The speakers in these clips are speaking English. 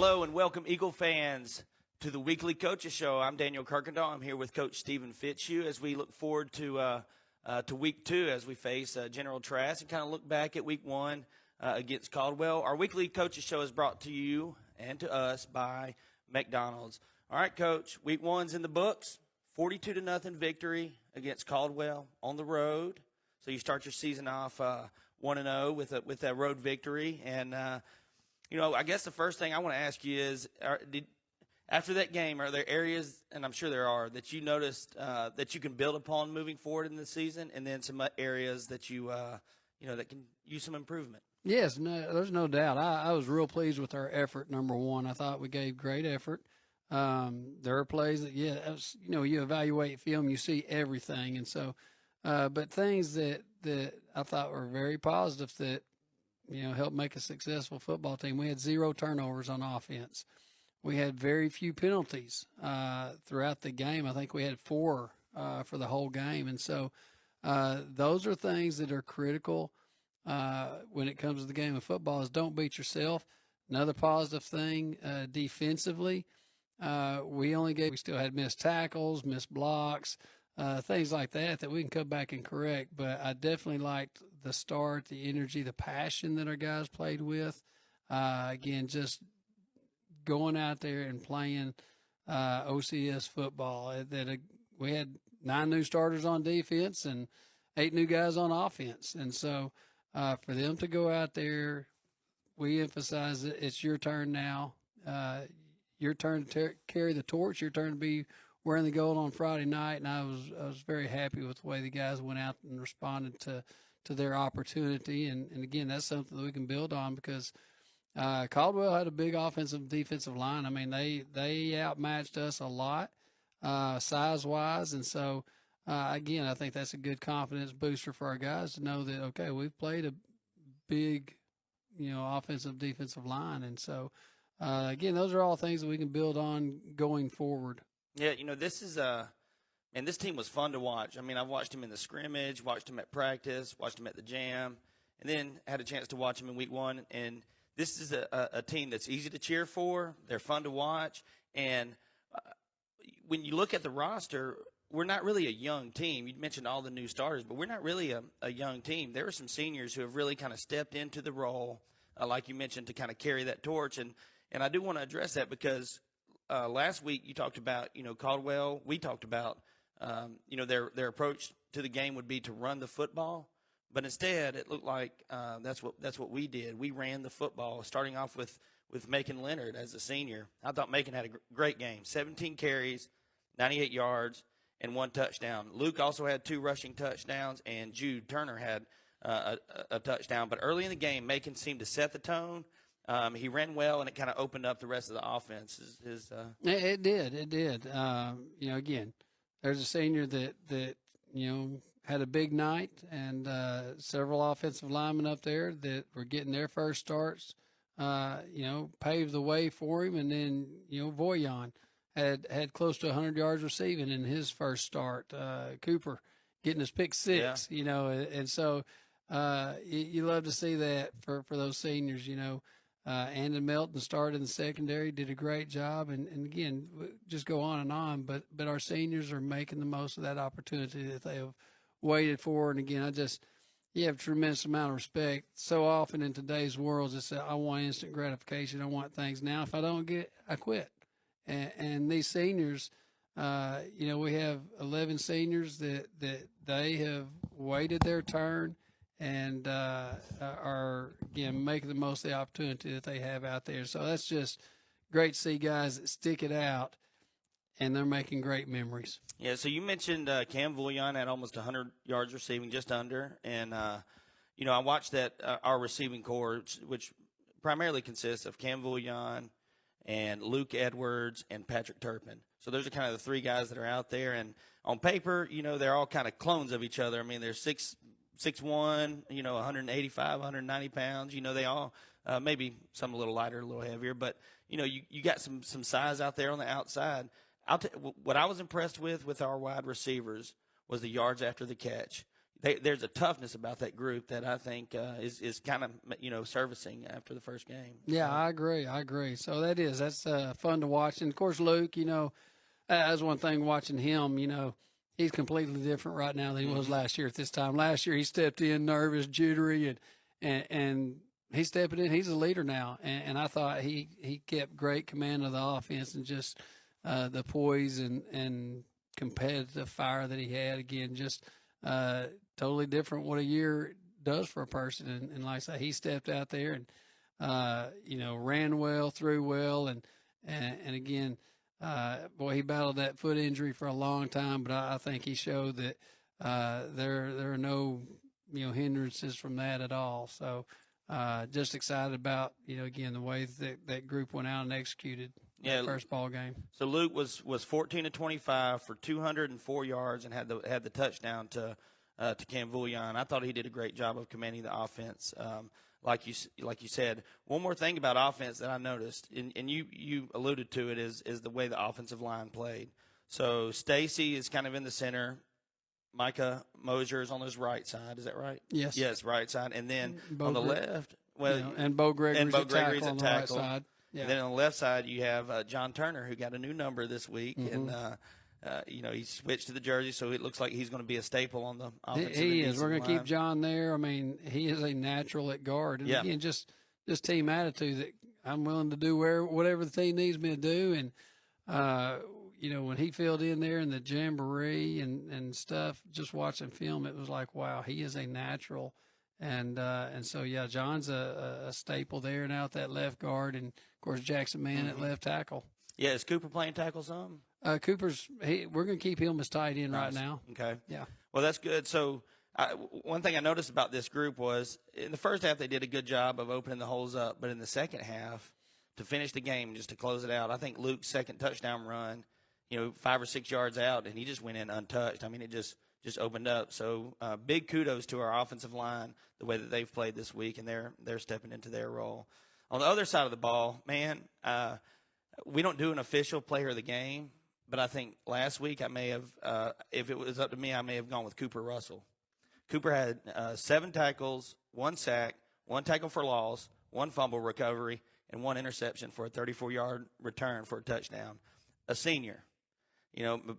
Hello and welcome, Eagle fans, to the weekly Coaches Show. I'm Daniel Kirkendall. I'm here with Coach Stephen Fitzhugh as we look forward to week 2 as we face General Trass and kind of look back at week 1 against Caldwell. Our weekly Coaches Show is brought to you and to us by McDonald's. All right, Coach, week 1's in the books. 42-0 victory against Caldwell on the road. So you start your season off 1-0 with that road victory. And I guess the first thing I want to ask you is, after that game, are there areas, and I'm sure there are, that you noticed that you can build upon moving forward in the season, and then some areas that you that can use some improvement? Yes, no, there's no doubt. I was real pleased with our effort. Number one, I thought we gave great effort. There are plays that, you evaluate film, you see everything, and so, but things that I thought were very positive that helped make a successful football team. We had 0 turnovers on offense. We had very few penalties throughout the game. I think we had 4 for the whole game. And so those are things that are critical when it comes to the game of football is don't beat yourself. Another positive thing defensively, we still had missed tackles, missed blocks, things like that we can come back and correct. But I definitely liked the start, the energy, the passion that our guys played with. Again, just going out there and playing OCS football. We had 9 new starters on defense and 8 new guys on offense. And so for them to go out there, we emphasize that it's your turn now. Your turn to carry the torch, your turn to be wearing the gold on Friday night. And I was very happy with the way the guys went out and responded to their opportunity. And again, that's something that we can build on because Caldwell had a big offensive defensive line. I mean, they outmatched us a lot size-wise. And so, again, I think that's a good confidence booster for our guys to know that, okay, we've played a big, offensive defensive line. And so, again, those are all things that we can build on going forward. Yeah, this is and this team was fun to watch. I mean, I've watched him in the scrimmage, watched him at practice, watched him at the jam, and then had a chance to watch him in week 1. And this is a team that's easy to cheer for. They're fun to watch. And when you look at the roster, we're not really a young team. You mentioned all the new starters, but we're not really a young team. There are some seniors who have really kind of stepped into the role, like you mentioned, to kind of carry that torch. And I do want to address that because last week you talked about, Caldwell. We talked about, their approach to the game would be to run the football. But instead, it looked like that's what we did. We ran the football, starting off with Macon Leonard as a senior. I thought Macon had a great game, 17 carries, 98 yards, and 1 touchdown. Luke also had 2 rushing touchdowns, and Jude Turner had a touchdown. But early in the game, Macon seemed to set the tone. He ran well, and it kind of opened up the rest of the offense. It did. Again, there's a senior that had a big night, and several offensive linemen up there that were getting their first starts, paved the way for him. And then, Voyon had close to 100 yards receiving in his first start. Cooper getting his pick 6, and so you love to see that for those seniors, Andon Melton started in the secondary, did a great job, and again, just go on. But our seniors are making the most of that opportunity that they have waited for. And again, you have a tremendous amount of respect. So often in today's world, it's I want instant gratification. I want things now. If I don't get it, I quit. And these seniors, we have 11 seniors that they have waited their turn and are, again, making the most of the opportunity that they have out there. So that's just great to see guys that stick it out, and they're making great memories. Yeah, so you mentioned Cam Voyon had almost 100 yards receiving, just under. And, I watched that our receiving core, which primarily consists of Cam Voyon and Luke Edwards and Patrick Turpin. So those are kind of the 3 guys that are out there. And on paper, they're all kind of clones of each other. I mean, they're 6'1", 185, 190 pounds. They all maybe some a little lighter, a little heavier. But, you got some size out there on the outside. What I was impressed with our wide receivers was the yards after the catch. there's a toughness about that group that I think is kind of servicing after the first game. Yeah, I agree. So that's fun to watch. And of course, Luke, that's one thing watching him. He's completely different right now than he was last year at this time. Last year he stepped in nervous, jittery, and he's stepping in. He's a leader now, and I thought he kept great command of the offense and just the poise and competitive fire that he had. Again, just totally different what a year does for a person. And like I say, he stepped out there and ran well, threw well, and again, boy, he battled that foot injury for a long time, but I think he showed that there are no hindrances from that at all. So just excited about again the way that group went out and executed that first ball game. So Luke was 14 of 25 for 204 yards and had the touchdown to Cam Vouillon. I thought he did a great job of commanding the offense. Like you said, one more thing about offense that I noticed, and you alluded to it, is the way the offensive line played. So Stacy is kind of in the center. Micah Mosier is on his right side. Is that right? Yes. Yes, right side. And then on the left, and Bo Gregory's at tackle on the right side. Yeah. And then on the left side, you have John Turner, who got a new number this week, and he switched to the jersey, so it looks like he's going to be a staple on the offensive line. He is. We're going to keep John there. I mean, he is a natural at guard. And again, just team attitude that I'm willing to do whatever the team needs me to do. And, when he filled in there in the jamboree and stuff, just watching film, it was like, wow, he is a natural. And so, John's a staple there now at that left guard. And, of course, Jackson Mann at left tackle. Yeah, is Cooper playing tackle some? Cooper's we're going to keep him as tight end right now. Okay. Yeah. Well, that's good. So one thing I noticed about this group was in the first half they did a good job of opening the holes up, but in the second half to finish the game, just to close it out, I think Luke's second touchdown run, 5 or 6 yards out, and he just went in untouched. I mean, it just opened up. So big kudos to our offensive line, the way that they've played this week, and they're stepping into their role. On the other side of the ball, man, we don't do an official player of the game. But I think last week I may have, if it was up to me, I may have gone with Cooper Russell. Cooper had 7 tackles, 1 sack, 1 tackle for loss, 1 fumble recovery, and 1 interception for a 34-yard return for a touchdown. A senior.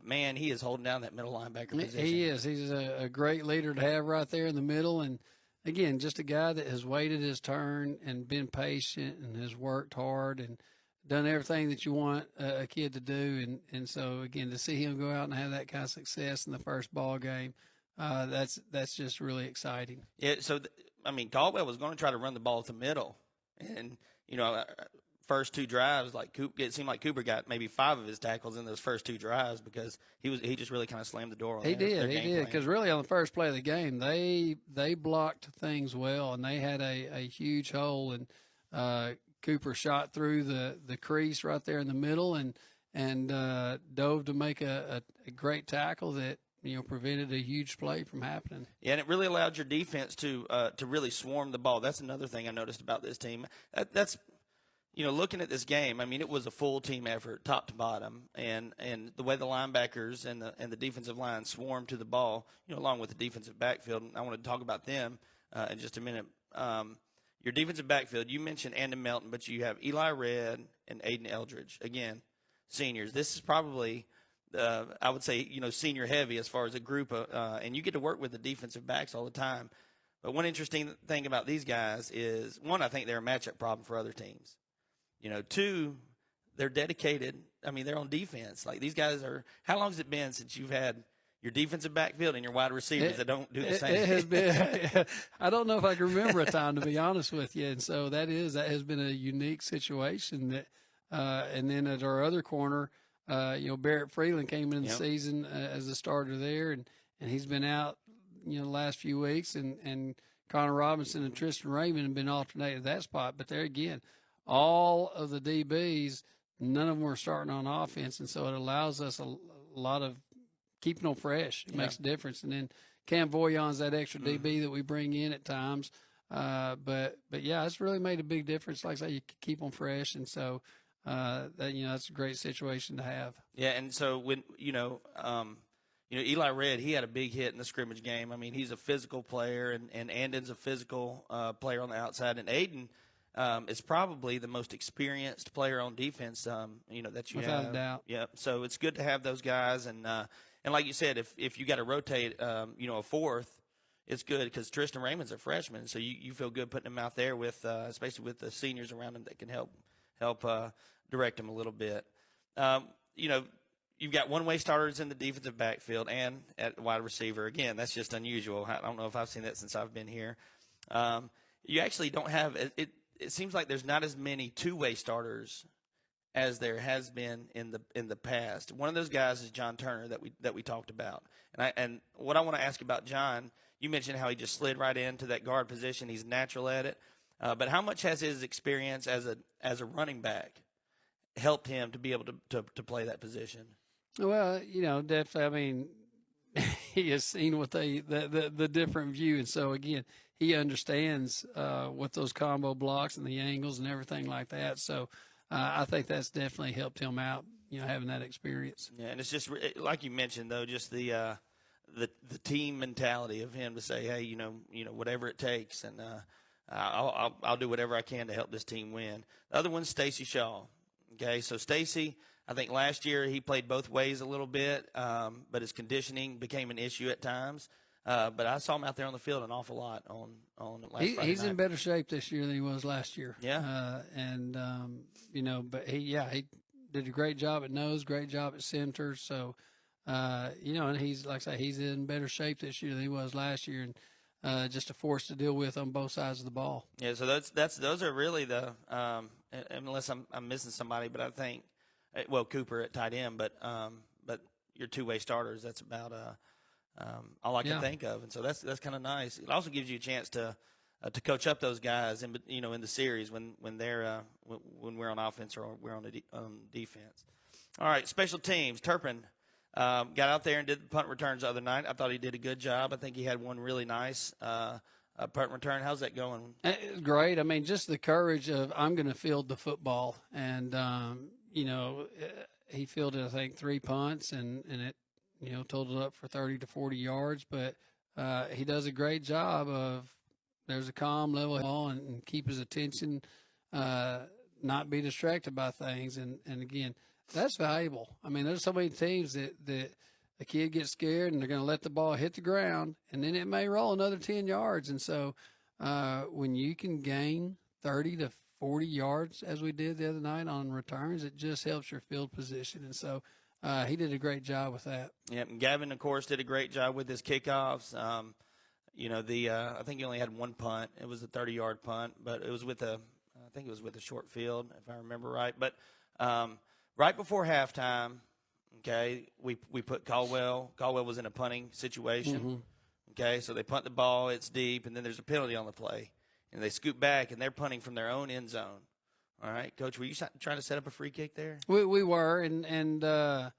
Man, he is holding down that middle linebacker position. He is. He's a great leader to have right there in the middle. And, again, just a guy that has waited his turn and been patient and has worked hard and done everything that you want a kid to do. And so, again, to see him go out and have that kind of success in the first ball game, that's just really exciting. Yeah, so, Caldwell was going to try to run the ball at the middle. And, first 2 drives, it seemed like Cooper got maybe 5 of his tackles in those first 2 drives because he just really kind of slammed the door on He did, because really on the first play of the game, they blocked things well, and they had a huge hole, and Cooper shot through the crease right there in the middle and dove to make a great tackle that prevented a huge play from happening. Yeah, and it really allowed your defense to really swarm the ball. That's another thing I noticed about this team. That's looking at this game, it was a full team effort, top to bottom, and the way the linebackers and the defensive line swarmed to the ball, along with the defensive backfield. I want to talk about them in just a minute. Your defensive backfield, you mentioned Andon Melton, but you have Eli Red and Aiden Eldridge. Again, seniors. This is probably, I would say, senior heavy as far as a group. And you get to work with the defensive backs all the time. But one interesting thing about these guys is, one, I think they're a matchup problem for other teams. 2, they're dedicated. They're on defense. Like, these guys are – how long has it been since you've had – your defensive backfield and your wide receivers that don't do the same thing? It has been – I don't know if I can remember a time, to be honest with you. And so that has been a unique situation. That and then at our other corner, Barrett Freeland came in the season as a starter there, and he's been out, the last few weeks. And Connor Robinson and Tristan Raymond have been alternating that spot. But there again, all of the DBs, none of them are starting on offense, and so it allows us a lot of keeping them fresh. It makes a difference. And then Cam Vouillon's that extra DB that we bring in at times. But it's really made a big difference. Like I say, you keep them fresh, and so that's a great situation to have. Yeah, and so when Eli Red, he had a big hit in the scrimmage game. I mean, he's a physical player, and Andon's a physical player on the outside. And Aiden is probably the most experienced player on defense, that you have. Without a doubt. Yep. So it's good to have those guys. And like you said, if you got to rotate, a fourth, it's good because Tristan Raymond's a freshman. So you feel good putting him out there with, especially with the seniors around him that can help direct him a little bit. You've got one-way starters in the defensive backfield and at wide receiver. Again, that's just unusual. I don't know if I've seen that since I've been here. You actually don't have it. It seems like there's not as many two-way starters as there has been in the past. One of those guys is John Turner that we talked about. And what I want to ask about John, you mentioned how he just slid right into that guard position. He's natural at it. But how much has his experience as a running back helped him to be able to play that position? Well, definitely. I mean, he has seen what the different view, and so again, he understands what those combo blocks and the angles and everything like that. So I think that's definitely helped him out. Having that experience. Yeah, and it's just like you mentioned, though, just the team mentality of him to say, hey, whatever it takes, and I'll do whatever I can to help this team win. The other one's Stacy Shaw. Okay, so Stacy, I think last year he played both ways a little bit, but his conditioning became an issue at times. But I saw him out there on the field an awful lot on last Friday He's night. in better shape this year than he was last year. Yeah. But he did a great job at nose, great job at center. So, and he's, like I say, he's in better shape this year than he was last year. And just a force to deal with on both sides of the ball. Yeah, so those are really the unless I'm missing somebody, but I think Cooper at tight end, but your two-way starters, that's about all I can think of, and so that's kind of nice. It also gives you a chance to coach up those guys in the series when they're when we're on offense or we're on defense. All right, special teams. Turpin got out there and did the punt returns the other night. I thought he did a good job. I think he had one really nice punt return. How's that going? Great. I mean, just the courage of I'm going to field the football. And, he fielded, I think, 3 punts, and it, totaled up for 30 to 40 yards. But he does a great job of there's a calm level ball and keep his attention, not be distracted by things. And again, that's valuable. I mean, there's so many teams that a kid gets scared and they're going to let the ball hit the ground, and then it may roll another 10 yards. And so when you can gain 30 to 40 yards, as we did the other night on returns, it just helps your field position. And so he did a great job with that. Yeah, and Gavin, of course, did a great job with his kickoffs. I think he only had one punt. It was a 30-yard punt, but it was with a short field, if I remember right. But right before halftime, okay, we put Caldwell. Caldwell was in a punting situation. Mm-hmm. Okay, so they punt the ball, it's deep, and then there's a penalty on the play. And they scoot back, and they're punting from their own end zone. All right, Coach, were you trying to set up a free kick there? We were, and that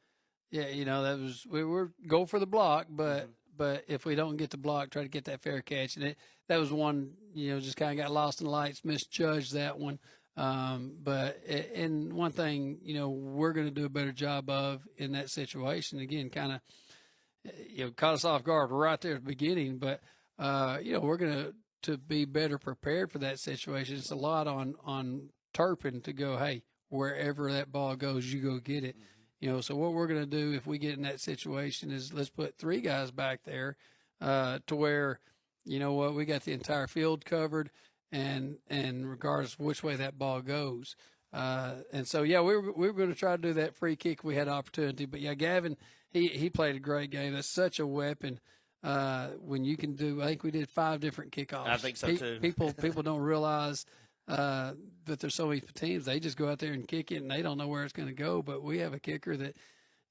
was we were go for the block, but Mm-hmm. but if we don't get the block, try to get that fair catch, and that was one just kind of got lost in the lights, misjudged that one. And one thing we're going to do a better job of in that situation. Again, kind of caught us off guard right there at the beginning, but we're going to be better prepared for that situation. It's a lot on Turpin to go, hey, wherever that ball goes, you go get it. Mm-hmm. So what we're going to do if we get in that situation is let's put 3 guys back there to where, we got the entire field covered and regardless of which way that ball goes. And so, we were going to try to do that free kick. We had opportunity, but Gavin, he played a great game. That's such a weapon. When you can do, I think we did 5 different kickoffs. I think so too. People don't realize that there's so many teams. They just go out there and kick it, and they don't know where it's going to go. But we have a kicker that,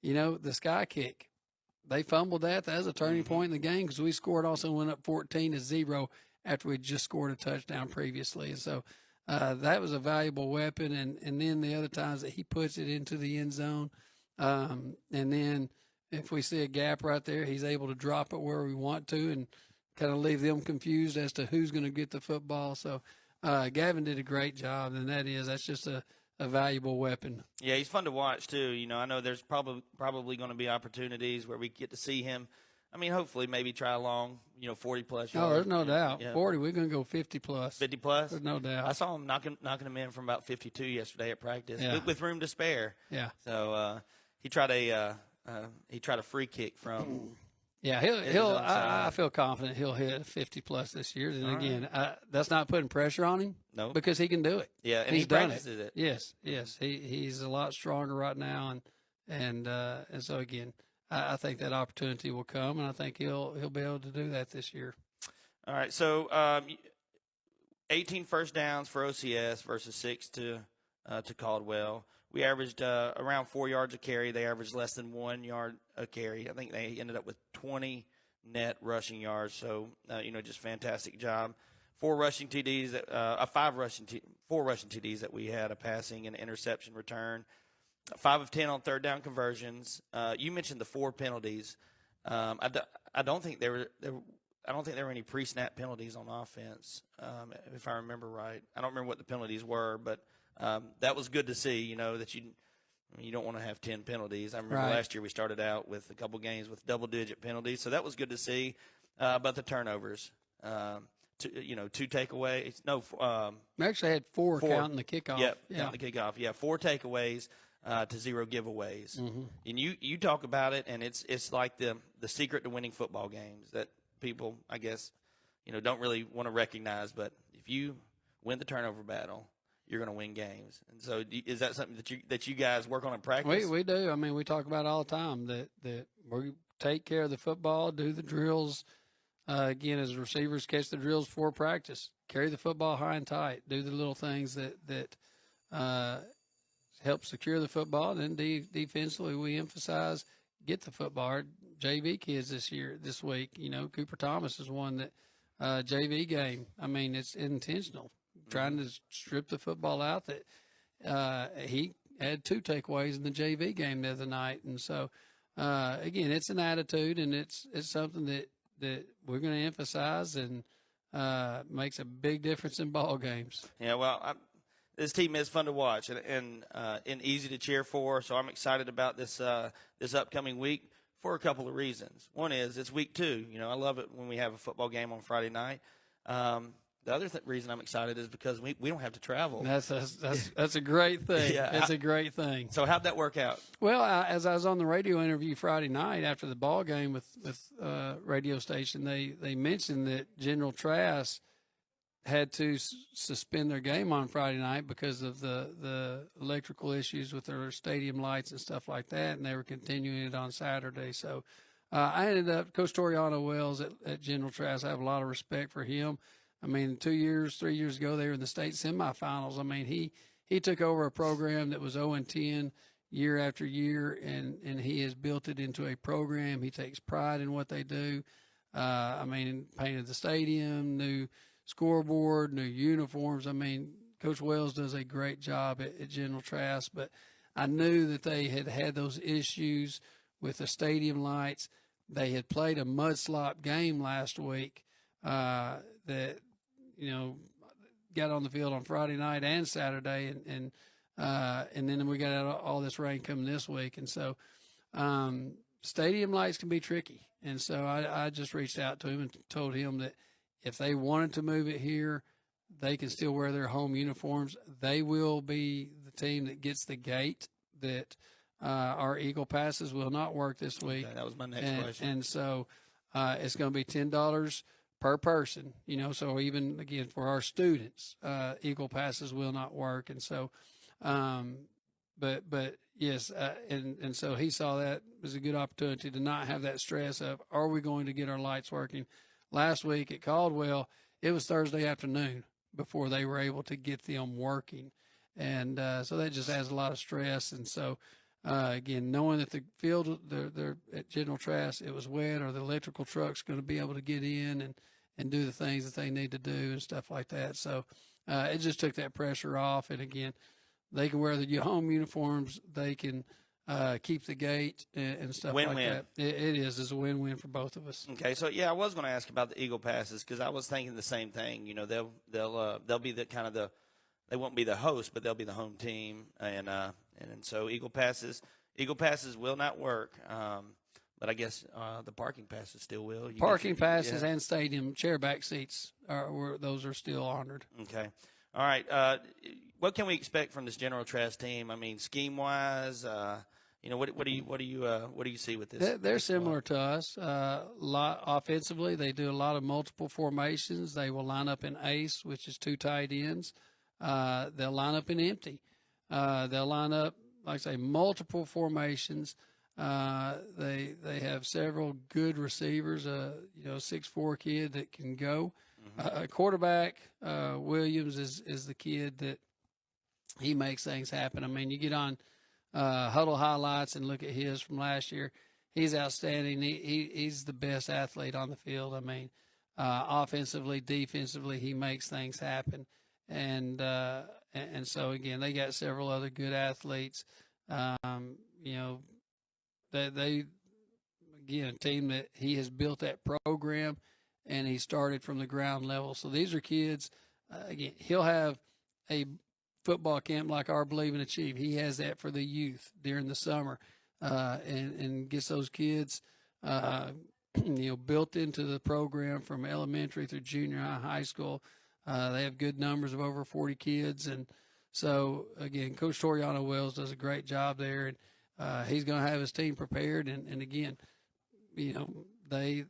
the sky kick. They fumbled that. That was a turning point in the game because we scored also went up 14-0 after we just scored a touchdown previously. And so that was a valuable weapon. And then the other times that he puts it into the end zone, and then if we see a gap right there, he's able to drop it where we want to and kind of leave them confused as to who's going to get the football. So Gavin did a great job, and that's just a a valuable weapon. Yeah, he's fun to watch too. I know there's probably going to be opportunities where we get to see him. I mean, hopefully, maybe try along, 40 plus yards. Oh, there's no doubt. Yeah. 40, we're going to go 50 plus. 50 plus? There's no doubt. I saw him knocking him in from about 52 yesterday at practice with room to spare. Yeah. So he tried a free kick from. Yeah, I feel confident he'll hit 50 plus this year. And again, that's not putting pressure on him. No, because he can do it. Yeah, and he's he practices it. Yes. He's a lot stronger right now, and so again, I think that opportunity will come, and I think he'll be able to do that this year. All right, so 18 first downs for OCS versus 6 to Caldwell. We averaged around 4 yards a carry. They averaged less than 1 yard a carry. I think they ended up with 20 net rushing yards. So, just fantastic job. 4 rushing TDs, 4 rushing TDs that we had, a passing and interception return. 5 of 10 on third down conversions. You mentioned the 4 penalties. I don't think there were any pre-snap penalties on offense, if I remember right. I don't remember what the penalties were, but that was good to see. That you don't want to have 10 penalties. I remember last year we started out with a couple games with double-digit penalties, so that was good to see. But the turnovers, 2 takeaways. No, we actually had 4 counting the kickoff. Yeah, counting the kickoff. Yeah, 4 takeaways. To 0 giveaways. Mm-hmm. And you talk about it, and it's like the secret to winning football games that people, I guess, don't really want to recognize. But if you win the turnover battle, you're going to win games. And so is that something that you guys work on in practice? We do. I mean, we talk about it all the time that we take care of the football, do the drills. Again, as receivers, catch the drills before practice, carry the football high and tight, do the little things that help secure the football. And then defensively, we emphasize get the football. Our JV kids this week, Cooper Thomas is one that JV game. I mean, it's intentional, trying to strip the football out. That he had 2 takeaways in the JV game the other night, and so again, it's an attitude, and it's something that we're going to emphasize, and makes a big difference in ball games. Yeah, well, this team is fun to watch and easy to cheer for. So I'm excited about this upcoming week for a couple of reasons. One is it's week 2. I love it when we have a football game on Friday night. The other reason I'm excited is because we don't have to travel. That's a great thing. Yeah, it's a great thing. So how'd that work out? Well, as I was on the radio interview Friday night after the ball game with radio station, they mentioned that General Trass had to suspend their game on Friday night because of the electrical issues with their stadium lights and stuff like that, and they were continuing it on Saturday. So I ended up, Coach Toriano Wells at General Trass, I have a lot of respect for him. I mean, 3 years ago, they were in the state semifinals. I mean, he took over a program that was 0-10 year after year, and he has built it into a program. He takes pride in what they do. Painted the stadium, new scoreboard, new uniforms. I mean, Coach Wells does a great job at General Trass, but I knew that they had those issues with the stadium lights. They had played a mudslop game last week that, got on the field on Friday night and Saturday, and then we got all this rain coming this week. And so stadium lights can be tricky. And so I just reached out to him and told him that if they wanted to move it here, they can still wear their home uniforms. They will be the team that gets the gate. That our Eagle passes will not work this week. Okay, that was my next question. And so it's going to be $10 per person. So even again for our students, Eagle passes will not work. And so, but yes, and so he saw that as a good opportunity to not have that stress of, are we going to get our lights working? Last week at Caldwell, it was Thursday afternoon before they were able to get them working. And so that just adds a lot of stress. And so, again, knowing that the field, they're at General Trass, it was wet, or the electrical truck's going to be able to get in and do the things that they need to do and stuff like that. So it just took that pressure off. And, again, they can wear the home uniforms. They can keep the gate and stuff like that. It is a win-win for both of us. Okay, so I was going to ask about the Eagle passes because I was thinking the same thing. They'll be the kind of they won't be the host, but they'll be the home team, and so Eagle passes will not work. But I guess the parking passes still will. Parking passes and stadium chairback seats those are still honored. Okay. All right. What can we expect from this General Trass team? I mean, scheme wise, what do you see with this? They're similar to us. Lot offensively, they do a lot of multiple formations. They will line up in ace, which is 2 tight ends. They'll line up in empty. They'll line up, like I say, multiple formations. They have several good receivers. 6'4" kid that can go. Quarterback Williams is the kid that he makes things happen. I mean, you get on huddle highlights and look at his from last year. He's outstanding. He's the best athlete on the field. I mean, offensively, defensively, he makes things happen. And so again, they got several other good athletes. They again, a team that he has built that program, and he started from the ground level. So these are kids. Again, he'll have a football camp like our Believe and Achieve. He has that for the youth during the summer, and gets those kids, built into the program from elementary through junior high, high school. They have good numbers of over 40 kids, and so again, Coach Toriano Wells does a great job there, and he's going to have his team prepared. And again, they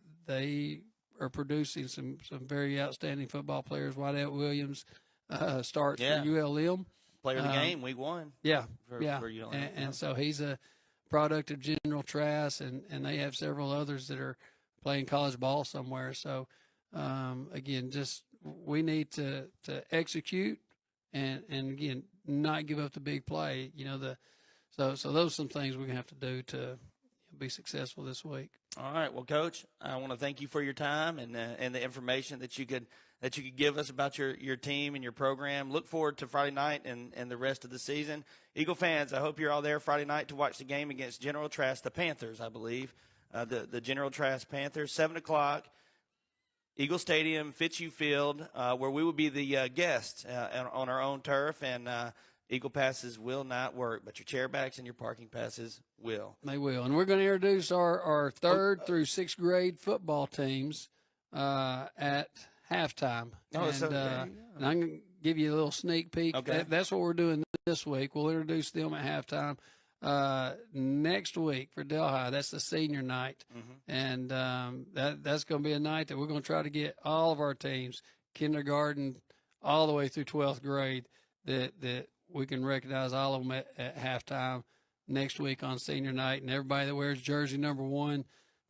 are producing some very outstanding football players. Whiteout Williams starts for ULM. Player of the game, week 1. Yeah, for ULM. And so he's a product of General Trass, and they have several others that are playing college ball somewhere. So, again, just we need to execute and again, not give up the big play. So those are some things we're going to have to do to be successful this week. All right. Well, Coach, I want to thank you for your time and the information that you could give us about your team and your program. Look forward to Friday night and the rest of the season. Eagle fans, I hope you're all there Friday night to watch the game against General Trass, the Panthers, I believe. The General Trass Panthers, 7 o'clock, Eagle Stadium, Fitzhugh Field, where we will be the guests on our own turf, and Eagle passes will not work, but your chairbacks and your parking passes will. They will. And we're going to introduce our 3rd through 6th grade football teams at halftime. And I'm going to give you a little sneak peek. Okay. That's what we're doing this week. We'll introduce them at halftime. Next week for Delhi, that's the senior night. And that's going to be a night that we're going to try to get all of our teams, kindergarten all the way through 12th grade, that we can recognize all of them at halftime next week on senior night. And everybody that wears jersey number 1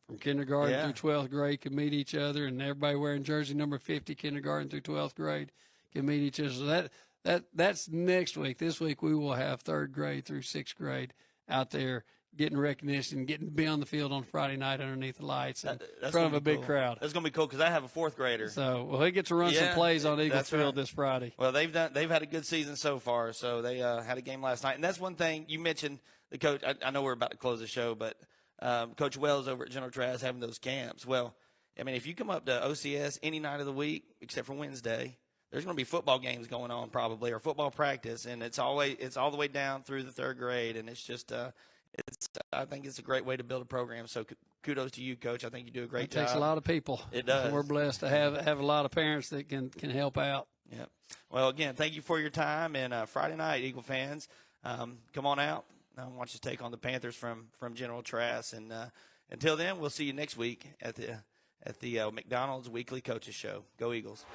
from kindergarten through 12th grade can meet each other, and everybody wearing jersey number 50, kindergarten through 12th grade, can meet each other. So that's next week. This week we will have 3rd grade through 6th grade out there getting recognition, getting to be on the field on Friday night underneath the lights in front of a big crowd. That's going to be cool because I have a 4th grader. So, he gets to run some plays on Eagle Field this Friday. Well, they've had a good season so far. So they had a game last night, and that's one thing you mentioned. The coach. I know we're about to close the show, but Coach Wells over at General Trass having those camps. Well, I mean, if you come up to OCS any night of the week except for Wednesday, there's going to be football games going on probably, or football practice, and it's all the way down through the 3rd grade, and it's just I think it's a great way to build a program. So kudos to you, Coach. I think you do a great job. It takes a lot of people. It does. We're blessed to have a lot of parents that can help out. Yeah. Well, again, thank you for your time, and Friday night, Eagle fans, come on out. I want you to take on the Panthers from General Trass, and until then, we'll see you next week at the McDonald's Weekly Coaches Show. Go Eagles!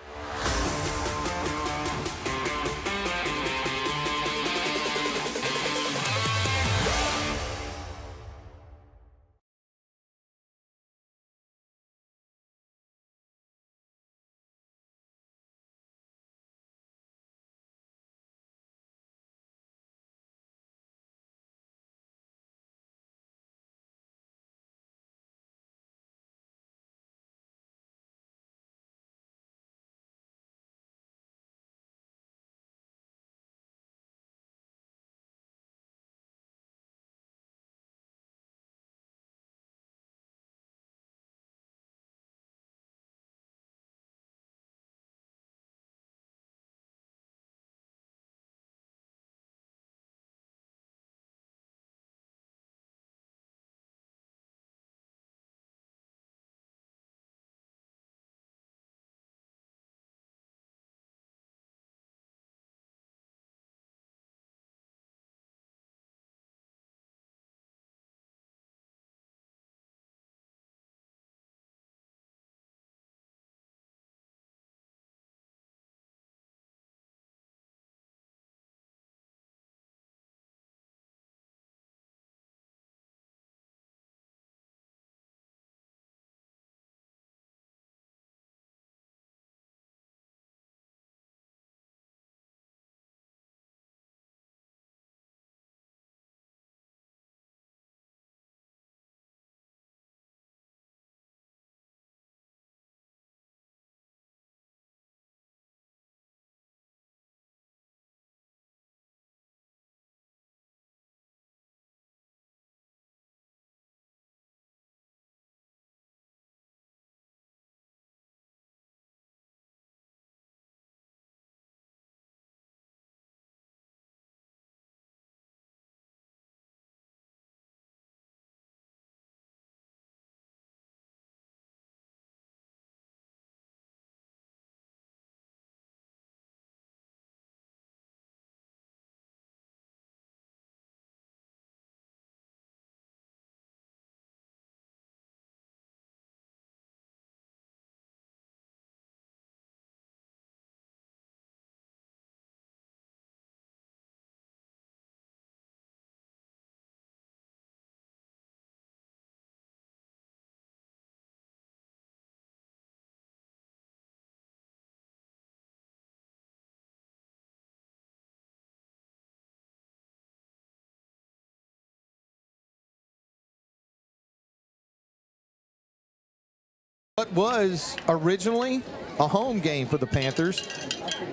what was originally a home game for the Panthers,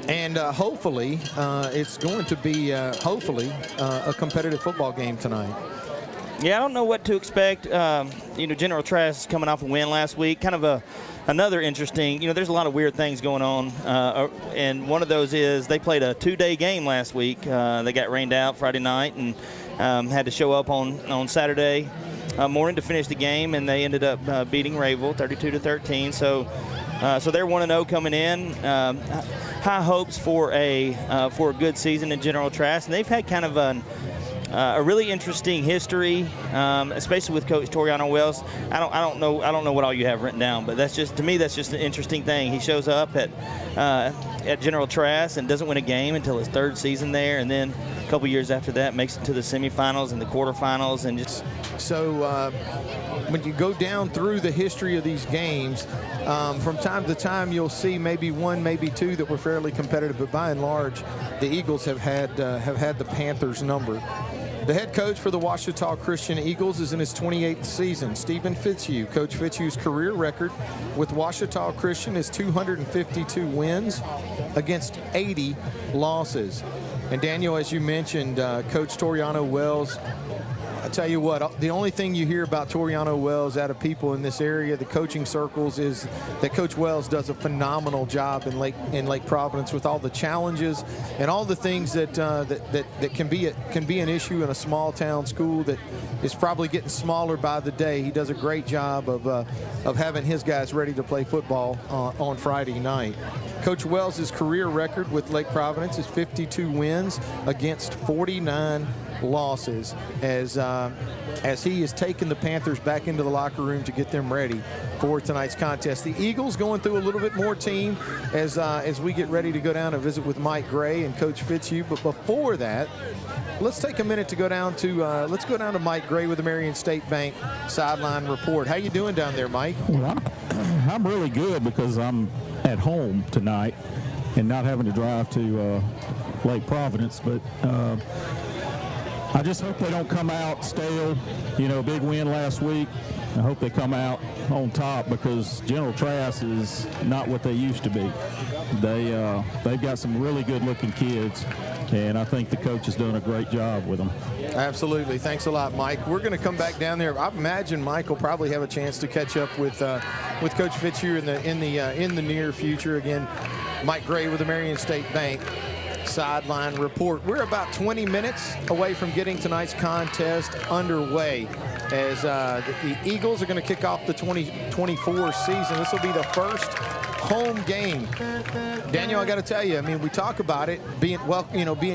and hopefully it's going to be a competitive football game tonight. Yeah, I don't know what to expect. General Trass coming off a win last week, kind of another interesting, there's a lot of weird things going on, and one of those is they played a 2-day game last week. They got rained out Friday night and had to show up on Saturday morning to finish the game, and they ended up beating Rayville 32-13. So they're 1-0 coming in. High hopes for a good season in General Trass, and they've had kind of a really interesting history, especially with Coach Toriano Wells. I don't know what all you have written down, but that's just an interesting thing. He shows up at General Trass and doesn't win a game until his third season there, and then a couple years after that makes it to the semifinals and the quarterfinals, and just so. When you go down through the history of these games, from time to time you'll see maybe one, maybe two that were fairly competitive, but by and large, the Eagles have had the Panthers' number. The head coach for the Ouachita Christian Eagles is in his 28th season, Stephen Fitzhugh. Coach Fitzhugh's career record with Ouachita Christian is 252 wins against 80 losses. And Daniel, as you mentioned, Coach Toriano Wells, I tell you what, the only thing you hear about Toriano Wells out of people in this area, the coaching circles, is that Coach Wells does a phenomenal job in Lake Providence with all the challenges and all the things that can be an issue in a small town school that is probably getting smaller by the day. He does a great job of having his guys ready to play football on Friday night. Coach Wells' career record with Lake Providence is 52 wins against 49 losses as he has taken the Panthers back into the locker room to get them ready for tonight's contest. The Eagles going through a little bit more team as we get ready to go down and visit with Mike Gray and Coach Fitzhugh. But before that, let's take a minute to go down to Mike Gray with the Marion State Bank Sideline Report. How you doing down there, Mike? Well, I'm really good because I'm at home tonight and not having to drive to Lake Providence, but I just hope they don't come out stale. Big win last week. I hope they come out on top because General Trass is not what they used to be. They've got some really good-looking kids, and I think the coach has done a great job with them. Absolutely. Thanks a lot, Mike. We're going to come back down there. I imagine Mike will probably have a chance to catch up with Coach Fitzhugh in the near future. Again, Mike Gray with the Marion State Bank Sideline Report. We're about 20 minutes away from getting tonight's contest underway as the Eagles are going to kick off the 2024 season. This will be the first home game. Daniel, I got to tell you, we talk about it being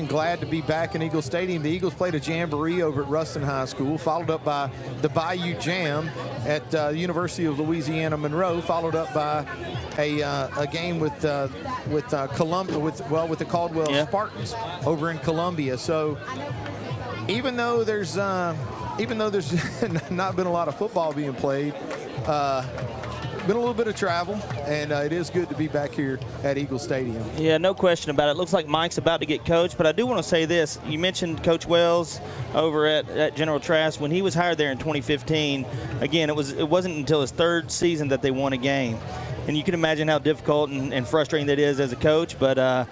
glad to be back in Eagle Stadium. The Eagles played a jamboree over at Ruston High School, followed up by the Bayou Jam at the University of Louisiana Monroe, followed up by a game with Columbia, with the Caldwell Spartans over in Columbia. So even though there's not been a lot of football being played, been a little bit of travel, and it is good to be back here at Eagle Stadium. Yeah, no question about it. Looks like Mike's about to get coached, but I do want to say this. You mentioned Coach Wells over at General Trass. When he was hired there in 2015, again, it wasn't until his third season that they won a game. And you can imagine how difficult and frustrating that is as a coach. But I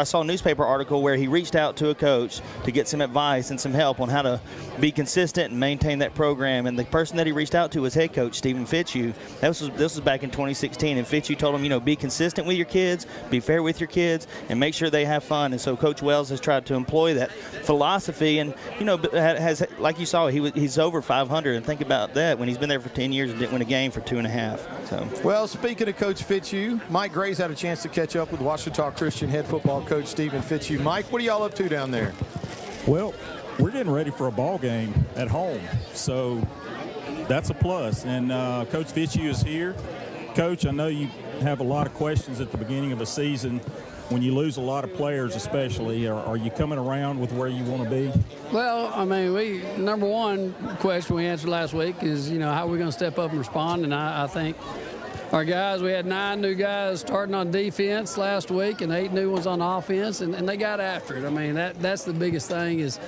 saw a newspaper article where he reached out to a coach to get some advice and some help on how to be consistent and maintain that program. And the person that he reached out to was head coach Stephen Fitzhugh. This was back in 2016. And Fitzhugh told him, be consistent with your kids, be fair with your kids, and make sure they have fun. And so Coach Wells has tried to employ that philosophy. And has, like you saw, he's over 500. And think about that, when he's been there for 10 years and didn't win a game for 2.5. So. Well, speaking of Coach Fitzhugh, Mike Gray's had a chance to catch up with Ouachita Christian head football coach Stephen Fitzhugh. Mike, what are y'all up to down there? Well, we're getting ready for a ball game at home, so that's a plus. And Coach Fitzhugh is here. Coach, I know you have a lot of questions at the beginning of a season. When you lose a lot of players especially, are you coming around with where you want to be? Well, number one question we answered last week is, how are we going to step up and respond? And I think our guys, we had 9 new guys starting on defense last week and 8 new ones on offense, and they got after it. That's the biggest thing is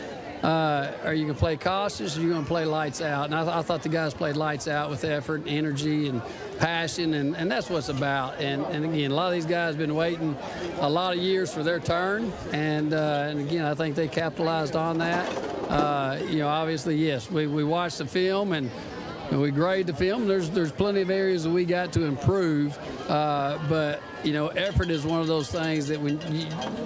are you going to play cautious or are you going to play lights out? And I thought the guys played lights out with effort, energy, and passion, and that's what it's about. And again, a lot of these guys have been waiting a lot of years for their turn, and again, I think they capitalized on that. Obviously, yes, we watched the film and we grade the film. There's plenty of areas that we got to improve, but effort is one of those things that when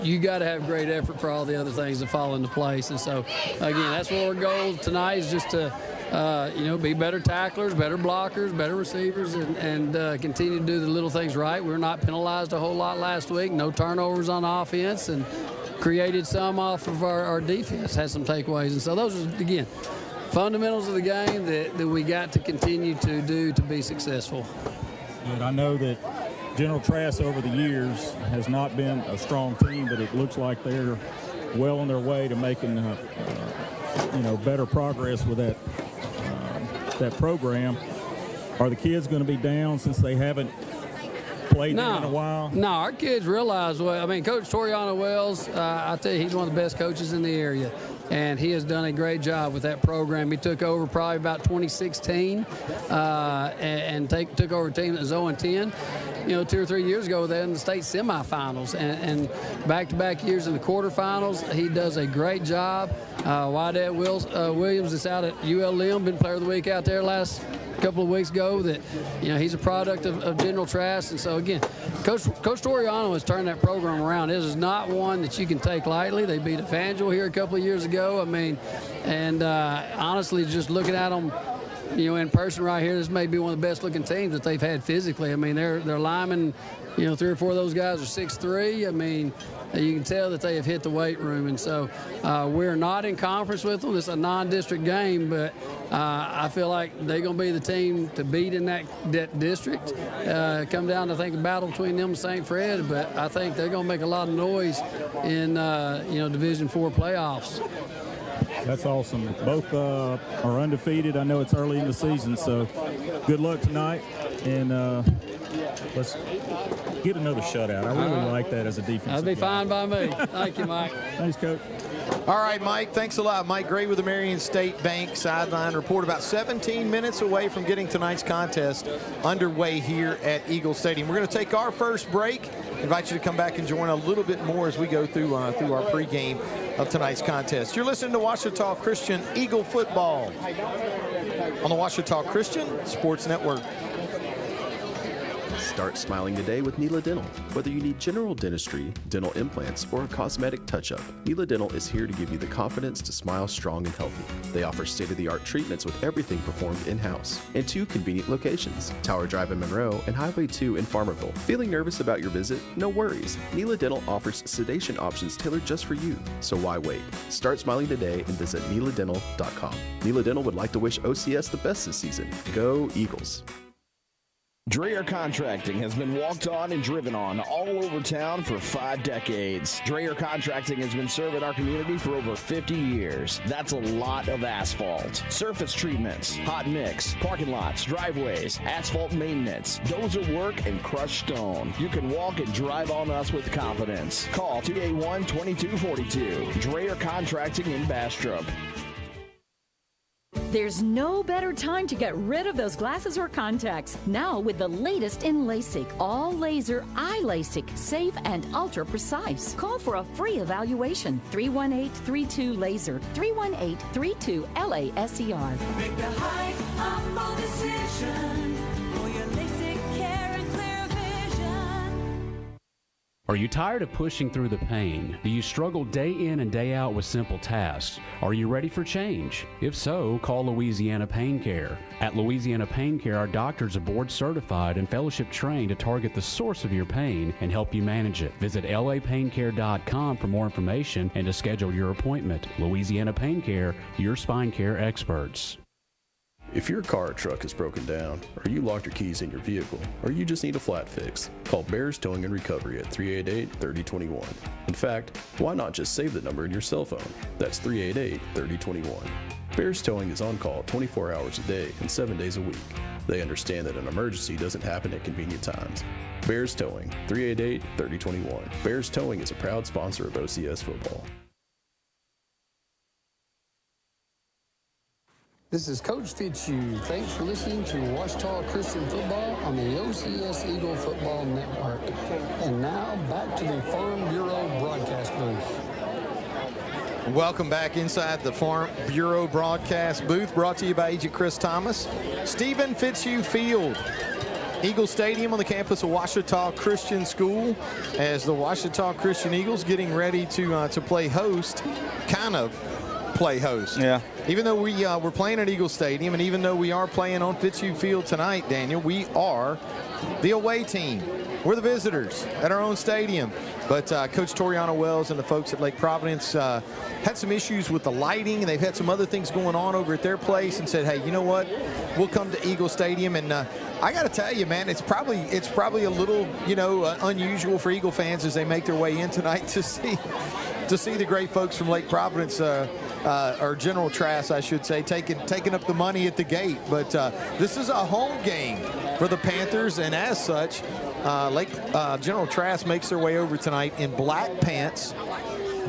you got to have great effort for all the other things to fall into place. And so, again, that's what our goal tonight is, just to be better tacklers, better blockers, better receivers, and continue to do the little things right. We were not penalized a whole lot last week. No turnovers on offense, and created some off of our defense, had some takeaways. And so those are, again, fundamentals of the game that we got to continue to do to be successful. And I know that General Trass over the years has not been a strong team, but it looks like they're well on their way to making better progress with that program. Are the kids going to be down since they haven't played in a while? No, our kids realize, Coach Toriano Wells, I tell you, he's one of the best coaches in the area, and he has done a great job with that program. He took over probably about 2016 and took over a team that was 0-10. 2 or 3 years ago, they're in the state semifinals, and back-to-back years in the quarterfinals. He does a great job. Wydad Williams is out at ULM, been player of the week out there last couple of weeks ago. That he's a product of General Trass. And so again, Coach Toriano has turned that program around. It is not one that you can take lightly. They beat Evangel here a couple of years ago. Honestly, just looking at them in person right here, this may be one of the best looking teams that they've had physically. Their linemen, 3 or 4 of those guys are 6'3". You can tell that they have hit the weight room. And so we're not in conference with them. It's a non-district game, but I feel like they're going to be the team to beat in that district. Come down to, I think, a battle between them and St. Fred, but I think they're going to make a lot of noise in, Division IV playoffs. That's awesome. Both are undefeated. I know it's early in the season, so good luck tonight. And let's get another shutout. I really like that as a defensive That'd be guy. fine by me. Thank you, Mike. Thanks, Coach. All right, Mike, thanks a lot. Mike Gray with the Marion State Bank Sideline Report. About 17 minutes away from getting tonight's contest underway here at Eagle Stadium. We're going to take our first break. Invite you to come back and join a little bit more as we go through our pregame of tonight's contest. You're listening to Ouachita Christian Eagle Football on the Ouachita Christian Sports Network. Start smiling today with Neela Dental. Whether you need general dentistry, dental implants, or a cosmetic touch-up, Neela Dental is here to give you the confidence to smile strong and healthy. They offer state-of-the-art treatments with everything performed in-house in 2 convenient locations, Tower Drive in Monroe and Highway 2 in Farmerville. Feeling nervous about your visit? No worries. Neela Dental offers sedation options tailored just for you. So why wait? Start smiling today and visit neeladental.com. Neela Dental would like to wish OCS the best this season. Go Eagles. Dreher Contracting has been walked on and driven on all over town for 5 decades. Dreher Contracting has been serving our community for over 50 years. That's a lot of asphalt, surface treatments, hot mix, parking lots, driveways, asphalt maintenance, dozer work, and crushed stone. You can walk and drive on us with confidence. Call 281-2242. Dreher Contracting in Bastrop. There's no better time to get rid of those glasses or contacts. Now with the latest in LASIK, all laser eye LASIK, safe and ultra precise. Call for a free evaluation. 318-32-LASER, 318-32-LASER. Make the high humble decision for your LASIK care and clear vision. Are you tired of pushing through the pain? Do you struggle day in and day out with simple tasks? Are you ready for change? If so, call Louisiana Pain Care. At Louisiana Pain Care, our doctors are board certified and fellowship trained to target the source of your pain and help you manage it. Visit lapaincare.com for more information and to schedule your appointment. Louisiana Pain Care, your spine care experts. If your car or truck is broken down, or you locked your keys in your vehicle, or you just need a flat fix, call Bears Towing and Recovery at 388-3021. In fact, why not just save the number in your cell phone? That's 388-3021. Bears Towing is on call 24 hours a day and 7 days a week. They understand that an emergency doesn't happen at convenient times. Bears Towing, 388-3021. Bears Towing is a proud sponsor of OCS football. This is Coach Fitzhugh. Thanks for listening to Washita Christian Football on the OCS Eagle Football Network. And now back to the Farm Bureau broadcast booth. Welcome back inside the Farm Bureau broadcast booth, brought to you by Agent Chris Thomas. Stephen Fitzhugh Field, Eagle Stadium on the campus of Washita Christian School, as the Washita Christian Eagles getting ready to play host, play host. Yeah. Even though we're playing at Eagle Stadium, and even though we are playing on Fitzhugh Field tonight, Daniel, we are the away team. We're the visitors at our own stadium. But Coach Toriano Wells and the folks at Lake Providence had some issues with the lighting, and they've had some other things going on over at their place, and said, hey, you know what? We'll come to Eagle Stadium. And I got to tell you, man, it's probably a little, unusual for Eagle fans as they make their way in tonight to see the great folks from Lake Providence, or General Trass, I should say, taking up the money at the gate. But this is a home game for the Panthers, and as such, General Trass makes their way over tonight in black pants,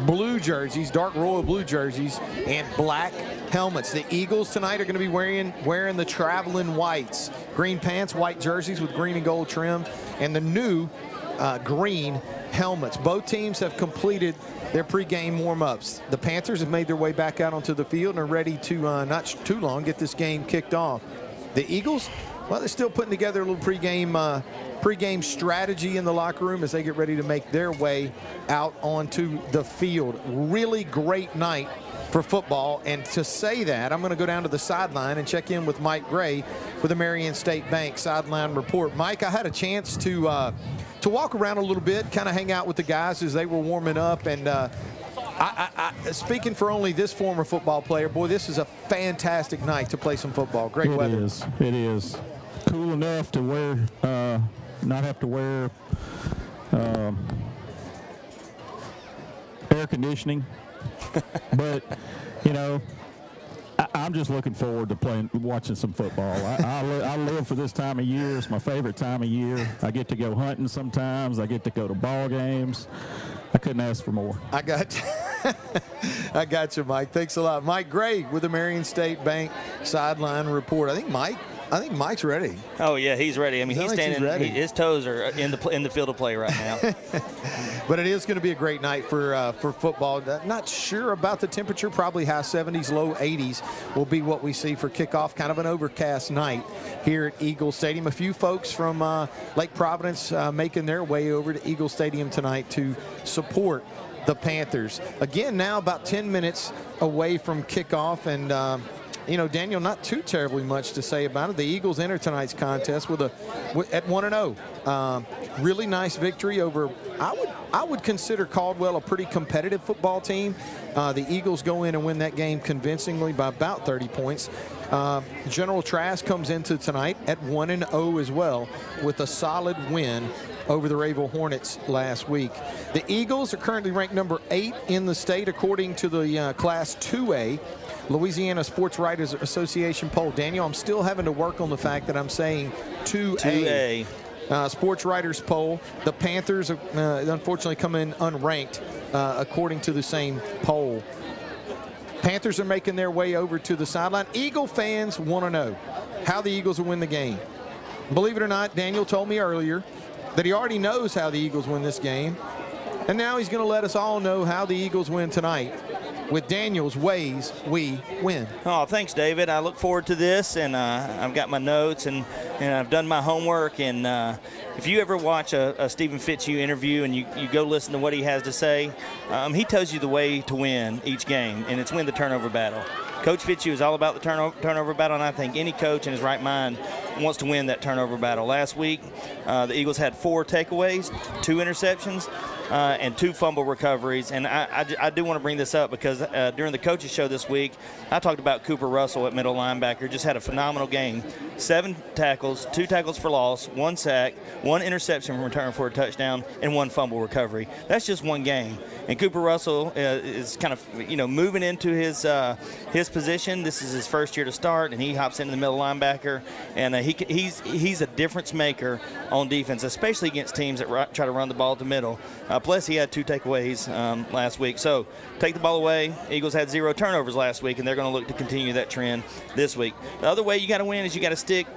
blue jerseys, dark royal blue jerseys, and black helmets. The Eagles tonight are going to be wearing the traveling whites, green pants, white jerseys with green and gold trim, and the new green helmets. Both teams have completed their pregame warm-ups. The Panthers have made their way back out onto the field and are ready to, not too long, get this game kicked off. The Eagles, well, they're still putting together a little pregame strategy in the locker room as they get ready to make their way out onto the field. Really great night for football, and to say that, I'm going to go down to the sideline and check in with Mike Gray with the Marion State Bank sideline report. Mike, I had a chance to walk around a little bit, kind of hang out with the guys as they were warming up, and I speaking for only this former football player, boy, this is a fantastic night to play some football. Great weather. It is cool enough to wear, not have to wear air conditioning, but I'm just looking forward to watching some football. I live for this time of year. It's my favorite time of year. I get to go hunting sometimes. I get to go to ball games. I couldn't ask for more. I got you, Mike. Thanks a lot. Mike Gray with the Marion State Bank sideline report. I think Mike's ready. Oh yeah, he's ready. I mean, he's standing. His toes are in the field of play right now. But it is going to be a great night for football. Not sure about the temperature. Probably high 70s, low 80s will be what we see for kickoff. Kind of an overcast night here at Eagle Stadium. A few folks from Lake Providence making their way over to Eagle Stadium tonight to support the Panthers. Again, now about 10 minutes away from kickoff, and Daniel, not too terribly much to say about it. The Eagles enter tonight's contest at 1-0. Really nice victory over, I would consider Caldwell a pretty competitive football team. The Eagles go in and win that game convincingly by about 30 points. General Trass comes into tonight at 1-0 as well, with a solid win over the Rayville Hornets last week. The Eagles are currently ranked number 8 in the state according to the Class 2A Louisiana Sports Writers Association poll. Daniel, I'm still having to work on the fact that I'm saying 2A. Sports Writers poll. The Panthers unfortunately come in unranked according to the same poll. Panthers are making their way over to the sideline. Eagle fans want to know how the Eagles will win the game. Believe it or not, Daniel told me earlier that he already knows how the Eagles win this game, and now he's going to let us all know how the Eagles win tonight with Daniel's Ways We Win. Oh, thanks, David. I look forward to this, and I've got my notes, and I've done my homework. And if you ever watch a Stephen Fitzhugh interview and you go listen to what he has to say, he tells you the way to win each game, and it's win the turnover battle. Coach Fitzhugh is all about the turnover battle, and I think any coach in his right mind wants to win that turnover battle. Last week, the Eagles had 4 takeaways, 2 interceptions, and 2 fumble recoveries. And I do want to bring this up because during the coaches show this week, I talked about Cooper Russell at middle linebacker. Just had a phenomenal game. 7 tackles, 2 tackles for loss, 1 sack, 1 interception from return for a touchdown, and 1 fumble recovery. That's just one game. And Cooper Russell is kind of, moving into his position. This is his first year to start, and he hops into the middle linebacker. And he's a difference maker on defense, especially against teams that try to run the ball at the middle. Plus, he had 2 takeaways last week. So take the ball away. Eagles had 0 turnovers last week, and they're going to look to continue that trend this week. The other way you got to win is you got to stick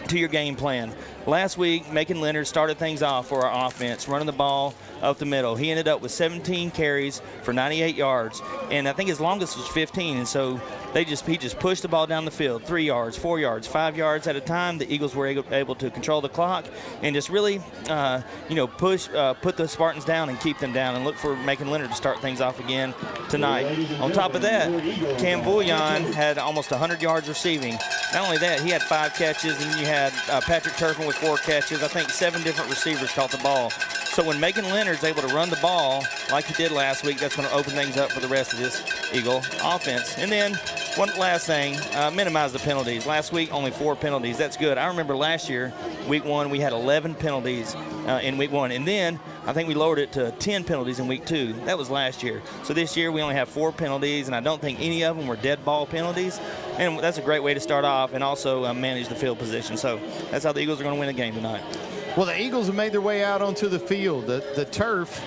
to your game plan. Last week, Macon Leonard started things off for our offense, running the ball up the middle. He ended up with 17 carries for 98 yards, and I think his longest was 15. And so he just pushed the ball down the field, 3 yards, 4 yards, 5 yards at a time. The Eagles were able to control the clock and just really, put the Spartans down and keep them down, and look for Macon Leonard to start things off again tonight. On top of that, Cam Bouillon had almost 100 yards receiving. Not only that, he had 5 catches, and you had Patrick Turpin with 4 catches. I think 7 different receivers caught the ball. So when Macon Leonard's able to run the ball like he did last week, that's going to open things up for the rest of this Eagle offense. And then one last thing, minimize the penalties. Last week, only 4 penalties. That's good. I remember last year, week 1, we had 11 penalties in week 1. And then I think we lowered it to 10 penalties in week 2. That was last year. So this year, we only have 4 penalties, and I don't think any of them were dead ball penalties. And that's a great way to start off and also manage the field position. So that's how the Eagles are going to win the game tonight. Well, the Eagles have made their way out onto the field, the turf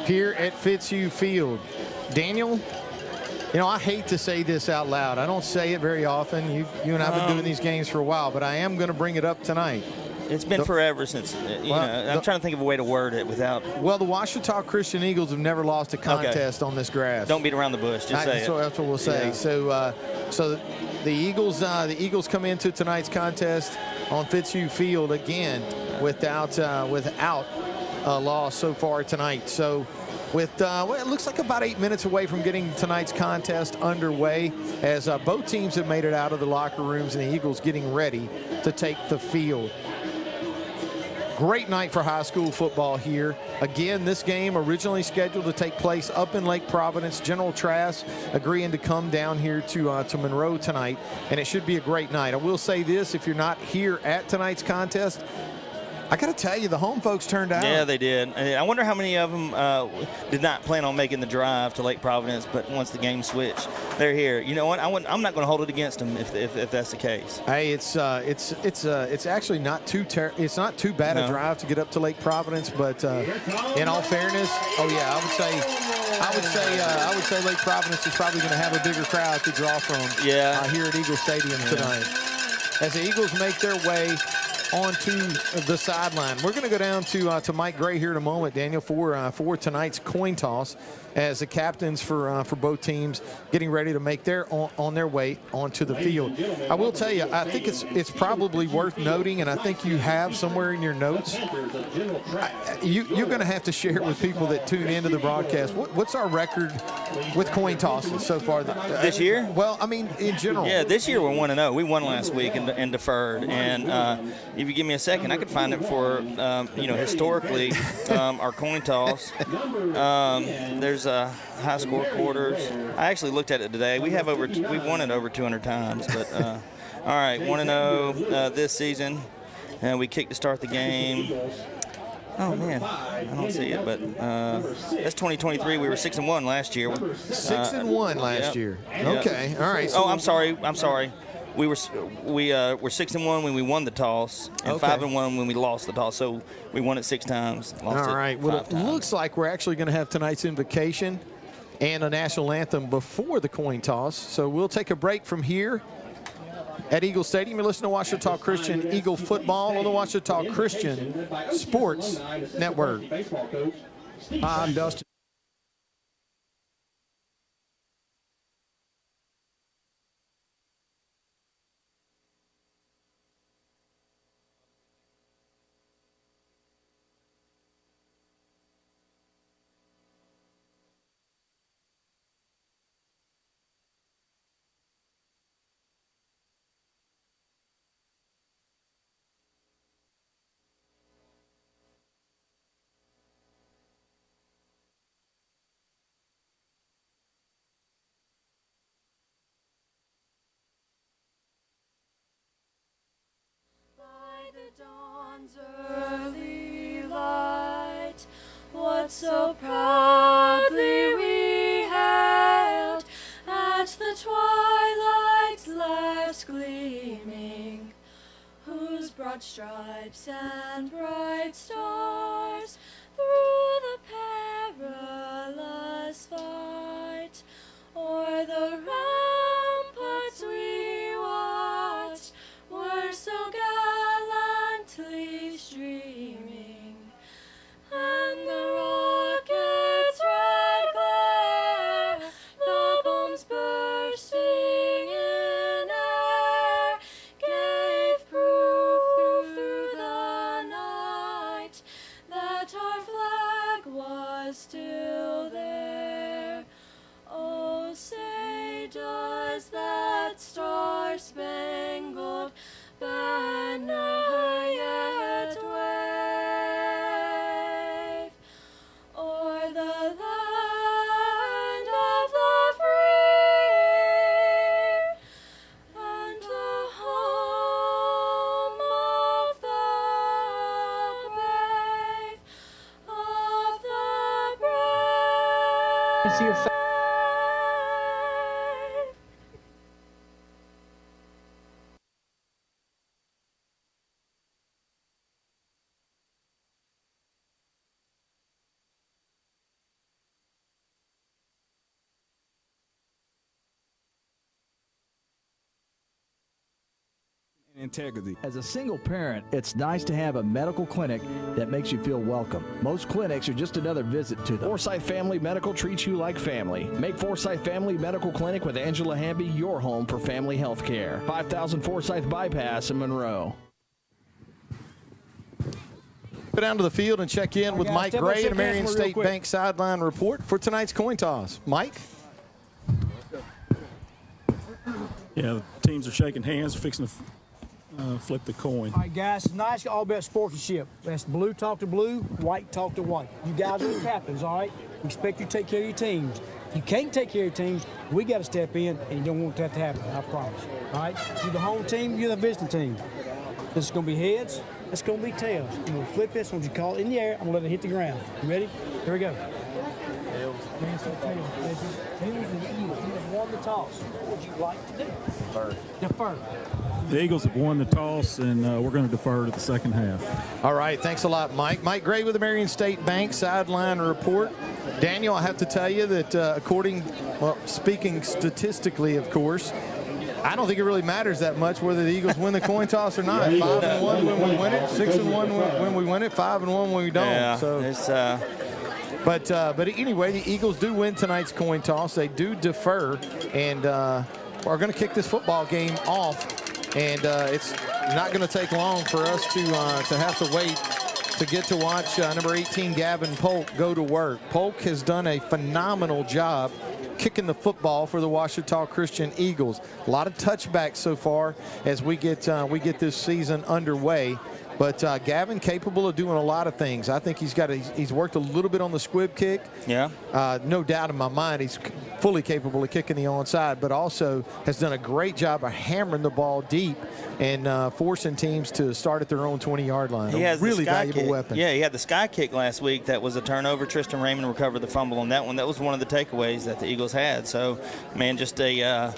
here at Fitzhugh Field. Daniel, I hate to say this out loud. I don't say it very often. You and I have been doing these games for a while, but I am going to bring it up tonight. It's been forever since, I'm trying to think of a way to word it without. Well, the Ouachita Christian Eagles have never lost a contest on this grass. Don't beat around the bush. Just say it. That's what we'll say. Yeah. So the Eagles come into tonight's contest on Fitzhugh Field again without a loss so far tonight. So with it looks like about 8 minutes away from getting tonight's contest underway, as both teams have made it out of the locker rooms, and the Eagles getting ready to take the field. Great night for high school football here. Again, this game originally scheduled to take place up in Lake Providence. General Trass agreeing to come down here to Monroe tonight, and it should be a great night. I will say this, if you're not here at tonight's contest, I got to tell you, the home folks turned out. Yeah, they did. I wonder how many of them did not plan on making the drive to Lake Providence, but once the game switched, they're here. You know what? I'm not going to hold it against them if that's the case. Hey, it's actually not too bad a drive to get up to Lake Providence, but in all fairness, I would say Lake Providence is probably going to have a bigger crowd to draw from. Yeah. Here at Eagle Stadium tonight, as the Eagles make their way onto the sideline. We're going to go down to Mike Gray here in a moment, Daniel, for tonight's coin toss, as the captains for both teams getting ready to make their on their way onto the field. I will tell you, I think it's probably worth noting, and I think you have somewhere in your notes. You're going to have to share it with people that tune into the broadcast. What's our record with coin tosses so far this year? Well, I mean, in general. Yeah, this year we're 1-0. We won last week and deferred. And if you give me a second, I could find it for historically our coin toss. There's high score quarters. I actually looked at it today. We've won it over 200 times. But all right, 1-0 this season, and we kicked to start the game. Oh man, I don't see it, but that's 2023. We were 6-1 last year. 6-1 last year. Okay, all right. So I'm sorry. We were 6-1 when we won the toss, and 5-1 when we lost the toss. So we won it 6 times. All right. Well, it looks like we're actually going to have tonight's invocation and a national anthem before the coin toss. So we'll take a break from here at Eagle Stadium. You're listening to Ouachita Christian Eagle football on the Ouachita Christian Sports Network. I'm Dustin. Dawn's early light, what so proudly we hailed at the twilight's last gleaming, whose broad stripes and bright stars through the O'er the ramparts we watched were so gallantly streaming, and the rockets' red glare, the bombs bursting in air, gave proof through the night that our flag was still there. Oh, say does that star-spangled banner yet wave o'er the land of the free and the home of the brave, of the brave. Integrity. As a single parent, it's nice to have a medical clinic that makes you feel welcome. Most clinics are just another visit to them. Forsyth Family Medical treats you like family. Make Forsyth Family Medical Clinic with Angela Hamby your home for family health care. 5000 Forsyth Bypass in Monroe. Go down to the field and check in with Mike Gray and Marion State Bank Sideline Report for tonight's coin toss. Mike? Yeah, the teams are shaking hands, fixing to flip the coin. All right, guys, it's nice, all about sportsmanship. That's blue talk to blue, white talk to white. You guys are the captains, all right? We expect you to take care of your teams. If you can't take care of your teams, we got to step in, and you don't want that to happen, I promise. All right? You're the home team, you're the visiting team. This is going to be heads, it's going to be tails. I'm going to flip this, once you call it in the air, I'm going to let it hit the ground. You ready? Here we go. Tails. You have won the toss. What would you like to do? Defer. The Eagles have won the toss, and we're going to defer to the second half. All right, thanks a lot, Mike. Mike Gray with the Marion State Bank Sideline Report. Daniel, I have to tell you that speaking statistically, of course, I don't think it really matters that much whether the Eagles win the coin toss or not. 5-1 when we win it, 6-1 when we win it, 5-1 when we don't. Yeah, so it's But anyway, the Eagles do win tonight's coin toss. They do defer and are going to kick this football game off. And it's not going to take long for us to have to wait to get to watch number 18, Gavin Polk, go to work. Polk has done a phenomenal job kicking the football for the Ouachita Christian Eagles. A lot of touchbacks so far as we get this season underway. But Gavin capable of doing a lot of things. I think he's worked a little bit on the squib kick. Yeah. No doubt in my mind he's fully capable of kicking the onside, but also has done a great job of hammering the ball deep and forcing teams to start at their own 20-yard line. He has a really the sky valuable kick. weapon. Yeah, he had the sky kick last week. That was a turnover. Tristan Raymond recovered the fumble on that one. That was one of the takeaways that the Eagles had. So, man, just a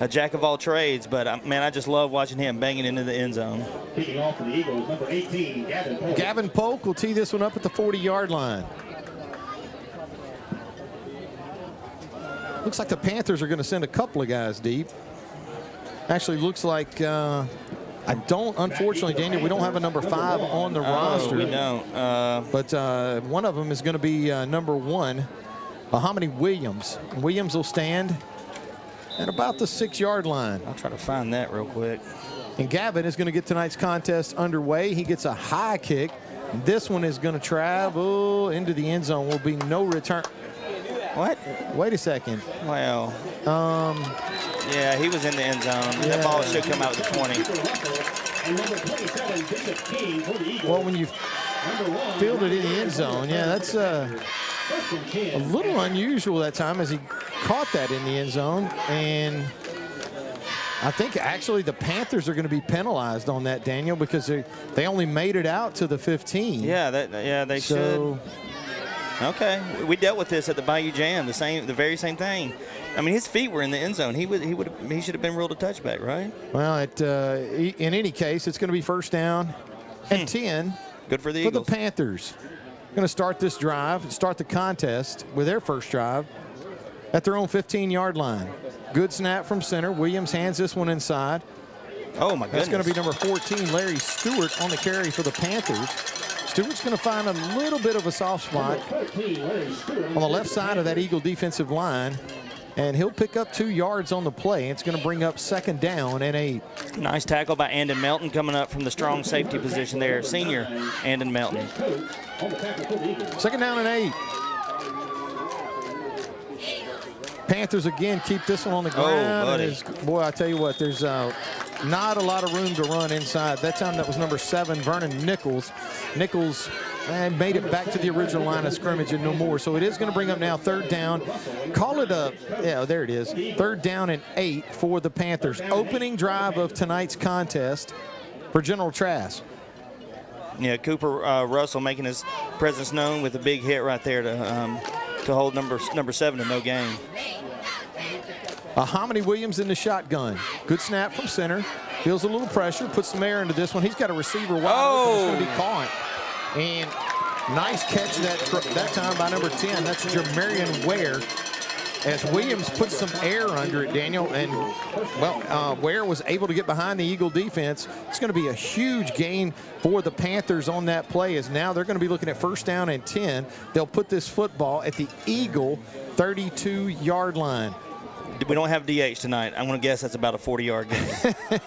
jack of all trades. But, man, I just love watching him banging into the end zone. Kicking off for the Eagles, number 18, Gavin Polk. Gavin Polk will tee this one up at the 40-yard line. Looks like the Panthers are going to send a couple of guys deep. Actually, looks like unfortunately, Daniel, we don't have a number 5 on the roster. We don't. But one of them is going to be number 1, Muhammad Williams. Williams will stand at about the 6-yard line. I'll try to find that real quick. And Gavin is going to get tonight's contest underway. He gets a high kick. This one is going to travel into the end zone. Will be no return. What? Wait a second. Wow. Yeah, he was in the end zone. Yeah. That ball should come out to 20. Well, when you field it in the end zone, yeah, that's a little unusual that time as he caught that in the end zone. And I think actually the Panthers are going to be penalized on that, Daniel, because they only made it out to the 15. Yeah, they should. Okay, we dealt with this at the Bayou Jam, the very same thing. I mean, his feet were in the end zone. He should have been ruled a touchback, right? Well, in any case, it's going to be first down and 10. Good for the Eagles. For the Panthers. Going to start this drive, start the contest with their first drive. at their own 15-yard line. Good snap from center. Williams hands this one inside. Oh, my goodness. That's going to be number 14, Larry Stewart, on the carry for the Panthers. Stewart's going to find a little bit of a soft spot on the left side of that Eagle defensive line, and he'll pick up 2 yards on the play. It's going to bring up 2nd down and 8. Nice tackle by Andon Melton coming up from the strong safety position there. Senior Andon Melton. 2nd down and 8. Panthers again keep this one on the ground. buddy. And boy, I tell you what, there's not a lot of room to run inside. That time that was number 7, Vernon Nichols. Nichols made it back to the original line of scrimmage and no more. So it is going to bring up now 3rd down. Call it there it is. 3rd down and 8 for the Panthers. Opening drive of tonight's contest for General Trass. Yeah, Cooper Russell making his presence known with a big hit right there to hold number 7 to no gain. Hominy Williams in the shotgun. Good snap from center. Feels a little pressure. Puts some air into this one. He's got a receiver wide open. It's going to be caught. And nice catch that time by number 10. That's Jamarian Ware. As Williams puts some air under it, Daniel, and, Ware was able to get behind the Eagle defense. It's going to be a huge gain for the Panthers on that play, as now they're going to be looking at 1st down and 10. They'll put this football at the Eagle 32-yard line. We don't have DH tonight. I'm going to guess that's about a 40-yard gain.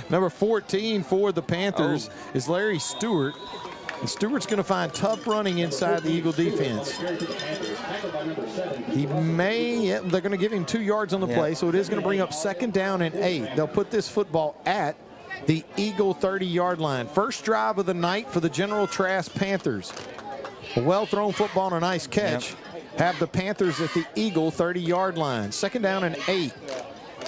Number 14 for the Panthers is Larry Stewart. And Stewart's going to find tough running inside the Eagle defense. They're going to give him 2 yards on the play, so it is going to bring up 2nd down and 8. They'll put this football at the Eagle 30-yard line. First drive of the night for the General Trass Panthers. A well-thrown football and a nice catch. Have the Panthers at the Eagle 30-yard line. 2nd down and 8.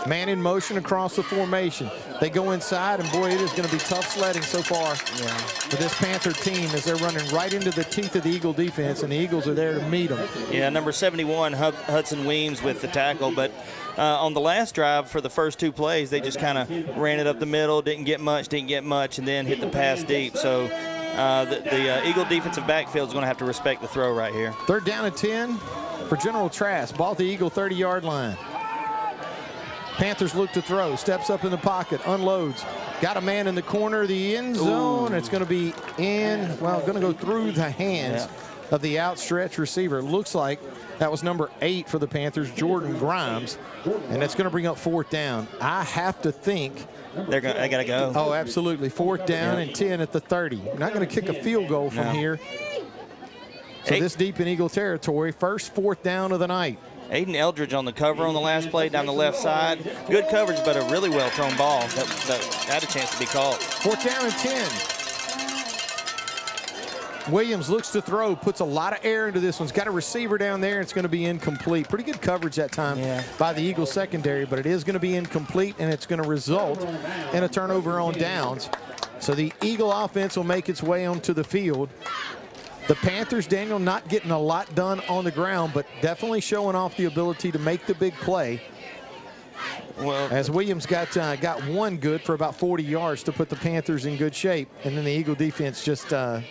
Man in motion across the formation. They go inside, and boy, it is going to be tough sledding so far for this Panther team as they're running right into the teeth of the Eagle defense, and the Eagles are there to meet them. Yeah, number 71, Hudson Weems with the tackle, but on the last drive for the first 2 plays, they just kind of ran it up the middle, didn't get much, and then hit the pass deep. So the Eagle defensive backfield is going to have to respect the throw right here. 3rd down and 10 for General Trass. Ball at the Eagle 30-yard line. Panthers look to throw. Steps up in the pocket. Unloads. Got a man in the corner of the end zone. It's going to be going to go through the hands of the outstretched receiver. Looks like that was number 8 for the Panthers, Jordan Grimes. And that's going to bring up 4th down. I have to think they got to go. Oh, absolutely. 4th down and 10 at the 30. You're not going to kick a field goal from here. So this deep in Eagle territory, first 4th down of the night. Aiden Eldridge on the cover on the last play down the left side. Good coverage, but a really well-thrown ball. That had a chance to be caught. 4th down and 10. Williams looks to throw, puts a lot of air into this one. He's got a receiver down there, and it's going to be incomplete. Pretty good coverage that time by the Eagles secondary, but it is going to be incomplete, and it's going to result in a turnover on downs. So the Eagle offense will make its way onto the field. The Panthers, Daniel, not getting a lot done on the ground, but definitely showing off the ability to make the big play. Well, as Williams got one good for about 40 yards to put the Panthers in good shape, and then the Eagle defense just got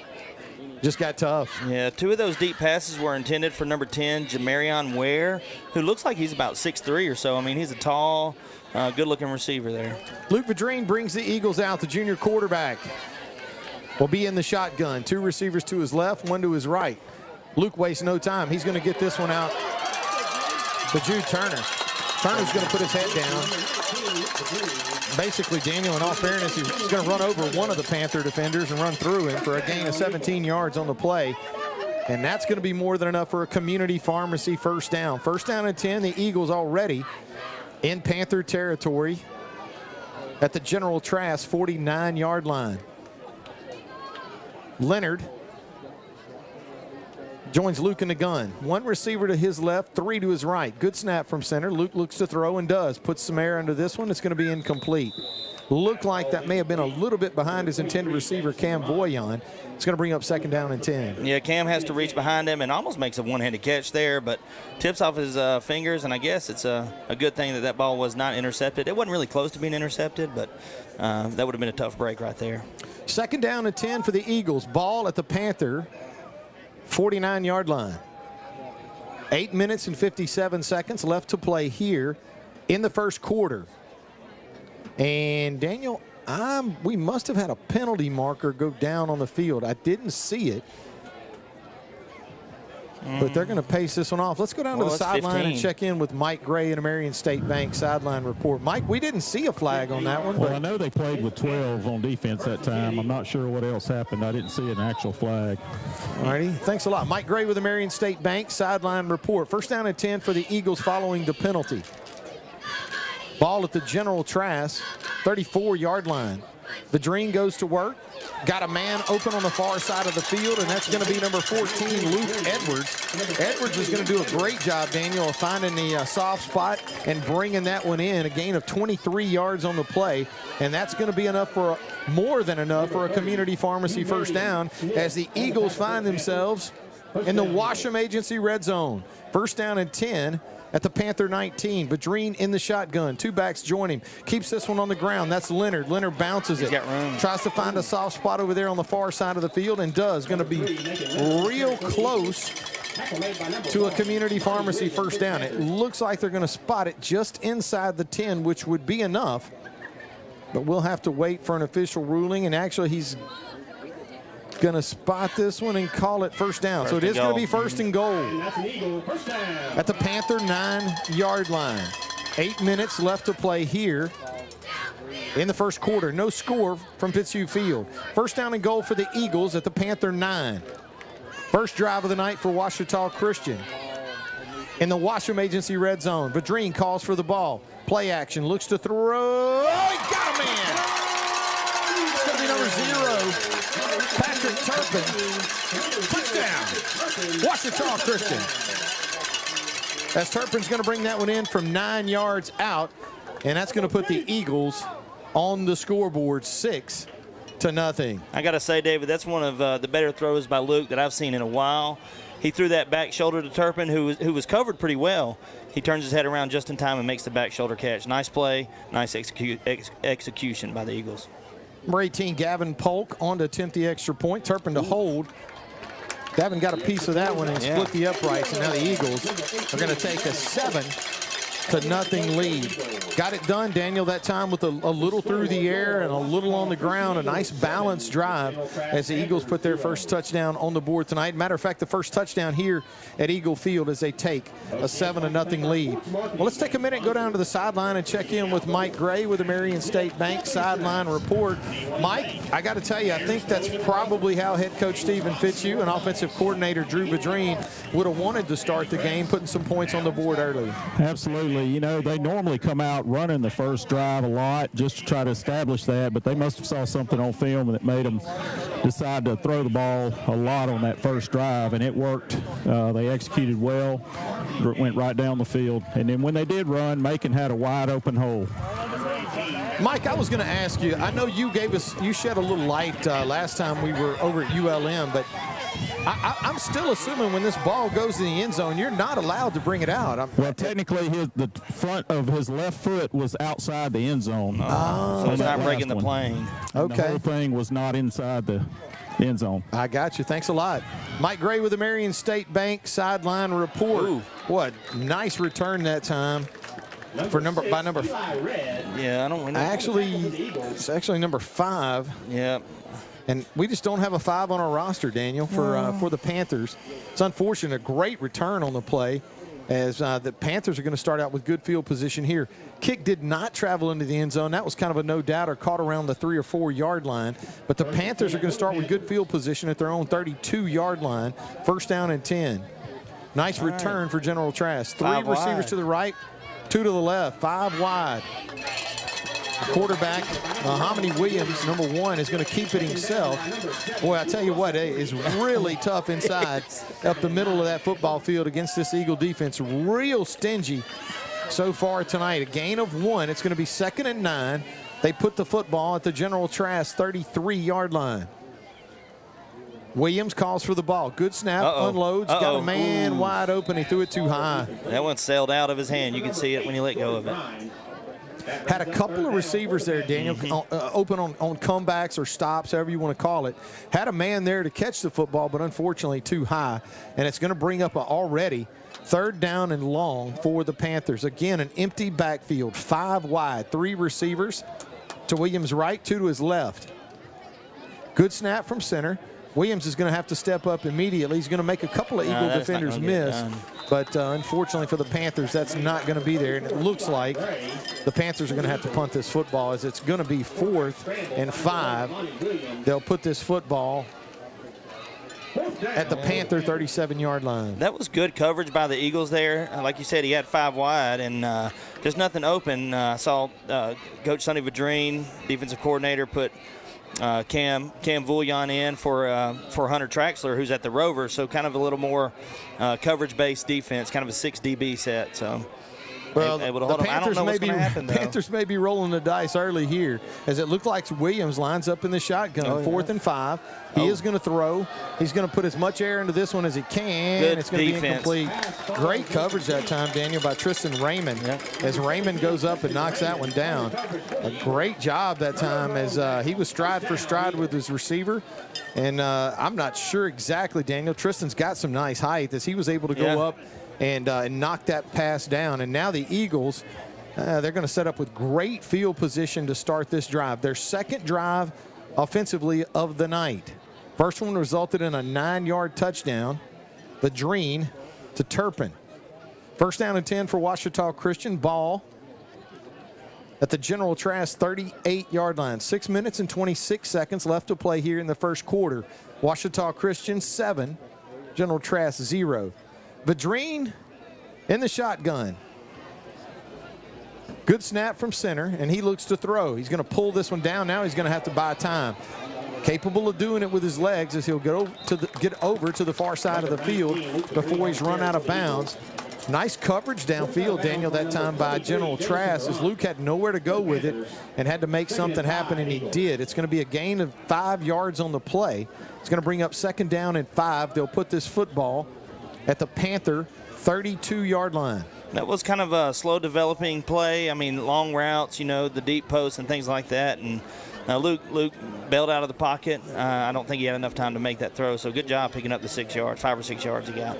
tough. Yeah, 2 of those deep passes were intended for number 10, Jamarian Ware, who looks like he's about 6'3" or so. I mean, he's a tall, good-looking receiver there. Luke Vadrine brings the Eagles out, the junior quarterback. Will be in the shotgun. 2 receivers to his left, 1 to his right. Luke wastes no time. He's going to get this one out to Jude Turner. Turner's going to put his head down. Basically, Daniel, in all fairness, he's going to run over one of the Panther defenders and run through him for a gain of 17 yards on the play. And that's going to be more than enough for a community pharmacy 1st down. 1st down and 10, the Eagles already in Panther territory at the General Trass 49-yard line. Leonard joins Luke in the gun. 1 receiver to his left, 3 to his right. Good snap from center. Luke looks to throw and does. Puts some air under this one. It's going to be incomplete. Looked like that may have been a little bit behind his intended receiver, Cam Voyon. It's going to bring up 2nd down and 10. Yeah, Cam has to reach behind him and almost makes a one-handed catch there, but tips off his fingers, and I guess it's a good thing that ball was not intercepted. It wasn't really close to being intercepted, but that would have been a tough break right there. 2nd down and 10 for the Eagles. Ball at the Panther 49-yard line. 8 minutes and 57 seconds left to play here in the first quarter. And Daniel, we must have had a penalty marker go down on the field. I didn't see it. But they're going to pace this one off. Let's go down to the sideline and check in with Mike Gray in a Marion State Bank sideline report. Mike, we didn't see a flag on that one. Well, I know they played with 12 on defense that time. I'm not sure what else happened. I didn't see an actual flag. All righty. Thanks a lot. Mike Gray with the Marion State Bank sideline report. First down and 10 for the Eagles following the penalty. Ball at the General Trass 34-yard line. The Dream goes to work. Got a man open on the far side of the field, and that's going to be number 14, Luke Edwards. Edwards is going to do a great job, Daniel, of finding the soft spot and bringing that one in. A gain of 23 yards on the play, and that's going to be enough for more than enough for a community pharmacy first down as the Eagles find themselves in the Washam Agency red zone. First down and 10 at the Panther 19. Vadrine in the shotgun. Two backs join him. Keeps this one on the ground. That's Leonard. Leonard bounces it. Tries to find a soft spot over there on the far side of the field and does. Going to be real close to a community pharmacy first down. It looks like they're going to spot it just inside the 10, which would be enough. But we'll have to wait for an official ruling. And actually, he's going to spot this one and call it first down. So it is going to be first and goal at the Panther 9-yard line. 8 minutes left to play here in the first quarter. No score from Fitzhugh Field. First down and goal for the Eagles at the Panther 9. First drive of the night for Ouachita Christian. In the Washam Agency red zone, Vadrine calls for the ball. Play action, looks to throw. Oh, he got a man! It's going to be number 0. Patrick Turpin, touchdown, Ouachita Christian. As Turpin's going to bring that one in from 9 yards out, and that's going to put the Eagles on the scoreboard 6-0. I got to say, David, that's one of the better throws by Luke that I've seen in a while. He threw that back shoulder to Turpin, who was covered pretty well. He turns his head around just in time and makes the back shoulder catch. Nice play, nice execution by the Eagles. Number 18, Gavin Polk, on to attempt the extra point. Turpin to hold. Gavin got a piece of that one and split the uprights, and now the Eagles are going to take a 7-0 lead. Got it done, Daniel, that time with a little through the air and a little on the ground. A nice balanced drive as the Eagles put their first touchdown on the board tonight. Matter of fact, the first touchdown here at Eagle Field as they take a 7-0 lead. Well, let's take a minute and go down to the sideline and check in with Mike Gray with the Marion State Bank sideline report. Mike, I got to tell you, I think that's probably how head coach Stephen Fitzhugh and offensive coordinator Drew Vadrine would have wanted to start the game, putting some points on the board early. Absolutely. You know, they normally come out running the first drive a lot just to try to establish that, but they must have saw something on film that made them decide to throw the ball a lot on that first drive, and it worked. They executed well, went right down the field, and then when they did run, Macon had a wide open hole. Mike, I was going to ask you, I know you shed a little light last time we were over at ULM, but I'm still assuming when this ball goes in the end zone, you're not allowed to bring it out. Well, technically, the front of his left foot was outside the end zone. So it's not breaking the plane. Okay. The whole thing was not inside the end zone. I got you. Thanks a lot. Mike Gray with the Marion State Bank sideline report. Ooh. What nice return that time. By number 5. Yeah, I don't know. It's actually number 5. Yeah. And we just don't have a 5 on our roster, Daniel, for the Panthers. It's unfortunate. A great return on the play as the Panthers are going to start out with good field position here. Kick did not travel into the end zone. That was kind of a no-doubter, caught around the 3 or 4 yard line. But the Panthers are going to start with good field position at their own 32-yard line. First down and 10. Nice return for General Trass. 3 receivers to the right, 2 to the left, 5 wide. Quarterback, Hominy Williams, number 1, is going to keep it himself. Boy, I tell you what, it is really tough inside up the middle of that football field against this Eagle defense. Real stingy so far tonight. A gain of 1. It's going to be 2nd and 9. They put the football at the General Trass 33-yard line. Williams calls for the ball. Good snap, unloads, got a man wide open. He threw it too high. That one sailed out of his hand. You can see it when you let go of it. Had a couple of receivers there, Daniel, open on comebacks or stops, however you want to call it. Had a man there to catch the football, but unfortunately too high. And it's going to bring up already 3rd down and long for the Panthers. Again, an empty backfield, 5 wide, 3 receivers to Williams' right, 2 to his left. Good snap from center. Williams is going to have to step up immediately. He's going to make a couple of Eagle defenders miss. But unfortunately for the Panthers, that's not going to be there. And it looks like the Panthers are going to have to punt this football as it's going to be 4th and 5. They'll put this football at the Panther 37-yard line. That was good coverage by the Eagles there. Like you said, he had 5 wide and just nothing open. I saw Coach Sonny Vadrine, defensive coordinator, put Cam Vouillon in for Hunter Traxler, who's at the Rover. So kind of a little more coverage-based defense, kind of a 6 DB set. So. Well, able to hold I don't know what's going to happen, though. Panthers may be rolling the dice early here, as it looked like Williams lines up in the shotgun. 4th and 5. He is going to throw. He's going to put as much air into this one as he can. Good it's going to be incomplete. Great coverage that time, Daniel, by Tristan Raymond, as Raymond goes up and knocks that one down. A great job that time as he was stride for stride with his receiver. And I'm not sure exactly, Daniel. Tristan's got some nice height as he was able to go up and knock that pass down. And now the Eagles, they're going to set up with great field position to start this drive. Their 2nd drive offensively of the night. First one resulted in a 9-yard touchdown. Vadrine to Turpin. 1st down and 10 for Ouachita Christian. Ball at the General Trass 38-yard line. 6 minutes and 26 seconds left to play here in the first quarter. Ouachita Christian 7, General Trass 0. Vadrine in the shotgun. Good snap from center, and he looks to throw. He's going to pull this one down. Now he's going to have to buy time. Capable of doing it with his legs as he'll get over to the far side of the field before he's run out of bounds. Nice coverage downfield, Daniel, that time by General Trass, as Luke had nowhere to go with it and had to make something happen, and he did. It's going to be a gain of 5 yards on the play. It's going to bring up 2nd down and 5. They'll put this football at the Panther 32-yard line. That was kind of a slow developing play. I mean, long routes, the deep posts and things like that. And Luke bailed out of the pocket. I don't think he had enough time to make that throw. So good job picking up the 6 yards, 5 or 6 yards he got.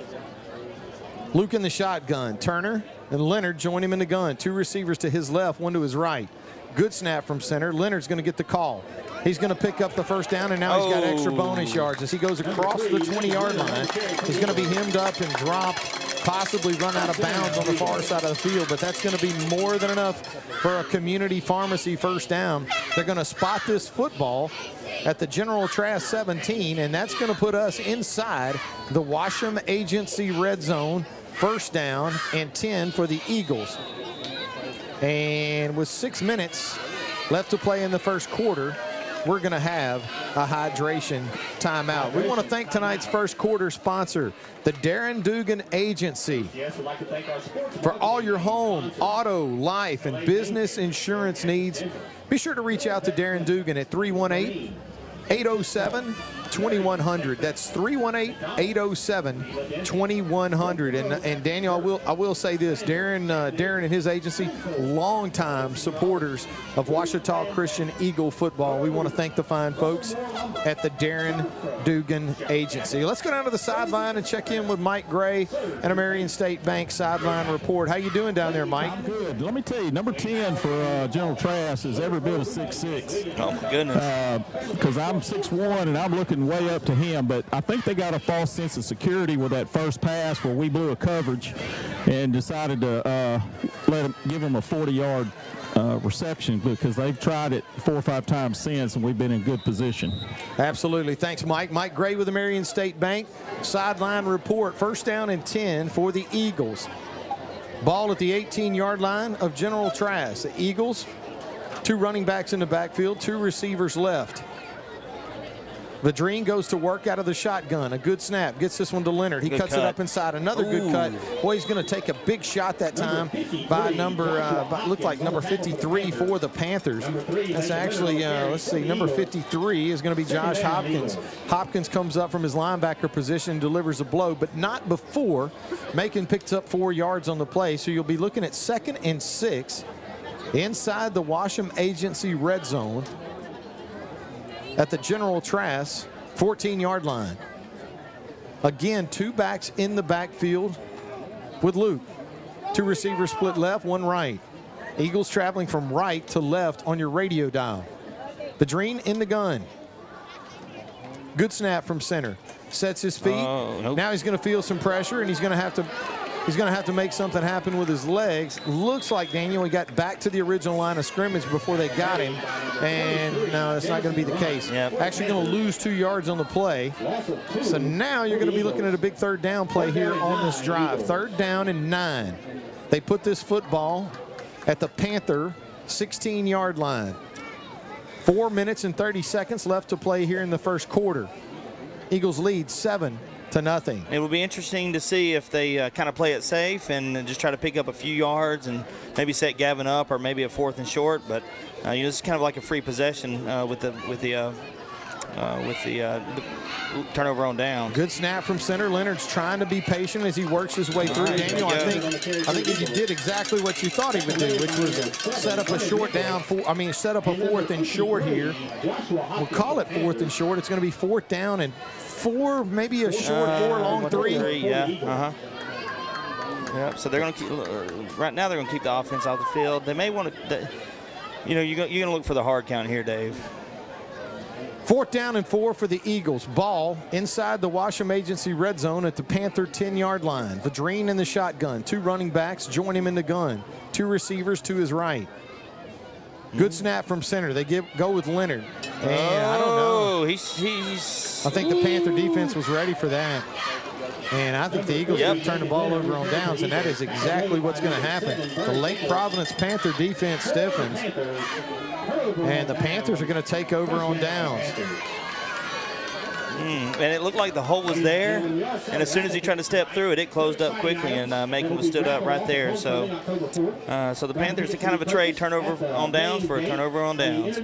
Luke in the shotgun. Turner and Leonard join him in the gun. 2 receivers to his left, 1 to his right. Good snap from center. Leonard's going to get the call. He's going to pick up the 1st down, and now he's got extra bonus yards as he goes across the 20-yard line. He's going to be hemmed up and dropped, possibly run out of bounds on the far side of the field, but that's going to be more than enough for a community pharmacy 1st down. They're going to spot this football at the General Trass 17, and that's going to put us inside the Washam Agency red zone. 1st down and 10 for the Eagles. And with 6 minutes left to play in the first quarter, we're going to have a hydration timeout. We want to thank tonight's first quarter sponsor, the Darren Dugan Agency. For all your home, auto, life, and business insurance needs, be sure to reach out to Darren Dugan at 318-807-2100. That's 318-807-2100. And Daniel, I will say this: Darren and his agency, longtime supporters of Ouachita Christian Eagle football. We want to thank the fine folks at the Darren Dugan Agency. Let's go down to the sideline and check in with Mike Gray and a Marion State Bank sideline report. How you doing down there, Mike? I'm good. Let me tell you, number 10 for General Trass is every bit of 6'6". Oh my goodness. Because I'm 6'1" and I'm looking way up to him, but I think they got a false sense of security with that first pass where we blew a coverage and decided to give him a 40-yard reception, because they've tried it 4 or 5 times since, and we've been in good position. Absolutely. Thanks, Mike. Mike Gray with the Marion State Bank sideline report. 1st down and 10 for the Eagles. Ball at the 18-yard line of General Trass. The Eagles, 2 running backs in the backfield, 2 receivers left. Vadrine goes to work out of the shotgun. A good snap. Gets this one to Leonard. He cuts it up inside. Another good cut. Boy, he's going to take a big shot that time by looked like number 53 for the Panthers. That's actually, let's see, number 53 is going to be Josh Hopkins. Hopkins comes up from his linebacker position and delivers a blow, but not before. Macon picks up 4 yards on the play, so you'll be looking at 2nd and 6 inside the Washam Agency red zone at the General Trass 14-yard line. Again, 2 backs in the backfield. with Luke. 2 receivers split left, 1 right. Eagles traveling from right to left on your radio dial. Vadrine in the gun. Good snap from center. Sets his feet. Nope. Now he's going to feel some pressure, and he's going to have to make something happen with his legs. Looks like, Daniel, he got back to the original line of scrimmage before they got him. And no, that's not going to be the case. Yep. Actually going to lose 2 yards on the play. So now you're going to be looking at a big 3rd down play here on this drive. 3rd down and 9. They put this football at the Panther 16-yard line. 4 minutes and 30 seconds left to play here in the first quarter. Eagles lead 7-0. It will be interesting to see if they kind of play it safe and just try to pick up a few yards and maybe set Gavin up, or maybe a 4th and short. But this is kind of like a free possession with the turnover on down. Good snap from center. Leonard's trying to be patient as he works his way through. Daniel, I think he did exactly what you thought he would do, which was set up a short down. Set up a 4th and short here. We'll call it 4th and short. It's going to be 4th down and 4, maybe a short 4, long 3. Yeah. Yep. So they're going to keep. Right now, they're going to keep the offense off the field. They may want to. You're going to look for the hard count here, Dave. 4th down and 4 for the Eagles. Ball inside the Washam Agency red zone at the Panther 10-yard line. Vadrine in the shotgun. 2 running backs join him in the gun. 2 receivers to his right. Good snap from center. They go with Leonard. And I don't know. I think the Panther defense was ready for that. And I think the Eagles are going to turn the ball over on downs, and that is exactly what's going to happen. The Lake Providence Panther defense stiffens. And the Panthers are going to take over on downs. And it looked like the hole was there, and as soon as he tried to step through it, it closed up quickly, and Macon was stood up right there. So the Panthers are kind of a trade turnover on downs for a turnover on downs.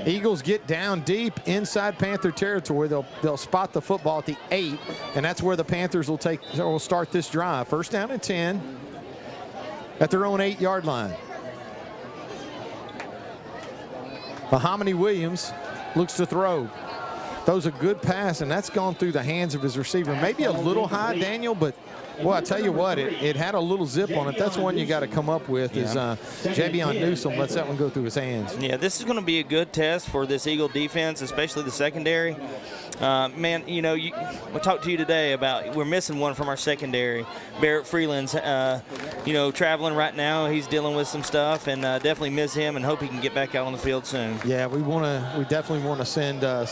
Eagles get down deep inside Panther territory. They'll spot the football at the 8, and that's where the Panthers will start this drive. 1st down and 10 at their own 8-yard line. Mahamani Williams looks to throw. Throws a good pass, and that's gone through the hands of his receiver. Maybe a little high, Daniel, but, boy, I tell you what, it had a little zip on it. That's one you got to come up with is Javion Newsom lets that one go through his hands. Yeah, this is going to be a good test for this Eagle defense, especially the secondary. Man, we'll talk to you today about we're missing one from our secondary. Barrett Freeland's, traveling right now. He's dealing with some stuff, and definitely miss him and hope he can get back out on the field soon. Yeah, we definitely want to send our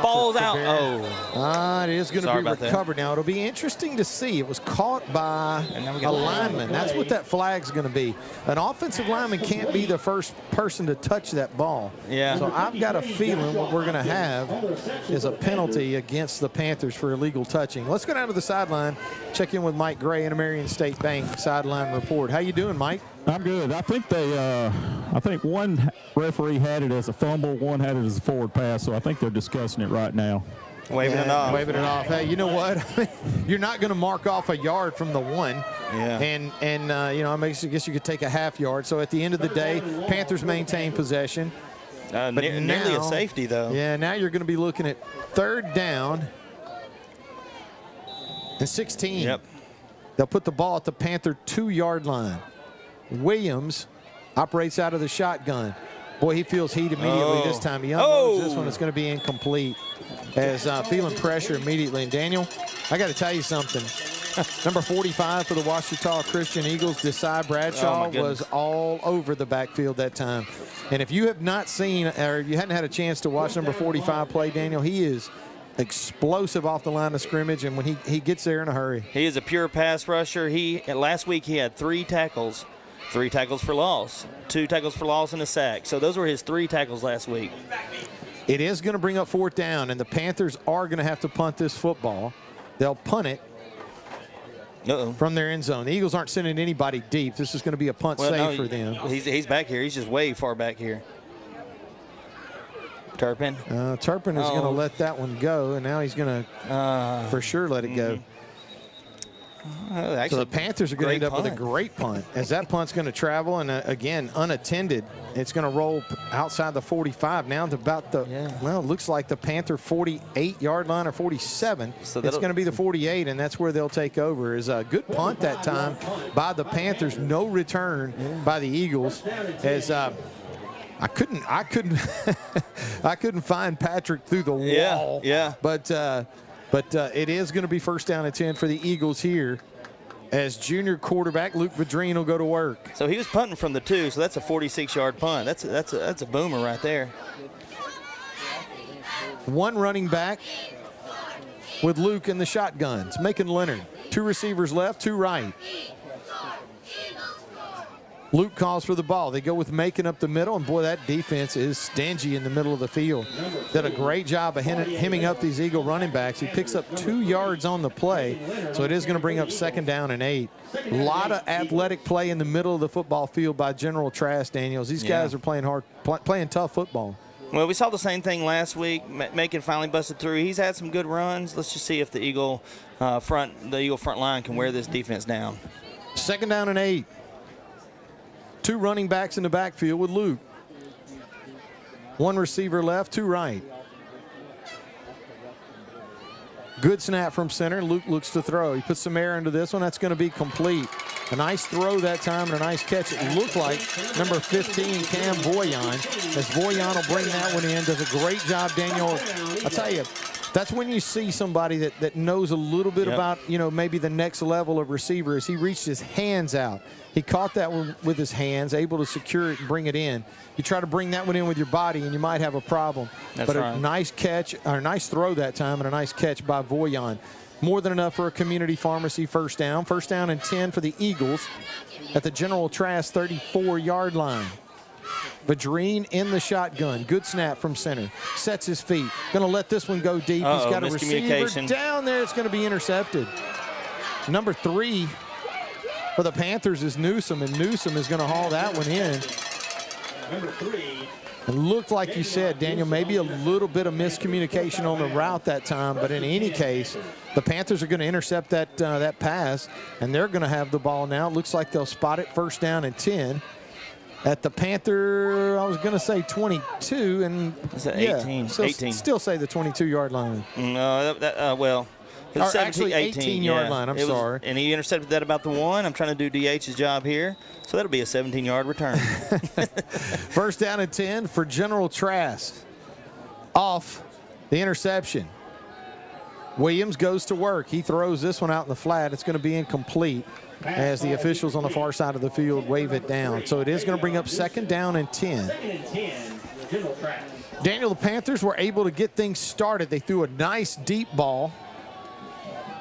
ball's out. It is going to be recovered now. It'll be interesting to see. It was caught by a lineman. That's what that flag's going to be. An offensive lineman can't be the first person to touch that ball. Yeah. So I've got a feeling what we're going to have is a penalty against the Panthers for illegal touching. Let's go down to the sideline, check in with Mike Gray, Intermarian State Bank sideline report. How you doing, Mike? I'm good. I think one referee had it as a fumble, one had it as a forward pass, so I think they're discussing it right now. Waving it off. Waving it off. Hey, you know what? You're not going to mark off a yard from the 1. Yeah. And I guess you could take a half yard. So at the end of the day, Panthers maintain possession. Nearly a safety, though. Yeah, now you're going to be looking at 3rd down and 16. Yep. They'll put the ball at the Panther 2-yard line. Williams operates out of the shotgun. Boy, he feels heat immediately this time. He unloads this one. It's going to be incomplete as feeling pressure immediately. And, Daniel, I got to tell you something. Number 45 for the Ouachita Christian Eagles, Desai Bradshaw, was all over the backfield that time. And if you have not seen or you hadn't had a chance to watch number 45 play, Daniel, he is explosive off the line of scrimmage, and when he gets there in a hurry. He is a pure pass rusher. Last week he had 3 tackles. 3 tackles for loss, 2 tackles for loss, and a sack. So those were his 3 tackles last week. It is going to bring up 4th down, and the Panthers are going to have to punt this football. They'll punt it from their end zone. The Eagles aren't sending anybody deep. This is going to be a punt save for them. He's back here. He's just way far back here. Turpin. Turpin is going to let that one go, and now he's going to for sure let it go. So the Panthers are going to end up with a punt. great punt, as that punt's going to travel, and again, unattended. It's going to roll outside the 45 now to about the, well, it looks like the Panther 48-yard line or 47. So it's going to be the 48, and that's where they'll take over. Is a good punt that time by the Panthers. No return by the Eagles. As I couldn't I couldn't find Patrick through the wall. Yeah. But it is going to be first down and 10 for the Eagles here, as junior quarterback Luke Vadrine will go to work. So he was punting from the 2, so that's a 46-yard punt. That's a boomer right there. One running back with Luke in the shotguns, Macon Leonard. 2 receivers left, 2 right. Luke calls for the ball. They go with Macon up the middle, and boy, that defense is stingy in the middle of the field. Did a great job of hemming up these Eagle running backs. He picks up 2 yards on the play, so it is going to bring up second down and 8. A lot of athletic play in the middle of the football field by General Trass, Daniels. These guys are playing hard, playing tough football. Well, we saw the same thing last week. Macon finally busted through. He's had some good runs. Let's just see if the Eagle front line can wear this defense down. Second down and 8. 2 running backs in the backfield with Luke. 1 receiver left, 2 right. Good snap from center. Luke looks to throw. He puts some air into this one. That's going to be complete. A nice throw that time and a nice catch. It looked like number 15, Cam Voyan. As Voyan will bring that one in. Does a great job, Daniel. I'll tell you, that's when you see somebody that knows a little bit about, maybe the next level of receiver, as he reached his hands out. He caught that one with his hands, able to secure it and bring it in. You try to bring that one in with your body, and you might have a problem. That's right. A nice catch, or a nice throw that time, and a nice catch by Voyan. More than enough for a community pharmacy first down. First down and 10 for the Eagles at the General Trass 34-yard line. Vadrine in the shotgun. Good snap from center. Sets his feet. Going to let this one go deep. He's got a receiver down there. It's going to be intercepted. Number 3 for the Panthers is Newsom, and Newsom is going to haul that one in. Number 3. It looked like you said, Daniel, maybe a little bit of miscommunication on the route that time, but in any case, the Panthers are going to intercept that pass, and they're going to have the ball now. It looks like they'll spot it first down and 10. At the Panther, I was going to say 22, and is that 18? 18. Still say the 22-yard line. No, well, it was 18-yard line. I'm sorry. And he intercepted that about the 1. I'm trying to do DH's job here, so that'll be a 17-yard return. First down and 10 for General Trass. Off the interception. Williams goes to work. He throws this one out in the flat. It's going to be incomplete, as the officials on the far side of the field wave it down. So it is going to bring up second down and 10. Daniel, the Panthers were able to get things started. They threw a nice deep ball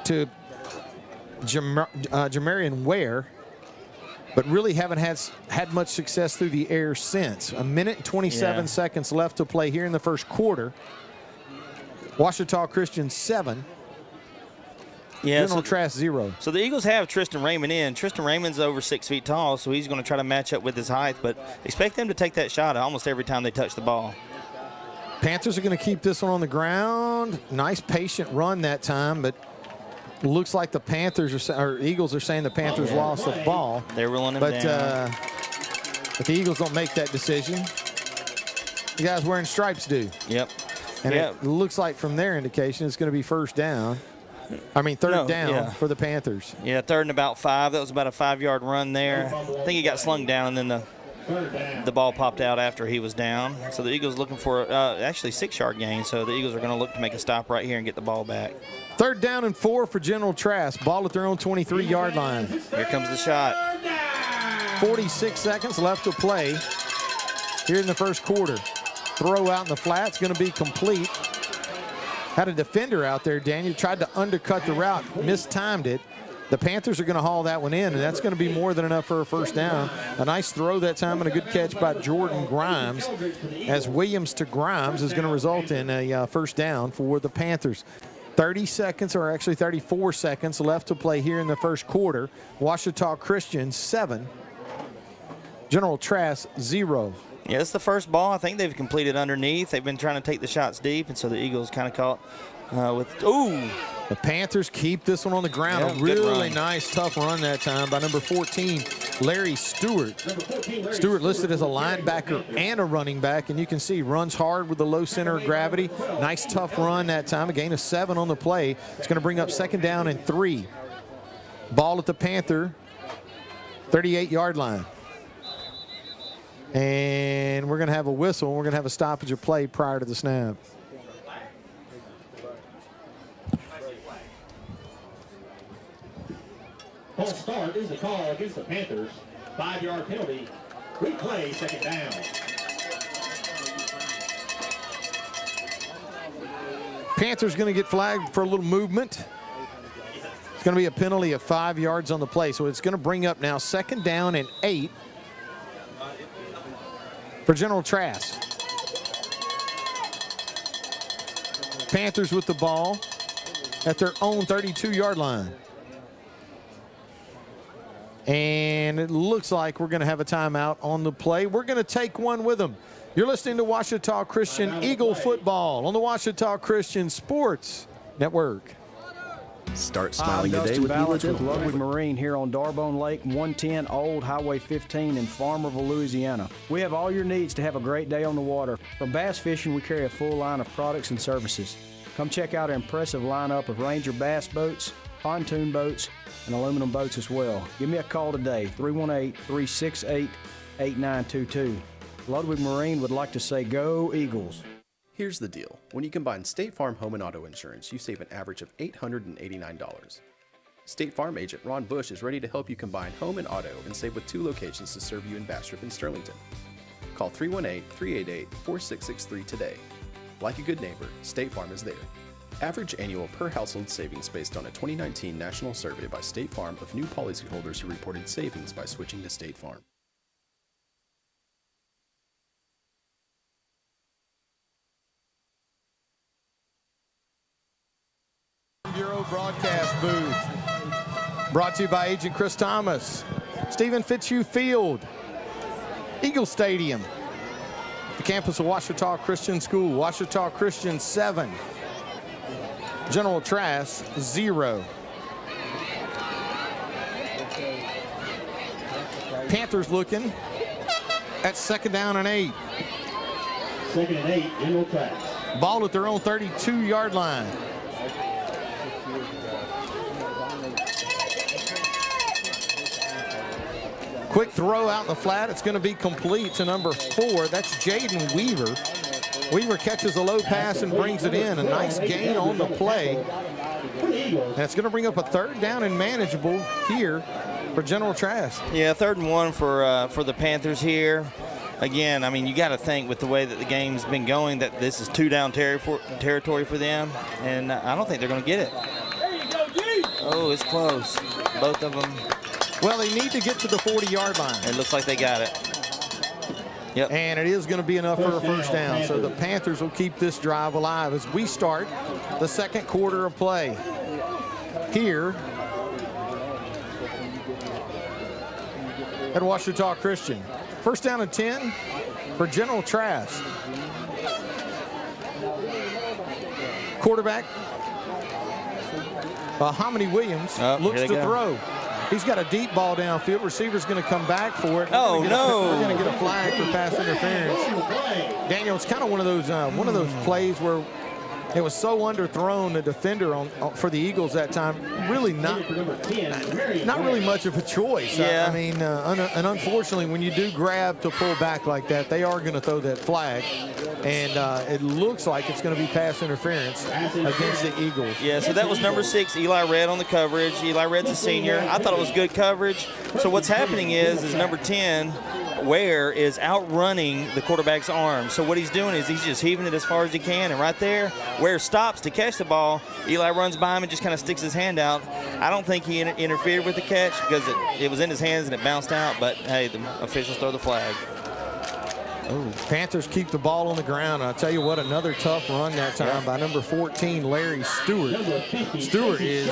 to Jamarian Ware, but really haven't had much success through the air since. A minute and 27 seconds left to play here in the first quarter. Ouachita Christian 7. General Trass 0. So the Eagles have Tristan Raymond in. Tristan Raymond's over 6 feet tall, so he's going to try to match up with his height, but expect them to take that shot almost every time they touch the ball. Panthers are going to keep this one on the ground. Nice patient run that time, but looks like the Panthers or Eagles are saying the Panthers lost the ball. They're rolling him down. But the Eagles don't make that decision. The guys wearing stripes do. Yep. And it looks like from their indication it's going to be first down. Third down for the Panthers. Yeah, third and about 5. That was about a 5-yard run there. I think he got slung down, and then the ball popped out after he was down. So the Eagles looking for actually 6-yard gain. So the Eagles are going to look to make a stop right here and get the ball back. Third down and 4 for General Trass. Ball at their own 23-yard line. Here comes the shot. 46 seconds left to play here in the first quarter. Throw out in the flat. It's going to be complete. Had a defender out there, Daniel, tried to undercut the route, mistimed it. The Panthers are going to haul that one in, and that's going to be more than enough for a first down. A nice throw that time and a good catch by Jordan Grimes, as Williams to Grimes is going to result in a first down for the Panthers. 30 seconds, or actually 34 seconds left to play here in the first quarter. Ouachita Christian 7, General Trass 0. Yeah, it's the first ball I think they've completed underneath. They've been trying to take the shots deep, and so the Eagles kind of The Panthers keep this one on the ground. Yeah, a good really run. nice, tough run that time by number 14, Larry Stewart. Stewart listed as a linebacker and a running back, and you can see runs hard with the low center of gravity. Nice, tough run that time. A gain of 7 on the play. It's going to bring up 2nd down and 3. Ball at the Panther 38-yard line. And we're going to have a whistle, and we're going to have a stoppage of play prior to the snap. False start is the call against the Panthers. 5-yard penalty. Replay, 2nd down. Panthers going to get flagged for a little movement. It's going to be a penalty of 5 yards on the play. So it's going to bring up now 2nd down and 8 for General Trass. Panthers with the ball at their own 32-yard line. And it looks like we're going to have a timeout on the play. We're going to take one with them. You're listening to Ouachita Christian Eagle football on the Ouachita Christian Sports Network. Start smiling today with Nila Dental. Ludwig Marine here on Darbone Lake, 110 Old Highway 15 in Farmerville, Louisiana. We have all your needs to have a great day on the water. From bass fishing, we carry a full line of products and services. Come check out our impressive lineup of Ranger bass boats, pontoon boats, and aluminum boats as well. Give me a call today, 318-368-8922. Ludwig Marine would like to say go Eagles. Here's the deal. When you combine State Farm Home and Auto Insurance, you save an average of $889. State Farm agent Ron Bush is ready to help you combine home and auto and save with 2 locations to serve you in Bastrop and Sterlington. Call 318-388-4663 today. Like a good neighbor, State Farm is there. Average annual per household savings based on a 2019 national survey by State Farm of new policyholders who reported savings by switching to State Farm. Bureau broadcast booth. Brought to you by Agent Chris Thomas. Stephen Fitzhugh Field. Eagle Stadium. The campus of Ouachita Christian School. Ouachita Christian 7. General Trass 0. Panthers looking at 2nd down and 8. 2nd and 8, General Trass. Ball at their own 32-yard line. Quick throw out in the flat. It's going to be complete to number 4. That's Jaden Weaver. Weaver catches a low pass and brings it in. A nice gain on the play. And it's going to bring up a 3rd down and manageable here for General Trass. Yeah, 3rd and 1 for the Panthers here. Again, I mean, you got to think with the way that the game's been going that this is 2-down territory for them, and I don't think they're going to get it. Oh, it's close. Both of them. Well, they need to get to the 40-yard line. It looks like they got it. Yep. And it is going to be enough for a 1st down. So the Panthers will keep this drive alive as we start the 2nd quarter of play. Here at Ouachita Christian. 1st down and 10 for General Trass. Quarterback Hominy Williams looks to throw. He's got a deep ball downfield. Receiver's going to come back for it. Oh, no. We're going to get a flag for pass interference. Daniel, it's kind of one of those plays where it was so underthrown, the defender for the Eagles that time, really not really much of a choice. Yeah. I mean, and unfortunately, when you do grab to pull back like that, they are going to throw that flag. And it looks like it's going to be pass interference against the Eagles. Yeah, so that was number 6, Eli Red on the coverage. Eli Red's a senior. I thought it was good coverage. So what's happening is number 10, Ware, is outrunning the quarterback's arm. So what he's doing is he's just heaving it as far as he can. And right there, Ware stops to catch the ball. Eli runs by him and just kind of sticks his hand out. I don't think he interfered with the catch because it was in his hands and it bounced out. But, hey, the officials throw the flag. Panthers keep the ball on the ground. I'll tell you what, another tough run that time by number 14, Larry Stewart. Stewart is,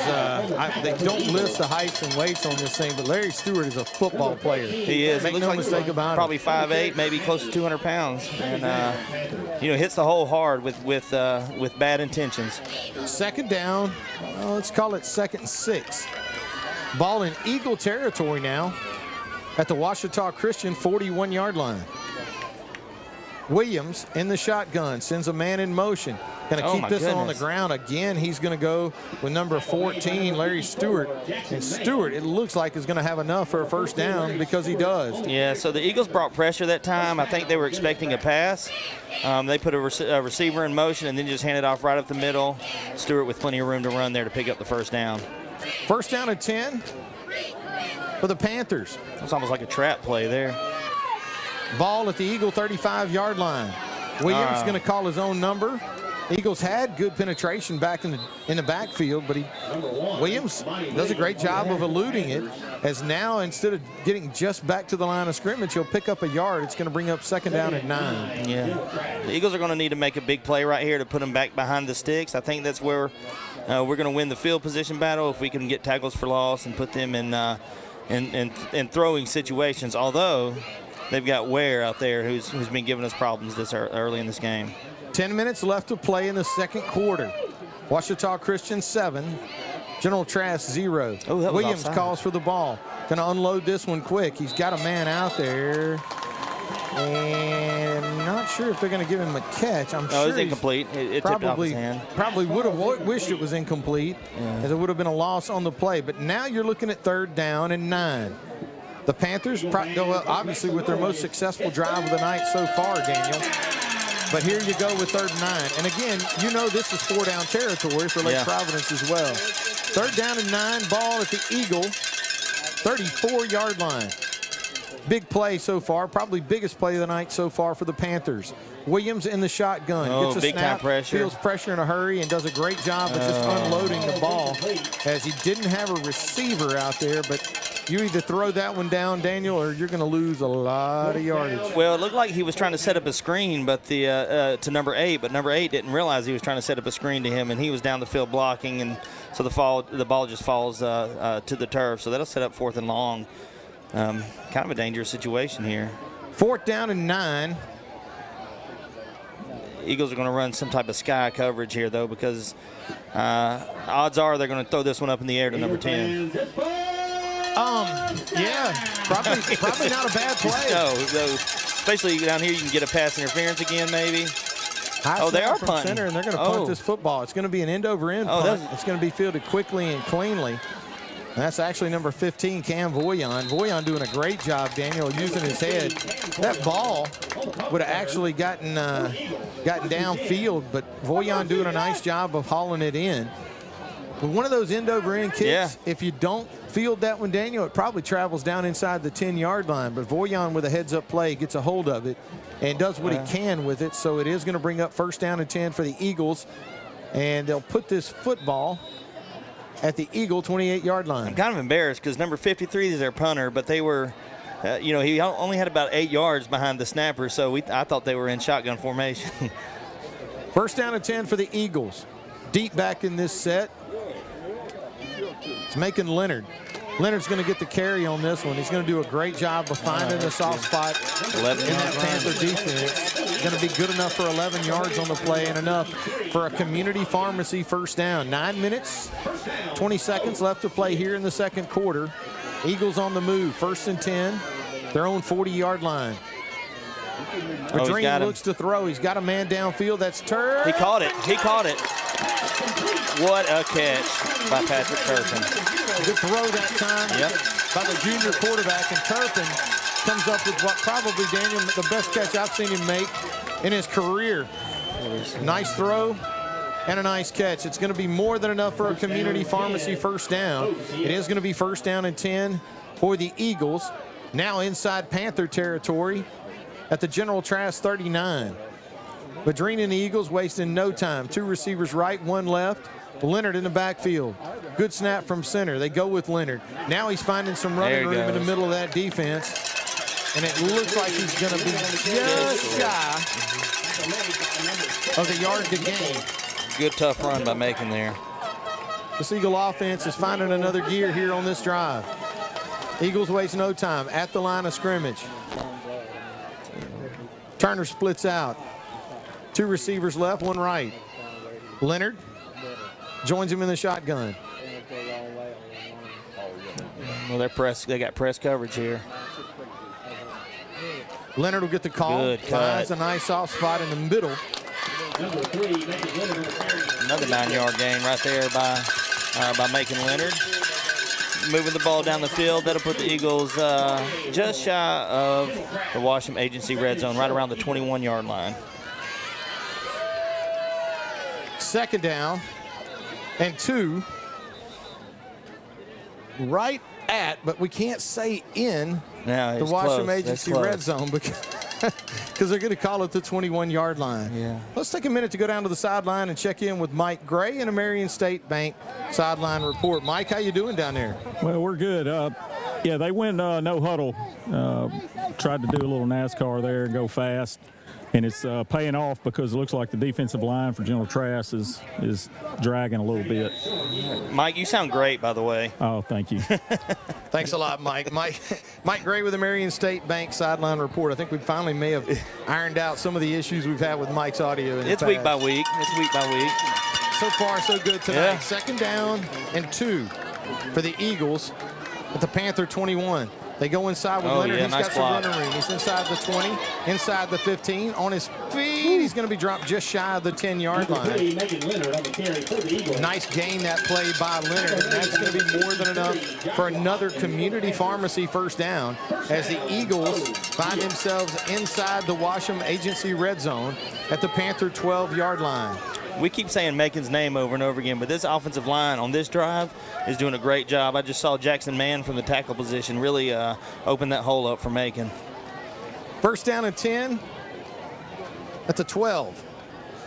they don't list the heights and weights on this thing, but Larry Stewart is a football player. He is. Make Looks no like mistake about probably it. 5'8", maybe close to 200 pounds. And, hits the hole hard with bad intentions. Second down, let's call it 2nd and 6. Ball in Eagle territory now at the Ouachita Christian 41-yard line. Williams in the shotgun, sends a man in motion. Going to keep this on the ground again. He's going to go with number 14, Larry Stewart. And Stewart, it looks like, is going to have enough for a first down because he does. Yeah, so the Eagles brought pressure that time. I think they were expecting a pass. They put a receiver in motion and then just handed off right up the middle. Stewart with plenty of room to run there to pick up the first down. First down and 10 for the Panthers. It's almost like a trap play there. Ball at the Eagle 35-yard line. Williams going to call his own number. Eagles had good penetration back in the backfield, but Williams does a great job of eluding it, as now instead of getting just back to the line of scrimmage, he'll pick up a yard. It's going to bring up 2nd down and 9. Yeah, the Eagles are going to need to make a big play right here to put them back behind the sticks. I think that's where we're going to win the field position battle if we can get tackles for loss and put them in throwing situations, although they've got Ware out there who's been giving us problems this early in this game. 10 minutes left to play in the second quarter. Ouachita Christian 7, General Trass 0. Williams calls for the ball. Going to unload this one quick. He's got a man out there. And not sure if they're going to give him a catch. I'm sure it's incomplete. It tipped off his hand. Probably would have wished it was incomplete, as it would have been a loss on the play. But now you're looking at 3rd down and 9. The Panthers go obviously with their most successful drive of the night so far, Daniel. But here you go with 3rd and 9. And again, you know this is 4-down territory for Lake Providence as well. 3rd down and 9, ball at the Eagle 34-yard line. Big play so far, probably biggest play of the night so far for the Panthers. Williams in the shotgun, gets a big snap, time pressure. feels pressure in a hurry, and does a great job of just unloading the ball, as he didn't have a receiver out there. But you either throw that one down, Daniel, or you're going to lose a lot of yardage. Well, it looked like he was trying to set up a screen, but to number 8. But number 8 didn't realize he was trying to set up a screen to him, and he was down the field blocking, and so the ball just falls to the turf. So that'll set up 4th and long. Kind of a dangerous situation here. 4th down and 9. Eagles are going to run some type of sky coverage here, though, because odds are they're going to throw this one up in the air to number 10. Probably not a bad play. No, especially down here, you can get a pass interference again, maybe. They are punting. Center, and they're going to punt this football. It's going to be an end-over-end punt. It's going to be fielded quickly and cleanly. And that's actually number 15, Cam Voyon. Voyon doing a great job, Daniel, using his head. That ball would have actually gotten downfield, but Voyon doing a nice job of hauling it in. But one of those end-over-end kicks, if you don't field that one, Daniel, it probably travels down inside the 10-yard line. But Voyon with a heads-up play gets a hold of it and does what he can with it. So it is going to bring up 1st down and 10 for the Eagles. And they'll put this football at the Eagle 28-yard line. I'm kind of embarrassed because number 53 is their punter, but they were, he only had about 8 yards behind the snapper, so I thought they were in shotgun formation. 1st down and 10 for the Eagles. Deep back in this set. It's making Leonard. Leonard's going to get the carry on this one. He's going to do a great job of finding the soft spot in that Panther defense. Going to be good enough for 11 yards on the play and enough for a community pharmacy 1st down. 9 minutes, 20 seconds left to play here in the second quarter. Eagles on the move, 1st and 10, their own 40-yard line. Madreen looks to throw. He's got a man downfield. That's Turpin. He caught it. What a catch by Patrick Turpin. Good throw that time by the junior quarterback. And Turpin comes up with what probably, Daniel, the best catch I've seen him make in his career. Nice throw and a nice catch. It's going to be more than enough for a community pharmacy 1st down. It is going to be 1st down and 10 for the Eagles. Now inside Panther territory at the General Trass 39. Madreen and the Eagles wasting no time. 2 receivers right, 1 left. Leonard in the backfield. Good snap from center. They go with Leonard. Now he's finding some running room in the middle of that defense. And it looks like he's going to be just shy of the yard to gain. Good tough run by Macon there. This Eagle offense is finding another gear here on this drive. Eagles waste no time at the line of scrimmage. Turner splits out. 2 receivers left, 1 right. Leonard joins him in the shotgun. Well, they got press coverage here. Leonard will get the call. Good Finds cut. a nice soft spot in the middle. Another 9-yard gain right there by Macon Leonard. Moving the ball down the field. That'll put the Eagles just shy of the Washam Agency red zone, right around the 21-yard line. 2nd down and 2. Right at, but we can't say in No, the it's Washam close. Agency That's red close. zone because they're going to call it the 21-yard line. Yeah. Let's take a minute to go down to the sideline and check in with Mike Gray in a Marion State Bank sideline report. Mike, how you doing down there? Well, we're good. Yeah, they went no huddle. Tried to do a little NASCAR there and go fast. And it's paying off because it looks like the defensive line for General Trass is dragging a little bit. Mike, you sound great, by the way. Oh, thank you. Thanks a lot, Mike. Mike Gray with the Marion State Bank sideline report. I think we finally may have ironed out some of the issues we've had with Mike's audio. It's week by week. It's week by week. So far, so good tonight. Yeah. 2nd down and 2 for the Eagles at the Panther 21. They go inside with Leonard. Yeah, He's nice got some block. running room. He's inside the 20, inside the 15. On his feet, he's going to be dropped just shy of the 10-yard line. Nice gain that play by Leonard, and that's going to be more than enough for another community pharmacy first down as the Eagles find themselves inside the Washam Agency red zone at the Panther 12-yard line. We keep saying Macon's name over and over again, but this offensive line on this drive is doing a great job. I just saw Jackson Mann from the tackle position really open that hole up for Macon. 1st down and 10 at the 12.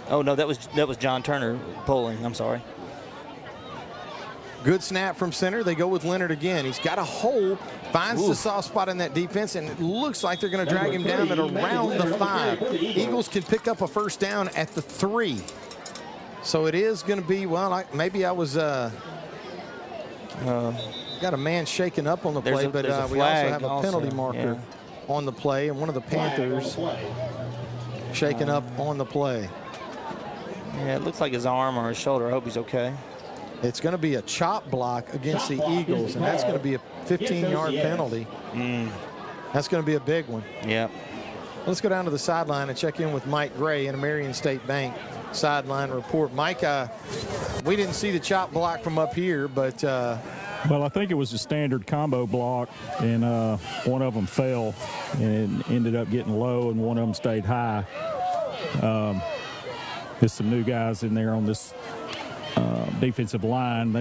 Oh, no, that was John Turner pulling. I'm sorry. Good snap from center. They go with Leonard again. He's got a hole, finds the soft spot in that defense, and it looks like they're going to drag him down at around the 5. Eagles can pick up a 1st down at the 3. So it is going to be, well, maybe I was got a man shaking up on the play, but we also have a penalty marker on the play, and one of the Panthers shaking up on the play. Yeah, it looks like his arm or his shoulder. I hope he's okay. It's going to be a chop block against the Eagles, and that's going to be a 15-yard penalty. That's going to be a big one. Yeah. Let's go down to the sideline and check in with Mike Gray in a Marion State Bank sideline report. Mike, we didn't see the chop block from up here, but Well, I think it was a standard combo block, and one of them fell and ended up getting low, and one of them stayed high. There's some new guys in there on this defensive line.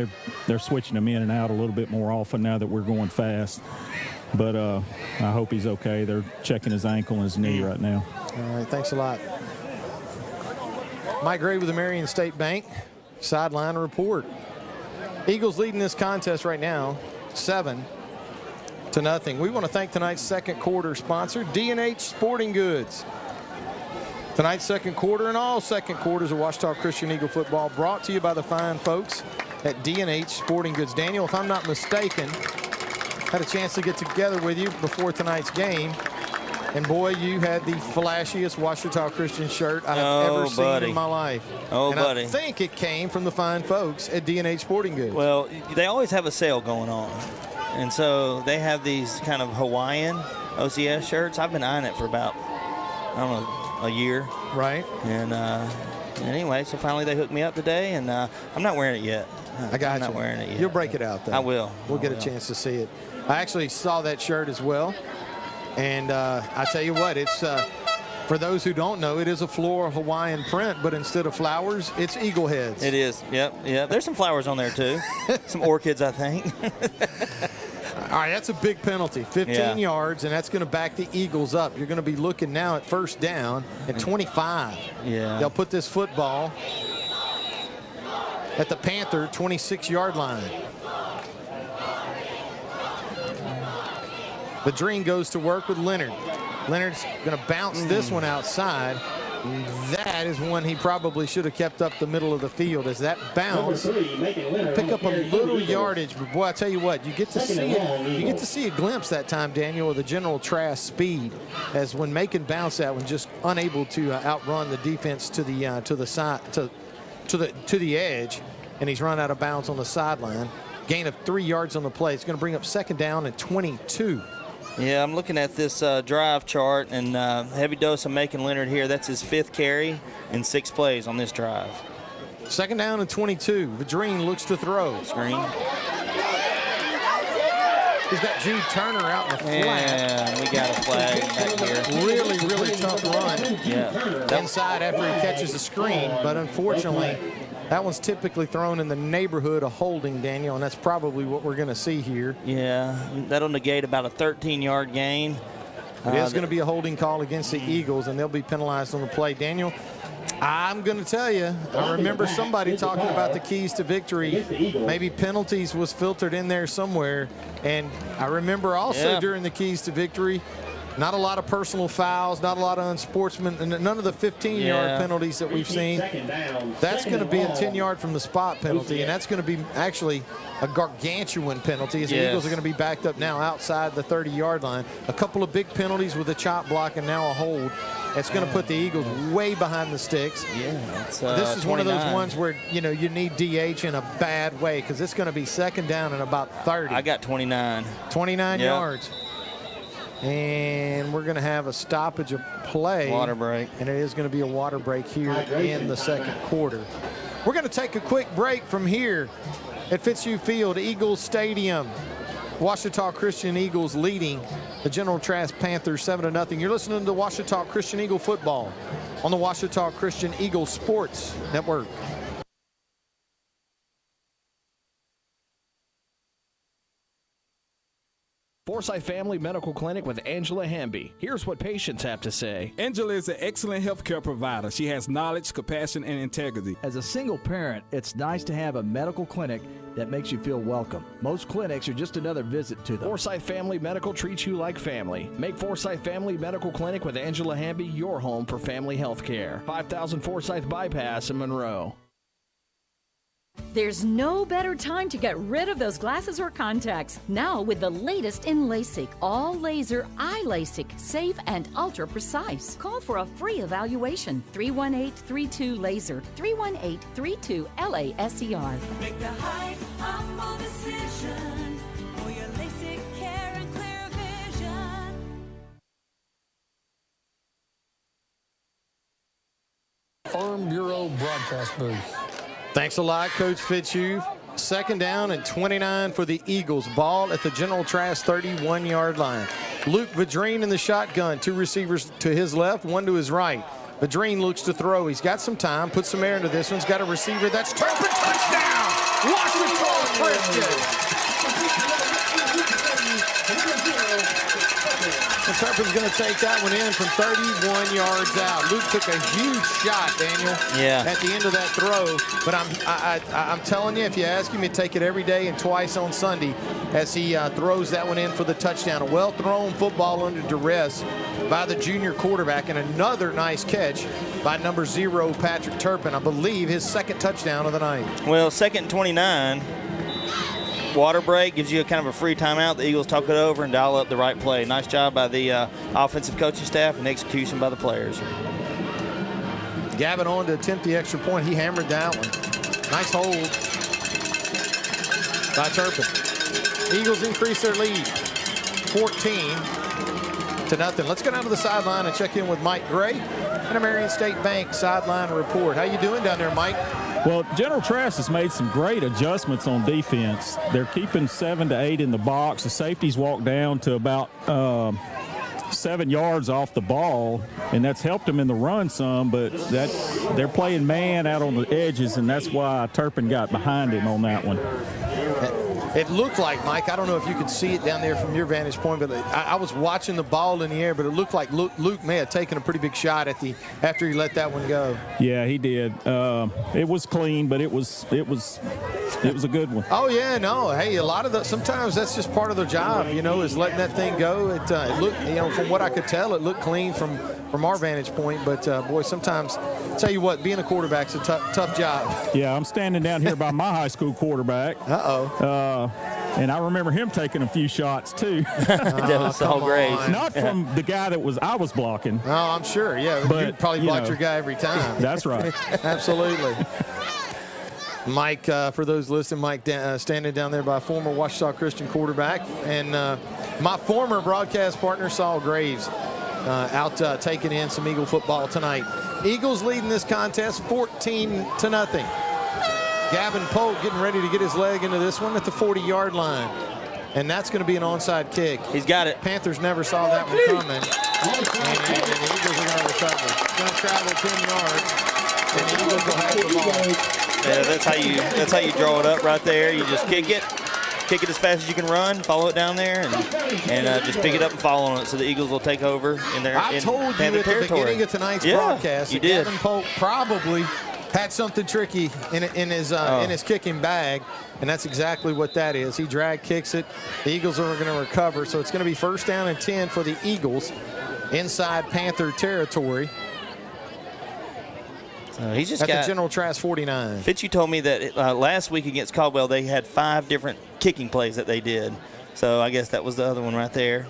They're switching them in and out a little bit more often now that we're going fast. But I hope he's okay. They're checking his ankle and his knee right now. All right, thanks a lot. Mike Gray with the Marion State Bank sideline report. Eagles leading this contest right now, 7-0. We want to thank tonight's 2nd quarter sponsor, D&H Sporting Goods. Tonight's 2nd quarter and all 2nd quarters of Ouachita Christian Eagle football brought to you by the fine folks at D&H Sporting Goods. Daniel, if I'm not mistaken, had a chance to get together with you before tonight's game. And boy, you had the flashiest Ouachita Christian shirt I have ever seen in my life. And I think it came from the fine folks at D&H Sporting Goods. Well, they always have a sale going on. And so they have these kind of Hawaiian OCS shirts. I've been eyeing it for about, I don't know, a year. Right. And anyway, so finally they hooked me up today, and I'm not wearing it yet. I got you. I'm not wearing it yet. You'll break it out, though. I will. We'll get a chance to see it. I actually saw that shirt as well. And I tell you what, it's for those who don't know, it is a floral Hawaiian print, but instead of flowers, it's eagle heads. It is. Yep. There's some flowers on there, too. Some orchids, I think. All right, that's a big penalty, 15 yards, and that's going to back the Eagles up. You're going to be looking now at 1st down and 25. Yeah. They'll put this football at the Panther 26-yard line. Vadrine goes to work with Leonard. Leonard's going to bounce this one outside. That is one he probably should have kept up the middle of the field, as that bounce pick up a little yardage. But boy, I tell you what, you get to see it. You get to see a glimpse that time, Daniel, of the General Trass speed, as when Macon bounced that one, just unable to outrun the defense to the side to the edge, and he's run out of bounds on the sideline. Gain of 3 yards on the play. It's going to bring up 2nd down and 22. Yeah, I'm looking at this drive chart, and heavy dose of Macon Leonard here. That's his 5th carry and 6 plays on this drive. 2nd down and 22. Vadrine looks to throw. Screen. He's got Jude Turner out in the flat. Yeah, we got a flag back here. Really, really tough run. Yeah. Inside after he catches a screen, but unfortunately, that one's typically thrown in the neighborhood of holding, Daniel, and that's probably what we're going to see here. Yeah, that'll negate about a 13-yard gain. It is going to be a holding call against the Eagles, and they'll be penalized on the play. Daniel, I'm going to tell you, I remember somebody talking about the keys to victory. Maybe penalties was filtered in there somewhere. And I remember also during the keys to victory, not a lot of personal fouls, not a lot of unsportsmanlike, none of the 15-yard penalties that we've seen. That's going to be a 10-yard from the spot penalty, and that's going to be actually a gargantuan penalty, as the Eagles are going to be backed up now outside the 30-yard line. A couple of big penalties with a chop block and now a hold. It's going to put the Eagles way behind the sticks. Yeah, this is 29. One of those ones where, you need DH in a bad way, because it's going to be 2nd down and about 30. I got 29. 29 yards. And we're going to have a stoppage of play. Water break. And it is going to be a water break here in the 2nd quarter. We're going to take a quick break from here at Fitzhugh Field, Eagles Stadium. Ouachita Christian Eagles leading the General Trass Panthers 7-0. You're listening to Ouachita Christian Eagle football on the Ouachita Christian Eagle Sports Network. Forsyth Family Medical Clinic with Angela Hamby. Here's what patients have to say. Angela is an excellent healthcare provider. She has knowledge, compassion, and integrity. As a single parent, it's nice to have a medical clinic that makes you feel welcome. Most clinics are just another visit to them. Forsyth Family Medical treats you like family. Make Forsyth Family Medical Clinic with Angela Hamby your home for family health care. 5000 Forsyth Bypass in Monroe. There's no better time to get rid of those glasses or contacts. Now with the latest in LASIK, all laser eye LASIK, safe and ultra precise. Call for a free evaluation. 318-32-LASER, 318-32-LASER. Make the high, humble decision for your LASIK care and clear vision. Farm Bureau broadcast booth. Thanks a lot, Coach Fitzhugh. 2nd down and 29 for the Eagles. Ball at the General Trass 31-yard line. Luke Vadrine in the shotgun. 2 receivers to his left, 1 to his right. Vadrine looks to throw. He's got some time. Put some air into this one. He's got a receiver. That's Turpin. Touchdown! Ouachita Christian. And Turpin's going to take that one in from 31 yards out. Luke took a huge shot, Daniel, at the end of that throw. But I'm telling you, if you ask him, he'd take it every day and twice on Sunday as he throws that one in for the touchdown. A well-thrown football under duress by the junior quarterback, and another nice catch by number 0, Patrick Turpin. I believe his 2nd touchdown of the night. Well, 2nd and 29. Water break gives you a kind of a free timeout. The Eagles talk it over and dial up the right play. Nice job by the offensive coaching staff and execution by the players. Gavin on to attempt the extra point. He hammered that one. Nice hold by Turpin. Eagles increase their lead 14-0. Let's go down to the sideline and check in with Mike Gray and a Marion State Bank sideline report. How you doing down there, Mike? Well, General Trass has made some great adjustments on defense. They're keeping 7 to 8 in the box. The safeties walk down to about 7 yards off the ball, and that's helped them in the run some, but they're playing man out on the edges, and that's why Turpin got behind him on that one. It looked like, Mike, I don't know if you could see it down there from your vantage point, but I was watching the ball in the air, but it looked like Luke may have taken a pretty big shot after he let that one go. Yeah, he did. It was clean, but it was a good one. Oh yeah, no. Hey, a lot of sometimes that's just part of their job, is letting that thing go. It looked, from what I could tell, it looked clean from our vantage point. But boy, sometimes, tell you what, being a quarterback's a tough job. Yeah, I'm standing down here by my high school quarterback. And I remember him taking a few shots too. That was all great. Not from the guy I was blocking. Oh, I'm sure. Yeah, but you probably blocked your guy every time. That's right. Absolutely. Mike, for those listening, Mike standing down there by former Ouachita Christian quarterback and my former broadcast partner, Saul Graves, out taking in some Eagle football tonight. Eagles leading this contest 14-0. Gavin Polk getting ready to get his leg into this one at the 40-yard line. And that's going to be an onside kick. He's got it. Panthers never saw that one coming. And the Eagles are going to recover. It's going to travel 10 yards. And the Eagles will have the ball. Yeah, that's how you draw it up right there. You just kick it as fast as you can run, follow it down there, and just pick it up and fall on it. So the Eagles will take over in their I told you at the beginning of tonight's broadcast that Gavin Polk probably had something tricky in his kicking bag, and that's exactly what that is. He drag kicks it. The Eagles are going to recover, so it's going to be 1st down and 10 for the Eagles inside Panther territory. He's just at the General Trass 49. Fitz, you told me that last week against Caldwell they had 5 different kicking plays that they did. So I guess that was the other one right there.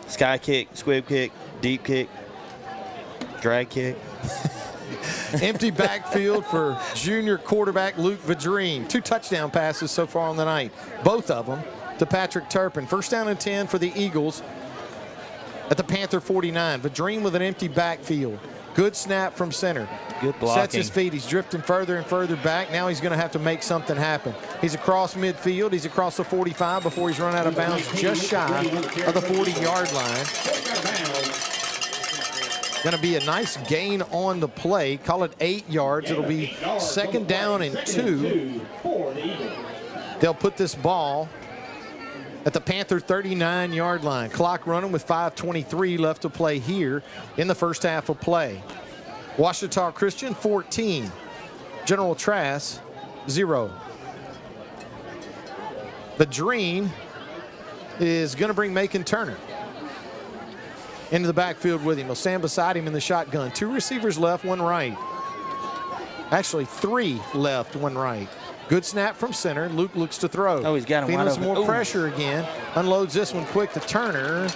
Sky kick, squib kick, deep kick, drag kick. Empty backfield for junior quarterback Luke Vadrine. 2 touchdown passes so far on the night. Both of them to Patrick Turpin. 1st down and 10 for the Eagles at the Panther 49. Vadrine with an empty backfield. Good snap from center. Good blocking. Sets his feet. He's drifting further and further back. Now he's going to have to make something happen. He's across midfield. He's across the 45 before he's run out of bounds just shy of the 40-yard line. Going to be a nice gain on the play. Call it 8 yards. It'll be 2nd down and 2. They'll put this ball at the Panther 39-yard line. Clock running with 5:23 left to play here in the first half of play. Ouachita Christian 14. General Trass 0. Vadrine is going to bring Macon Turner into the backfield with him. He'll stand beside him in the shotgun. 2 receivers left, 1 right. Actually, 3 left, 1 right. Good snap from center. Luke looks to throw. Oh, he's got him feeling wide some open. more pressure again. Unloads this one quick to Turner.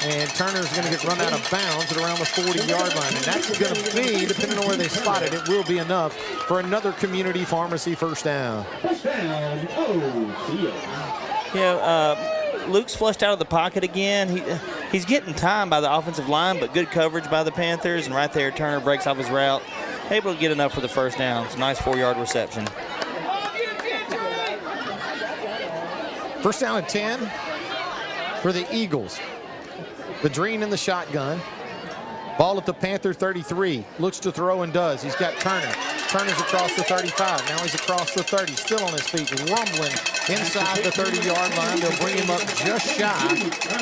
And Turner's going to get run out of bounds at around the 40-yard line. And that's going to be, depending on where they spot it, it will be enough for another community pharmacy 1st down. Yeah, Luke's flushed out of the pocket again. He's getting time by the offensive line, but good coverage by the Panthers. And right there, Turner breaks off his route. Able to get enough for the 1st down. It's a nice 4-yard reception. 1st down and 10 for the Eagles. Vadrine in the shotgun. Ball at the Panther 33. Looks to throw and does. He's got Turner. Turner's across the 35. Now he's across the 30. Still on his feet. Rumbling inside the 30-yard line. They'll bring him up just shy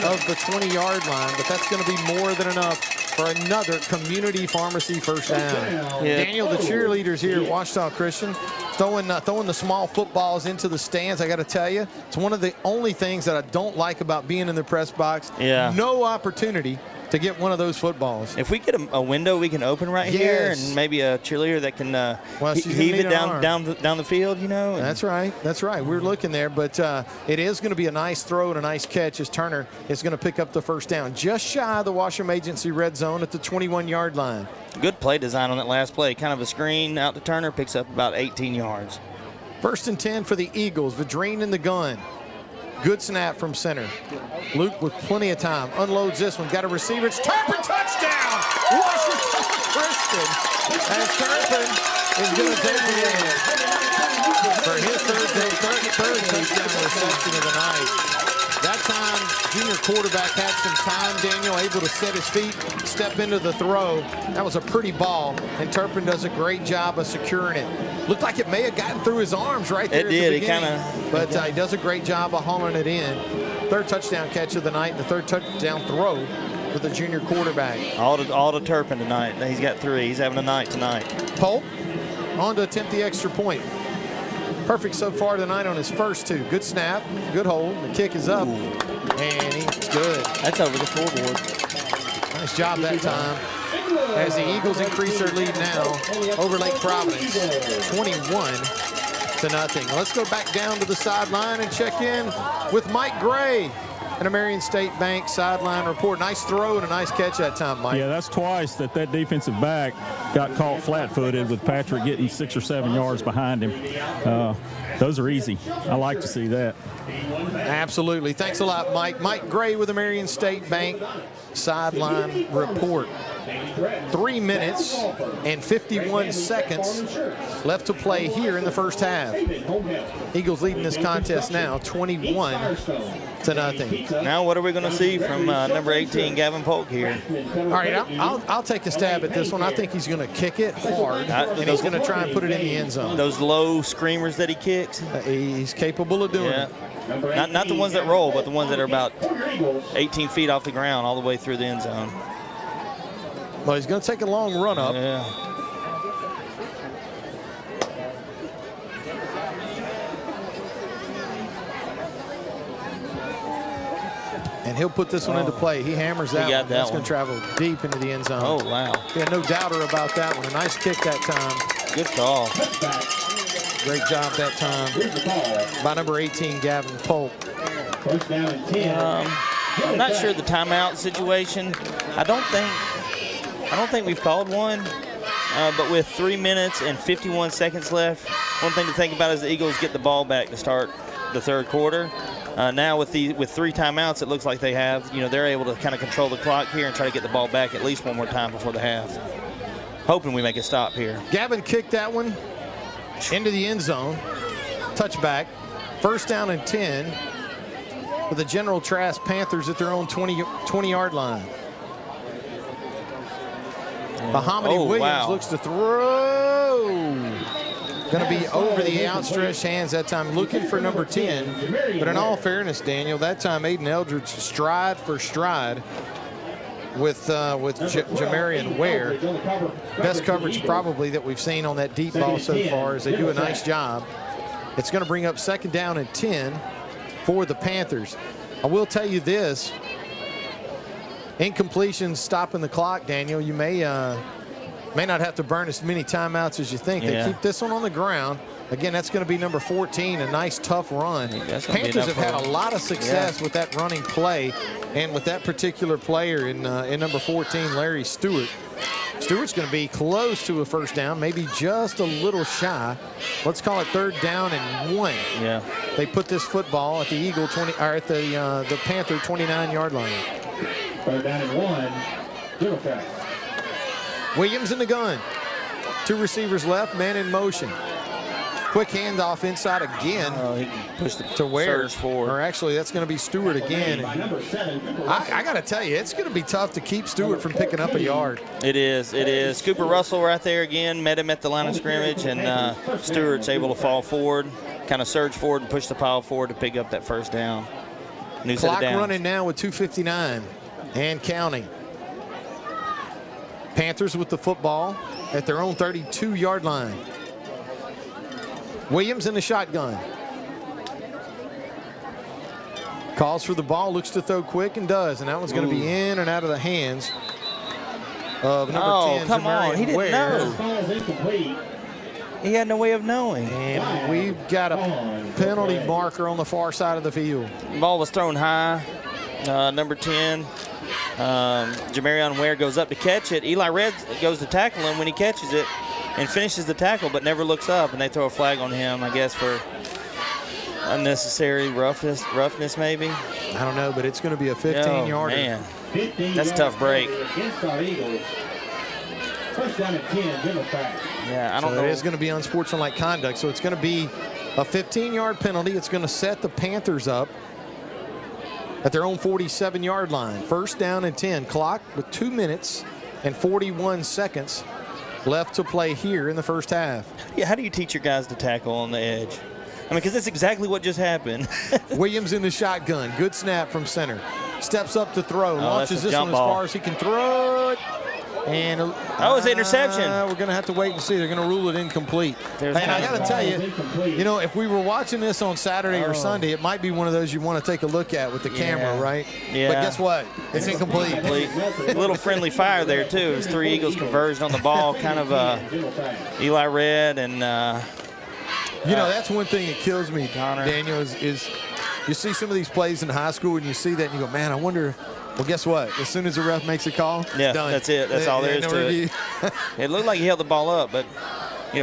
of the 20-yard line. But that's going to be more than enough for another community pharmacy 1st down. Yeah. Daniel, the cheerleaders here at Ouachita Christian, throwing the small footballs into the stands. I got to tell you, it's one of the only things that I don't like about being in the press box. Yeah. No opportunity to get one of those footballs. If we get a window we can open right here, and maybe a cheerleader that can heave it down the field, That's right. That's right. We're looking there, but it is going to be a nice throw and a nice catch as Turner is going to pick up the 1st down. Just shy of the Washam Agency red zone at the 21-yard line. Good play design on that last play. Kind of a screen out to Turner, picks up about 18 yards. 1st and 10 for the Eagles. Vadrine in the gun. Good snap from center. Luke with plenty of time. Unloads this one. Got a receiver. It's Turpin. Touchdown! Ouachita Christian. As Turpin is going to take the end for his third touchdown reception of the night. That time, junior quarterback had some time. Daniel able to set his feet, step into the throw. That was a pretty ball, and Turpin does a great job of securing it. Looked like it may have gotten through his arms right there. It did. At the beginning, It but he does a great job of hauling it in. Third touchdown catch of the night, and the third touchdown throw for the junior quarterback. All to Turpin tonight. He's got 3. He's having a night tonight. Polk on to attempt the extra point. Perfect so far tonight on his first 2. Good snap, good hold. The kick is up, and he's good. That's over the scoreboard. Nice job that time. As the Eagles increase their lead now over Lake Providence, 21-0. Let's go back down to the sideline and check in with Mike Gray and a Marion State Bank sideline report. Nice throw and a nice catch that time, Mike. Yeah, that's twice that defensive back got caught flat-footed with Patrick getting 6 or 7 yards behind him. Those are easy. I like to see that. Absolutely. Thanks a lot, Mike. Mike Gray with the Marion State Bank sideline report. 3 minutes and 51 seconds left to play here in the first half. Eagles leading this contest now 21-0. Now what are we going to see from number 18, Gavin Polk here? All right, I'll take a stab at this one. I think he's going to kick it hard, and he's going to try and put it in the end zone. Those low screamers that he kicks? He's capable of doing it. Not the ones that roll, but the ones that are about 18 feet off the ground all the way through the end zone. Well, he's going to take a long run up. Yeah. And he'll put this one into play. He hammers that one. That's going to travel deep into the end zone. Oh, wow. Yeah, no doubter about that one. A nice kick that time. Good call. Great job that time by number 18, Gavin Polk. I'm not sure the timeout situation. I don't think we've called one, but with 3 minutes and 51 seconds left, one thing to think about is the Eagles get the ball back to start the third quarter. Now with 3 timeouts, it looks like they have, they're able to kind of control the clock here and try to get the ball back at least one more time before the half. Hoping we make a stop here. Gavin kicked that one into the end zone. Touchback. First down and 10 for the General Trass Panthers at their own 20-yard line. Bahamity Williams looks to throw. Going to be over the outstretched hands that time, looking for number 10. But in all fairness, Daniel, that time Aiden Eldridge stride for stride with Jamarian Ware. Best coverage probably that we've seen on that deep ball so far as they do a nice job. It's going to bring up second down and 10 for the Panthers. I will tell you this. Incompletions stopping the clock, Daniel. You may not have to burn as many timeouts as you think. They keep this one on the ground. Again, that's going to be number 14, a nice, tough run. Panthers have had a lot of success with that running play and with that particular player in number 14, Larry Stewart. Stewart's going to be close to a first down, maybe just a little shy. Let's call it third down and 1. Yeah. They put this football at the Eagle 20, or at the Panther 29-yard line. Third down and 1. General Trass. Williams in the gun. 2 receivers left, man in motion. Quick handoff inside again he pushed it to Ware. forward. Or actually, that's going to be Stewart again. I got to tell you, it's going to be tough to keep Stewart from picking up a yard. It is. It is. Cooper Russell right there again, met him at the line of scrimmage, and Stewart's able to fall forward, kind of surge forward and push the pile forward to pick up that first down. New Clock running now with 2:59 and counting. Panthers with the football at their own 32-yard line. Williams in the shotgun. Calls for the ball, looks to throw quick and does, and that one's going to be in and out of the hands of number 10, come on. He didn't Ware. know. He had no way of knowing. And we've got a penalty marker on the far side of the field. The ball was thrown high. Number 10, Jamarion Ware goes up to catch it. Eli Red goes to tackle him when he catches it and finishes the tackle, but never looks up, and they throw a flag on him, I guess, for unnecessary roughness maybe. I don't know, but it's going to be a 15-yarder. Man, that's a tough break. First down and 10, General Trass. Yeah, I don't know. It is going to be unsportsmanlike conduct, so it's going to be a 15-yard penalty. It's going to set the Panthers up at their own 47-yard line. First down and 10. Clock with 2 minutes and 41 seconds left to play here in the first half. Yeah, how do you teach your guys to tackle on the edge? I mean, because that's exactly what just happened. Williams in the shotgun. Good snap from center. Steps up to throw. Launches this one as ball. far as he can throw it. And it's an interception. We're going to have to wait and see. They're going to rule it incomplete. And I got to tell you, if we were watching this on Saturday or Sunday, it might be one of those you want to take a look at with the camera, right? Yeah. But guess what? It's incomplete. A little friendly fire there, too. It was 3 Eagles conversion on the ball, kind of Eli Red and that's one thing that kills me, Daniel, is you see some of these plays in high school and you see that and you go, man, I wonder. Well, guess what? As soon as the ref makes a call, it's done. That's it. That's all there is to it. It looked like he held the ball up, but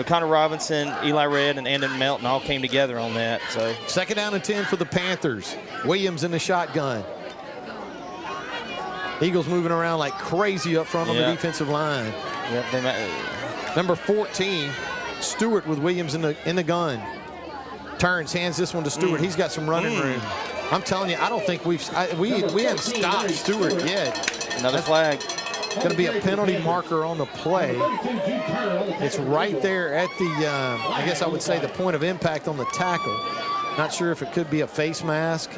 Connor Robinson, Eli Red, and Andon Melton all came together on that. So 2nd down and 10 for the Panthers. Williams in the shotgun. Eagles moving around like crazy up front on the defensive line. Yep, Number 14, Stewart with Williams in the gun. Turns, hands this one to Stewart. He's got some running room. I'm telling you, I don't think we haven't stopped Stewart yet. Another flag. Going to be a penalty marker on the play. It's right there at the, I guess I would say the point of impact on the tackle. Not sure if it could be a face mask.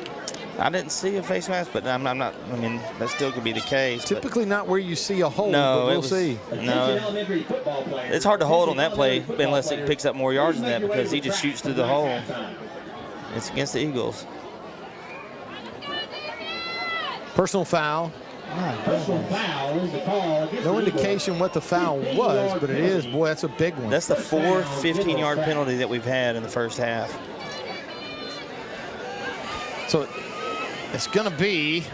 I didn't see a face mask, but I'm not. I mean, that still could be the case. Typically not where you see a hold, no, but we'll see. No, it's hard to hold on that play unless it picks up more yards than that because he just shoots through the hole. It's against the Eagles. Personal foul. No indication what the foul was, but it is. Boy, that's a big one. That's the 4th 15-yard penalty that we've had in the first half. So it's going to be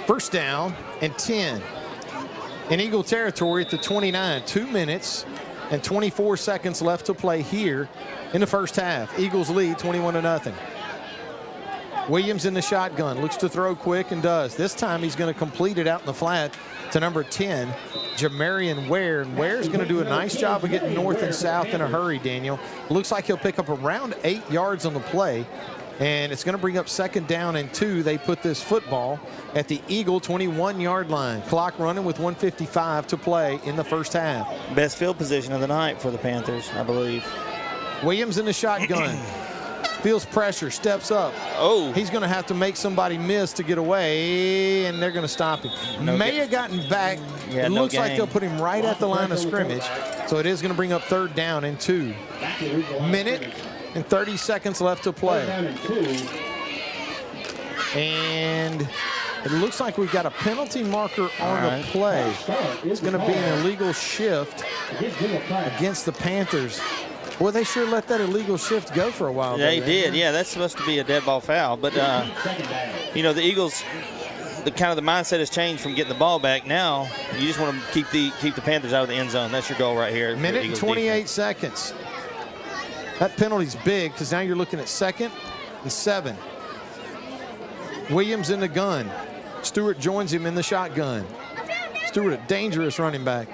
1st down and 10 in Eagle territory at the 29. 2 minutes and 24 seconds left to play here in the first half. Eagles lead 21-0. Williams in the shotgun, looks to throw quick and does. This time he's going to complete it out in the flat to number 10, Jamarian Ware. And Ware's going to do a nice job of getting north and south in a hurry, Daniel. Looks like he'll pick up around 8 yards on the play. And it's going to bring up 2nd down and 2. They put this football at the Eagle 21-yard line. Clock running with 1:55 to play in the first half. Best field position of the night for the Panthers, I believe. Williams in the shotgun. Feels pressure, steps up. He's going to have to make somebody miss to get away, and they're going to stop him. May have gotten back. It looks like they'll put him right at the line of scrimmage. So it is going to bring up 3rd down and 2. Minute and 30 seconds left to play. And it looks like we've got a penalty marker on the play. It's going to be an illegal shift against the Panthers. Boy, they sure let that illegal shift go for a while. They did. Yeah, that's supposed to be a dead ball foul. But, the Eagles, the mindset has changed from getting the ball back. Now you just want to keep the Panthers out of the end zone. That's your goal right here. Minute and 28 seconds. That penalty's big because now you're looking at 2nd and 7. Williams in the gun. Stewart joins him in the shotgun. Stewart, a dangerous running back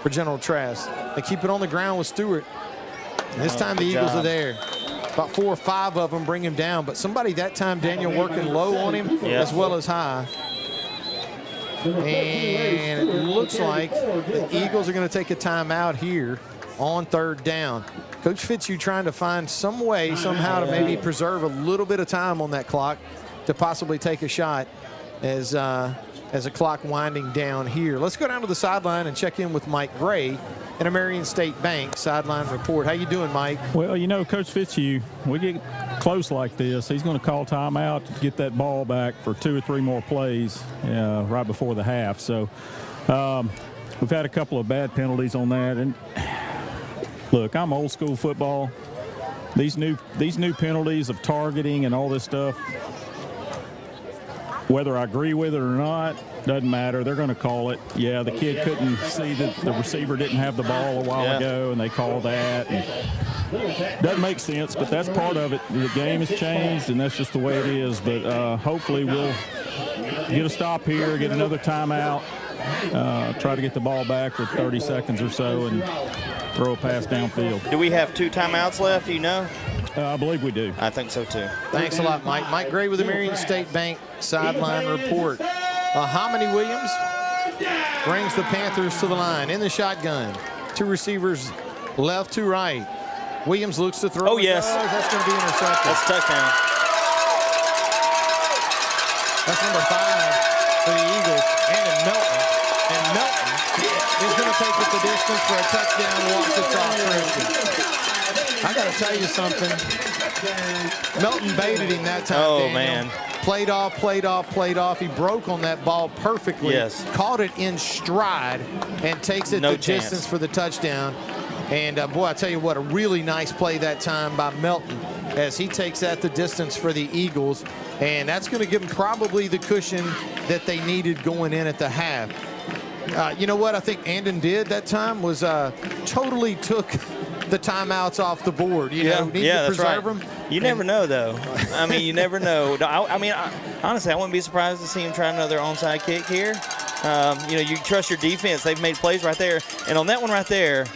for General Trass. They keep it on the ground with Stewart. And this time the Eagles are there. About 4 or 5 of them bring him down, but somebody that time, Daniel, working low on him as well as high. And it looks like the Eagles are going to take a timeout here on 3rd down. Coach Fitzhugh trying to find some way, somehow, to maybe preserve a little bit of time on that clock to possibly take a shot as a clock winding down here. Let's go down to the sideline and check in with Mike Gray in a Marion State Bank sideline report. How you doing, Mike? Well, Coach Fitzhugh, we get close like this, he's going to call timeout to get that ball back for 2 or 3 more plays right before the half. So we've had a couple of bad penalties on that. And look, I'm old school football. These new penalties of targeting and all this stuff, whether I agree with it or not, doesn't matter. They're going to call it. Yeah, the kid couldn't see that the receiver didn't have the ball a while ago, and they call that. And doesn't make sense, but that's part of it. The game has changed, and that's just the way it is. But hopefully we'll get a stop here, get another timeout, try to get the ball back with 30 seconds or so, and throw a pass downfield. Do we have 2 timeouts left, do you know? I believe we do. I think so, too. Thanks a lot, Mike. Mike Gray with the Marion State Bank sideline report. Hominy Williams brings the Panthers to the line. In the shotgun, 2 receivers left to right. Williams looks to throw. Oh, yes. That's going to be intercepted. That's a touchdown. That's number 5 for the Eagles. And Melton. And Melton is going to take it the distance for a touchdown. Walks it off Christian. I got to tell you something. Melton baited him that time. Oh, Daniel. man. Played off, played off, played off. He broke on that ball perfectly. Yes. Caught it in stride and takes it No the chance. distance for the touchdown. And, boy, I tell you what, a really nice play that time by Melton as he takes that the distance for the Eagles. And that's going to give them probably the cushion that they needed going in at the half. You know what I think Andon did that time was totally took the timeouts off the board. You know, need to that's right. preserve them. You never know, though. I mean, you never know. Honestly, I wouldn't be surprised to see him try another onside kick here. You know, you trust your defense. They've made plays right there. And on that one right there,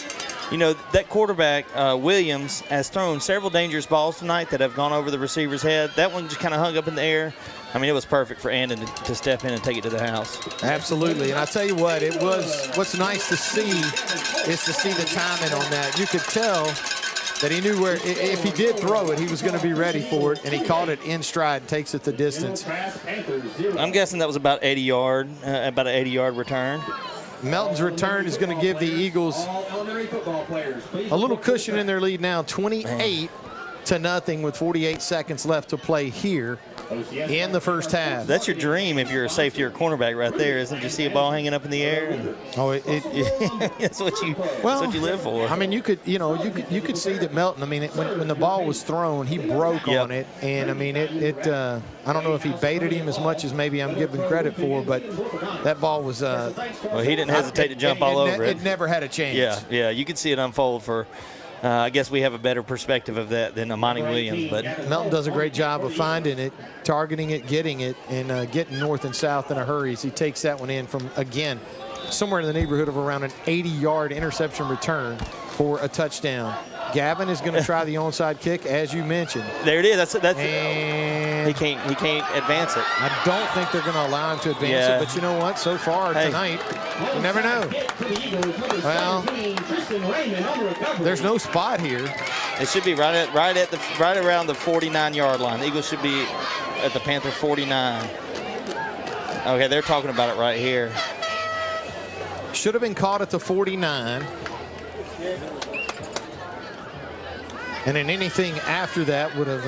you know, that quarterback, Williams, has thrown several dangerous balls tonight that have gone over the receiver's head. That one just kind of hung up in the air. I mean, it was perfect for Andon to step in and take it to the house. Absolutely. And I tell you what, it was what's nice to see is to see the timing on that. You could tell that he knew where, if he did throw it, he was going to be ready for it, and he caught it in stride, takes it the distance. I'm guessing that was about 80-yard, about an 80-yard return. Melton's return is going to give the Eagles a little cushion in their lead now, 28-0 with 48 seconds left to play here in the first half. That's your dream if you're a safety or cornerback right there, isn't it? You see a ball hanging up in the air. That's what you live for. I mean, you could see that Melton. I mean, when the ball was thrown, he broke on it, and I mean, I don't know if he baited him as much as maybe I'm giving credit for, but that ball was. Well, he didn't hesitate to jump all over it. It never had a chance. Yeah, you could see it unfold for. I guess we have a better perspective of that than Amani Williams. But Melton does a great job of finding it, targeting it, getting it, and getting north and south in a hurry as he takes that one in from, again, somewhere in the neighborhood of around an 80-yard interception return for a touchdown. Gavin is going to try the onside kick, as you mentioned. There it is. That's and he can't advance it. I don't think they're going to allow him to advance it, but you know what? So far tonight, you never know. Well, there's no spot here. It should be right around the 49-yard line. The Eagles should be at the Panther 49. Okay, they're talking about it right here. Should have been caught at the 49. And then anything after that would have,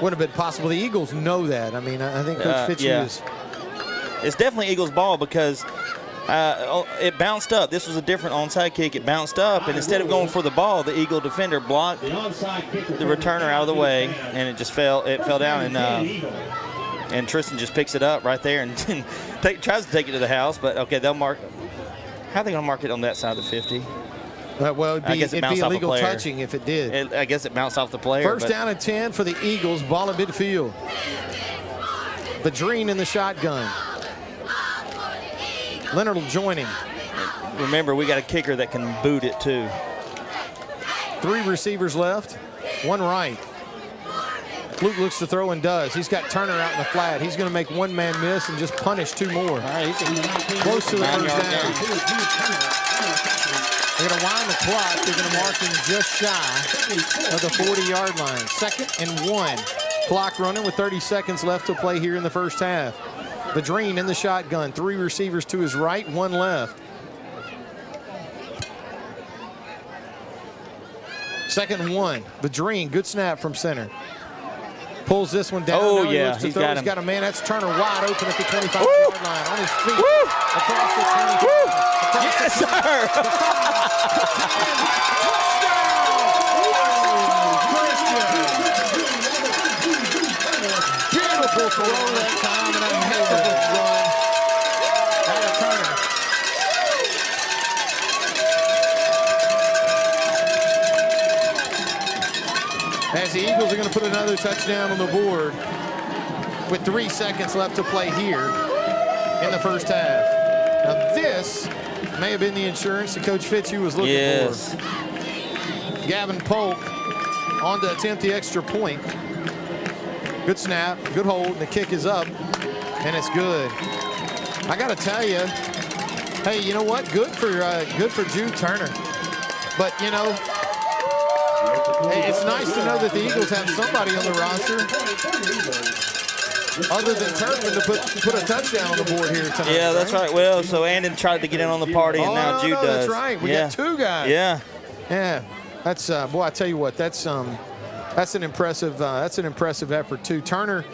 would have been possible. The Eagles know that. I mean, I think Coach Fitzhugh is. It's definitely Eagles ball because it bounced up. This was a different onside kick. It bounced up, and instead of going for the ball, the Eagle defender blocked the returner out of the way, and it just fell. It fell down, and Tristan just picks it up right there and tries to take it to the house. But okay, they'll mark. How are they going to mark it on that side of the 50? Well, it'd be illegal touching if it did. I guess it bounced off the player. First down and 10 for the Eagles. Ball at midfield. Vadreen in the shotgun. Leonard will join him. Remember, we got a kicker that can boot it too. 3 receivers left, 1 right. Luke looks to throw and does. He's got Turner out in the flat. He's going to make 1 man miss and just punish 2 more. All right, close to the first down. They're going to wind the clock. They're going to mark him just shy of the 40-yard line. 2nd and 1. Clock running with 30 seconds left to play here in the first half. Vadreen in the shotgun. 3 receivers to his right, 1 left. 2nd and 1. Vadreen, good snap from center. Pulls this one down. Oh, now he yeah, looks to he's throw. got He's him. got a man. That's Turner wide open at the 25-yard line. On his feet. Across the 25. Yes, sir. Beautiful throw that time and a beautiful run. Out of Turner. As the Eagles are going to put another touchdown on the board with 3 seconds left to play here in the first half. Now this may have been the insurance that Coach Fitzhugh was looking for. Gavin Polk on to attempt the extra point. Good snap, good hold, and the kick is up. and it's good. I got to tell you, hey, you know what? Good for Jude Turner. But, you know, hey, it's nice to know that the Eagles have somebody on the roster other than Turpin to put a touchdown on the board here tonight. Yeah, that's right. Well, so Andon tried to get in on the party, and now Jude does. That's right. We got two guys. Yeah. Yeah. That's boy, I tell you what, that's an impressive effort too. Turner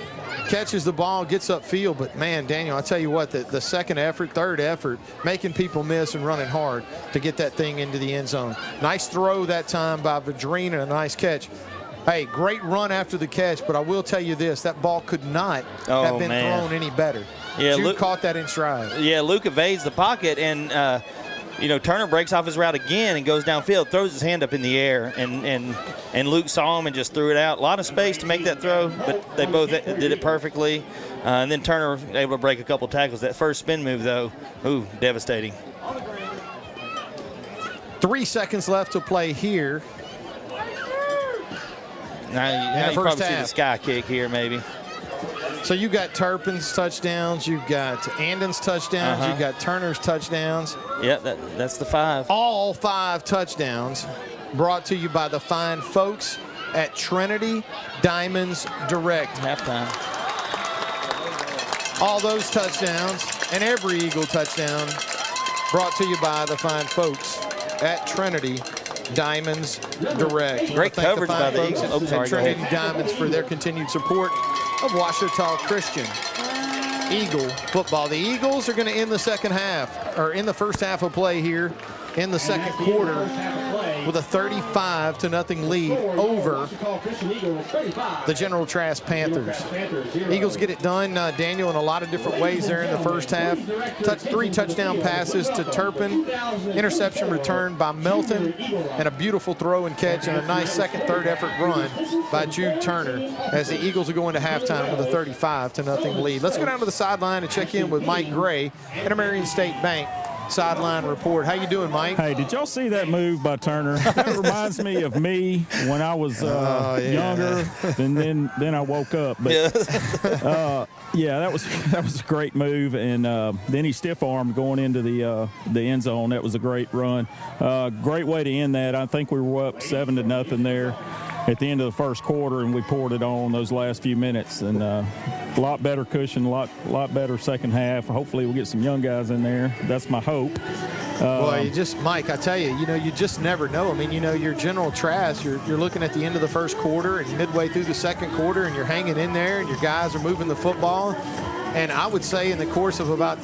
catches the ball, gets upfield, but man, Daniel, I tell you what, the second effort, third effort, making people miss and running hard to get that thing into the end zone. Nice throw that time by Vadrine and a nice catch. Hey, great run after the catch, but I will tell you this, that ball could not have been thrown any better. Yeah, Jude caught that in stride. Yeah, Luke evades the pocket, and you know, Turner breaks off his route again and goes downfield, throws his hand up in the air, and Luke saw him and just threw it out. A lot of space to make that throw, but they both did it perfectly. And then Turner able to break a couple tackles. That first spin move, though, ooh, devastating. 3 seconds left to play here. Now you probably see the sky kick here, maybe. So you got Turpin's touchdowns, you got Andon's touchdowns, you got Turner's touchdowns. Yep, that's the 5. All 5 touchdowns brought to you by the fine folks at Trinity Diamonds Direct. Halftime. All those touchdowns and every Eagle touchdown brought to you by the fine folks at Trinity Diamonds Direct. Great coverage by the Eagles. At Trinity Diamonds for their continued support of Ouachita Christian Eagle football. The Eagles are going to end the second half, or in the first half of play here in the second quarter, with a 35-0 lead over the General Trass Panthers. Eagles get it done, Daniel, in a lot of different ways there in the first half. 3 touchdown passes to Turpin, interception returned by Melton, and a beautiful throw and catch and a nice second, third effort run by Jude Turner as the Eagles are going to halftime with a 35-0 lead. Let's go down to the sideline and check in with Mike Gray at Marion State Bank sideline report. How you doing, Mike? Hey, did y'all see that move by Turner? That reminds me of me when I was younger, and then I woke up. But yeah, that was a great move, and then he stiff armed going into the end zone. That was a great run. Great way to end that. I think we were up 7-0 there at the end of the first quarter, and we poured it on those last few minutes, and a lot better cushion, a lot better second half. Hopefully we'll get some young guys in there. That's my hope. Boy, Mike, I tell you, you just never know. I mean, you're General Trass. You're looking at the end of the first quarter and midway through the second quarter, and you're hanging in there, and your guys are moving the football. And I would say in the course of about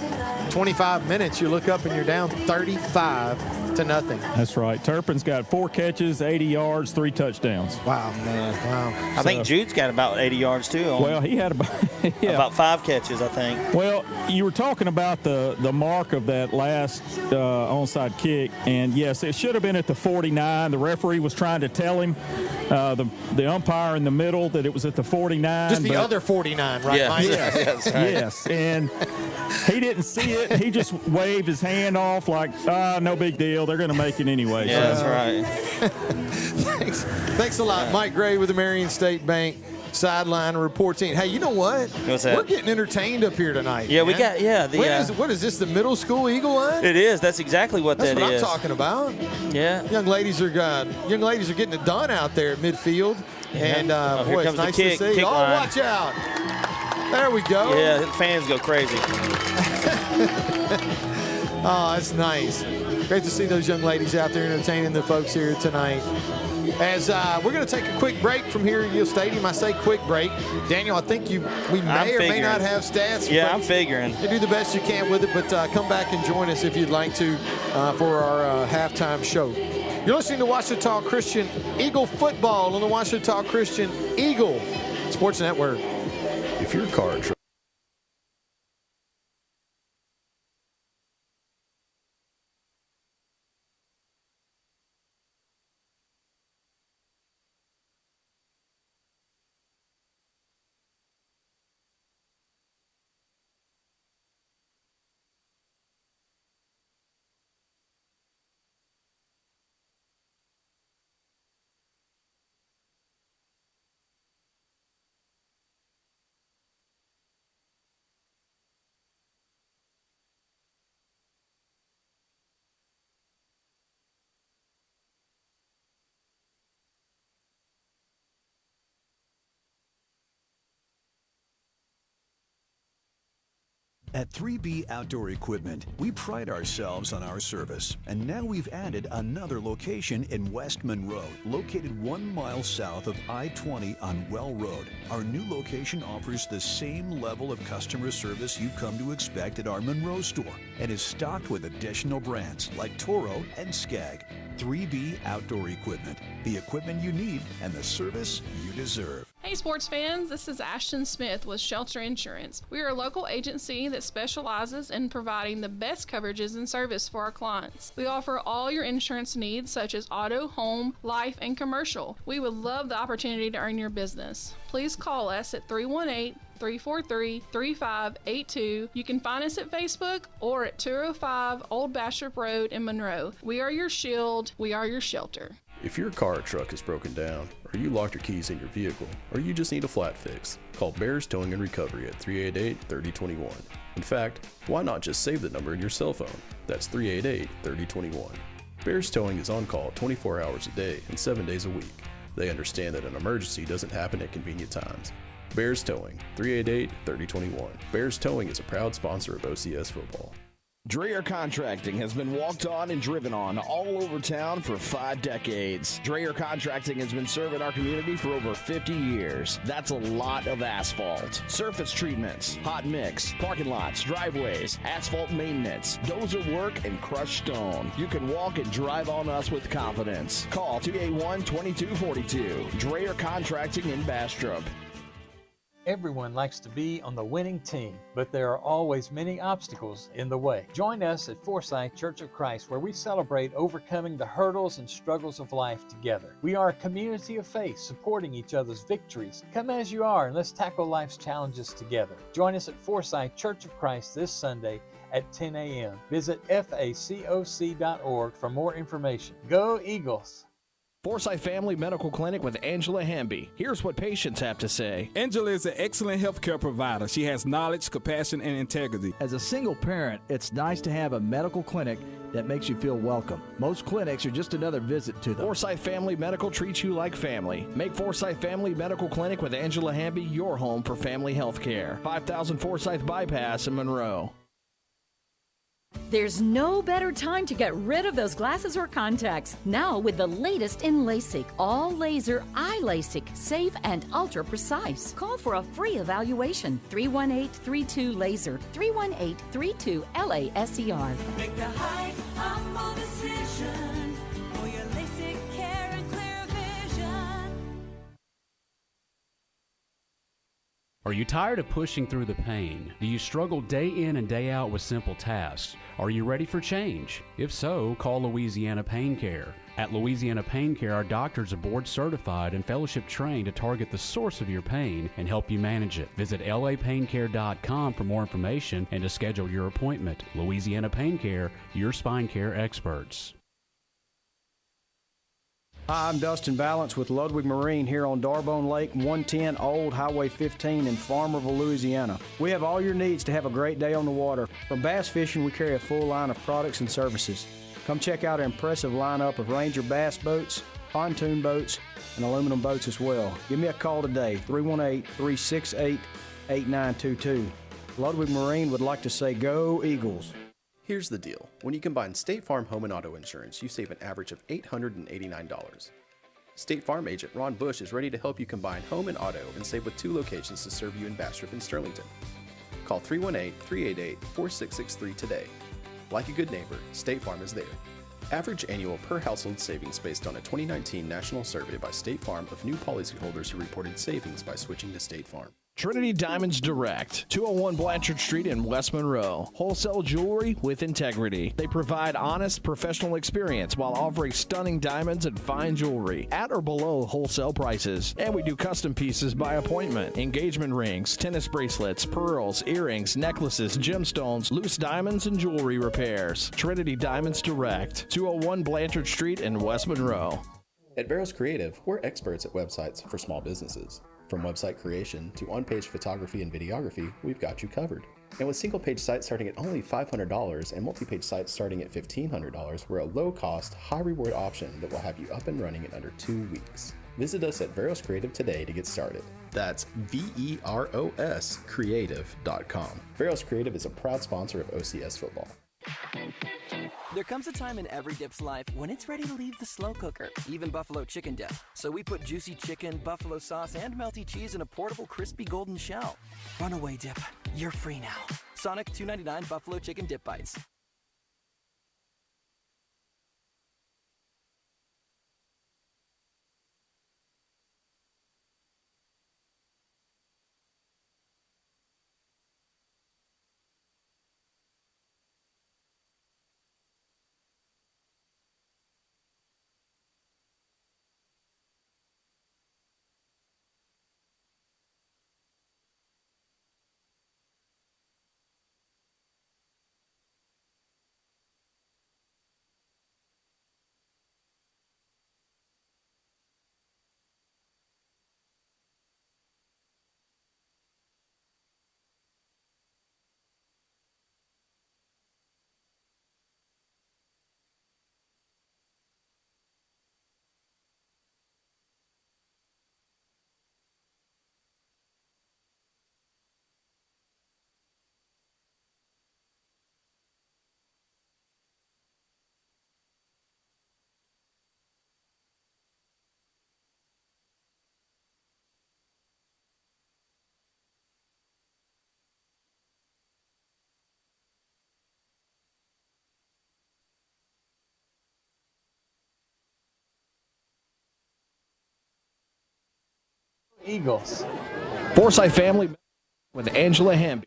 25 minutes, you look up and you're down 35-0. That's right. Turpin's got 4 catches, 80 yards, 3 touchdowns. Wow, man. Wow. I think Jude's got about 80 yards, too. Well, he had about 5 catches, I think. Well, you were talking about the mark of that last onside kick, and yes, it should have been at the 49. The referee was trying to tell him, the umpire in the middle, that it was at the 49. Just the other 49, right, yeah. Mike? Yes, right. Yes, and he didn't see it. He just waved his hand off like, no big deal. They're going to make it anyway. Yeah, that's right. Thanks a lot. Mike Gray with the Marion State Bank sideline report team. Hey, you know what? What's that? We're getting entertained up here tonight. Yeah, man. we got, What is this, the middle school Eagle line? It is. That's exactly what That's that what is. I'm talking about. Yeah. Young ladies are getting it done out there at midfield. Yeah. And, Here boy, comes it's nice the to see. kick Oh, line. watch out. There we go. Yeah, the fans go crazy. Oh, that's nice. Great to see those young ladies out there entertaining the folks here tonight. As we're going to take a quick break from here at Yale Stadium. I say quick break. Daniel, I think we may or may not have stats. Yeah, I'm figuring. You do the best you can with it, but come back and join us if you'd like to for our halftime show. You're listening to Ouachita Christian Eagle football on the Ouachita Christian Eagle Sports Network. If your car At 3B Outdoor Equipment, we pride ourselves on our service, and now we've added another location in West Monroe, located 1 mile south of I-20 on Well Road. Our new location offers the same level of customer service you've come to expect at our Monroe store and is stocked with additional brands like Toro and Skag. 3B Outdoor Equipment, the equipment you need and the service you deserve. Hey sports fans, this is Ashton Smith with Shelter Insurance. We are a local agency that specializes in providing the best coverages and service for our clients. We offer all your insurance needs such as auto, home, life, and commercial. We would love the opportunity to earn your business. Please call us at 318-343-3582. You can find us at Facebook or at 205 Old Bastrop Road in Monroe. We are your shield. We are your shelter. If your car or truck is broken down, or you locked your keys in your vehicle, or you just need a flat fix, call Bears Towing and Recovery at 388-3021. In fact, why not just save the number in your cell phone? That's 388-3021. Bears Towing is on call 24 hours a day and 7 days a week. They understand that an emergency doesn't happen at convenient times. Bears Towing, 388-3021. Bears Towing is a proud sponsor of OCS football. Dreher Contracting has been walked on and driven on all over town for 5 decades. Dreher Contracting has been serving our community for over 50 years. That's a lot of asphalt, surface treatments, hot mix, parking lots, driveways, asphalt maintenance, dozer work, and crushed stone. You can walk and drive on us with confidence. Call 281-2242. Dreher Contracting in Bastrop. Everyone likes to be on the winning team, but there are always many obstacles in the way. Join us at Forsyth Church of Christ, where we celebrate overcoming the hurdles and struggles of life together. We are a community of faith, supporting each other's victories. Come as you are, and let's tackle life's challenges together. Join us at Forsyth Church of Christ this Sunday at 10 a.m. Visit facoc.org for more information. Go Eagles! Forsyth Family Medical Clinic with Angela Hamby. Here's what patients have to say. Angela is an excellent healthcare provider. She has knowledge, compassion, and integrity. As a single parent, it's nice to have a medical clinic that makes you feel welcome. Most clinics are just another visit to them. Forsyth Family Medical treats you like family. Make Forsyth Family Medical Clinic with Angela Hamby your home for family health care. 5000 Forsyth Bypass in Monroe. There's no better time to get rid of those glasses or contacts. Now with the latest in LASIK, all laser eye LASIK, safe and ultra precise. Call for a free evaluation. 318-32-LASER, 318-32-LASER. Make the high, humble decision for your LASIK care and clear vision. Are you tired of pushing through the pain? Do you struggle day in and day out with simple tasks? Are you ready for change? If so, call Louisiana Pain Care. At Louisiana Pain Care, our doctors are board certified and fellowship trained to target the source of your pain and help you manage it. Visit lapaincare.com for more information and to schedule your appointment. Louisiana Pain Care, your spine care experts. Hi, I'm Dustin Valance with Ludwig Marine here on Darbone Lake, 110 Old Highway 15 in Farmerville, Louisiana. We have all your needs to have a great day on the water. From bass fishing, we carry a full line of products and services. Come check out our impressive lineup of Ranger bass boats, pontoon boats, and aluminum boats as well. Give me a call today, 318-368-8922. Ludwig Marine would like to say go Eagles. Here's the deal. When you combine State Farm Home and Auto Insurance, you save an average of $889. State Farm agent Ron Bush is ready to help you combine home and auto and save with 2 locations to serve you in Bastrop and Sterlington. Call 318-388-4663 today. Like a good neighbor, State Farm is there. Average annual per household savings based on a 2019 national survey by State Farm of new policyholders who reported savings by switching to State Farm. Trinity Diamonds Direct, 201 Blanchard Street in West Monroe. Wholesale jewelry with integrity. They provide honest, professional experience while offering stunning diamonds and fine jewelry at or below wholesale prices. And we do custom pieces by appointment. Engagement rings, tennis bracelets, pearls, earrings, necklaces, gemstones, loose diamonds, and jewelry repairs. Trinity Diamonds Direct, 201 Blanchard Street in West Monroe. At Barrows Creative, we're experts at websites for small businesses. From website creation to on-page photography and videography, we've got you covered. And with single-page sites starting at only $500 and multi-page sites starting at $1,500, we're a low-cost, high-reward option that will have you up and running in under 2 weeks. Visit us at Veros Creative today to get started. That's VEROS Creative.com. Veros Creative is a proud sponsor of OCS football. There comes a time in every dip's life when it's ready to leave the slow cooker, even buffalo chicken dip. So we put juicy chicken, buffalo sauce, and melty cheese in a portable crispy golden shell. Runaway dip, you're free now. Sonic $2.99 buffalo chicken dip bites. Eagles. Forsyth family with Angela Hamby.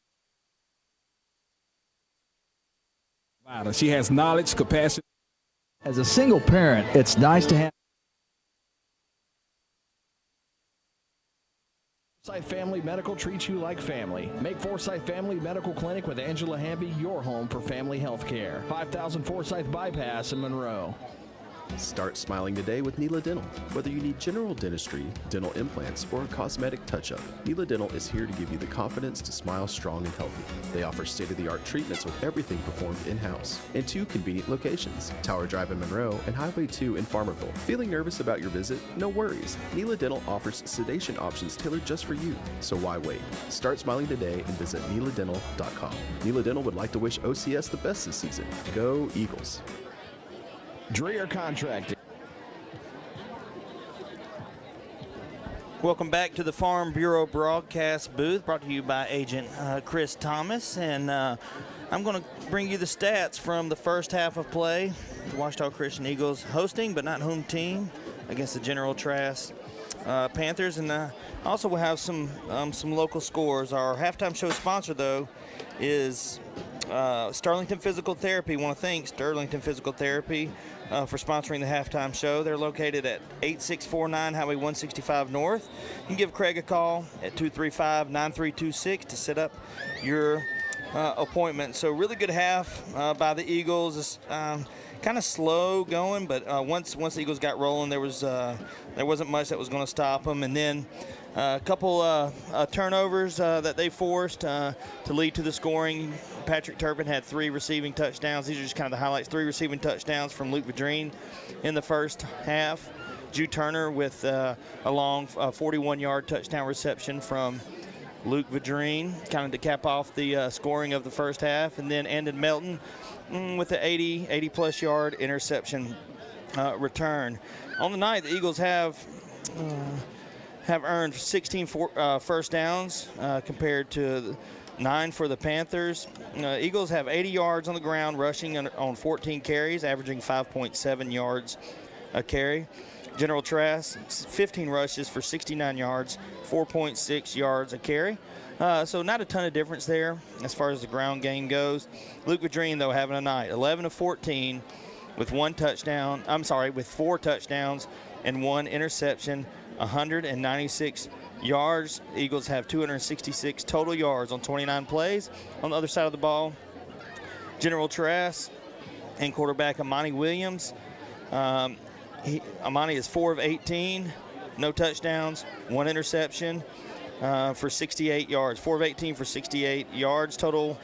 She has knowledge, capacity. As a single parent, it's nice to have Forsyth Family Medical treats you like family. Make Forsyth Family Medical Clinic with Angela Hamby your home for family health care. 5000 Forsyth Bypass in Monroe. Start smiling today with Neela Dental. Whether you need general dentistry, dental implants, or a cosmetic touch-up, Neela Dental is here to give you the confidence to smile strong and healthy. They offer state-of-the-art treatments with everything performed in-house in 2 convenient locations, Tower Drive in Monroe and Highway 2 in Farmerville. Feeling nervous about your visit? No worries. Neela Dental offers sedation options tailored just for you. So why wait? Start smiling today and visit NeelaDental.com. Neela Dental would like to wish OCS the best this season. Go Eagles. Dreher Contracting. Welcome back to the Farm Bureau broadcast booth, brought to you by Agent Chris Thomas. And I'm going to bring you the stats from the first half of play. The Ouachita Christian Eagles hosting, but not home team, against the General Trass Panthers. And also we'll have some local scores. Our halftime show sponsor, though, is Sterlington Physical Therapy. I want to thank Sterlington Physical Therapy for sponsoring the halftime show. They're located at 8649 Highway 165 North. You can give Craig a call at 235-9326 to set up your appointment. So really good half by the Eagles. It's kind of slow going, but once the Eagles got rolling, there wasn't much that was going to stop them. And then a couple turnovers that they forced to lead to the scoring. Patrick Turpin had 3 receiving touchdowns. These are just kind of the highlights. 3 receiving touchdowns from Luke Vadrine in the first half. Drew Turner with a long 41-yard touchdown reception from Luke Vadrine, kind of to cap off the scoring of the first half. And then Andon Melton with an 80-plus yard interception return. On the night, the Eagles have earned 16 first downs compared to 9 for the Panthers. Eagles have 80 yards on the ground, rushing on 14 carries, averaging 5.7 yards a carry. General Trass, 15 rushes for 69 yards, 4.6 yards a carry. So not a ton of difference there as far as the ground game goes. Luke Vadrine, though, having a night, 11 of 14 with 4 touchdowns and 1 interception, 196 yards. Eagles have 266 total yards on 29 plays. On the other side of the ball, General Trass and quarterback Amani Williams. Amani is 4 of 18, no touchdowns, 1 interception for 68 yards. 4 of 18 for 68 yards. Total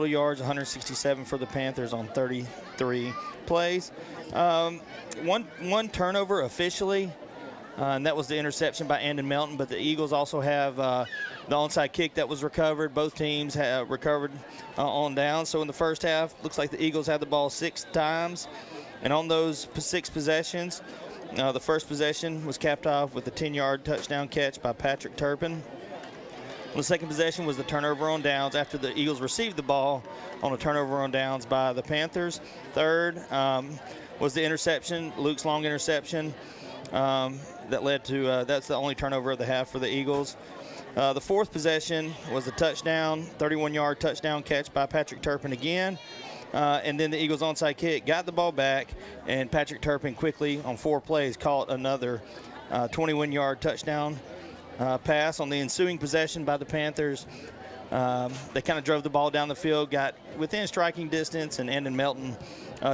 yards, 167 for the Panthers on 33 plays. One turnover officially and that was the interception by Andon Melton. But the Eagles also have the onside kick that was recovered. Both teams have recovered on down. So in the first half, looks like the Eagles had the ball 6 times. And on those 6 possessions, the first possession was capped off with a 10-yard touchdown catch by Patrick Turpin. The second possession was the turnover on downs after the Eagles received the ball on a turnover on downs by the Panthers. Third was the interception, Luke's long interception that led to that's the only turnover of the half for the Eagles. The fourth possession was the touchdown, 31-yard touchdown catch by Patrick Turpin again. And then the Eagles onside kick got the ball back, and Patrick Turpin quickly on 4 plays caught another 21-yard touchdown pass. On the ensuing possession by the Panthers, they kind of drove the ball down the field, got within striking distance, and Andon Melton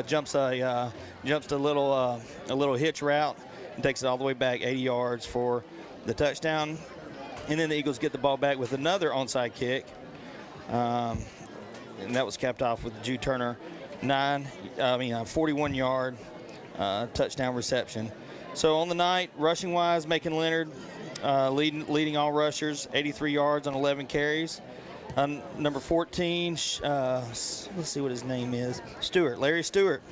jumps a little hitch route and takes it all the way back 80 yards for the touchdown. And then the Eagles get the ball back with another onside kick. And that was capped off with Jude Turner 41-yard touchdown reception. So on the night, rushing wise, Macon Leonard leading all rushers, 83 yards on 11 carries. Number 14, let's see what his name is, Larry Stewart.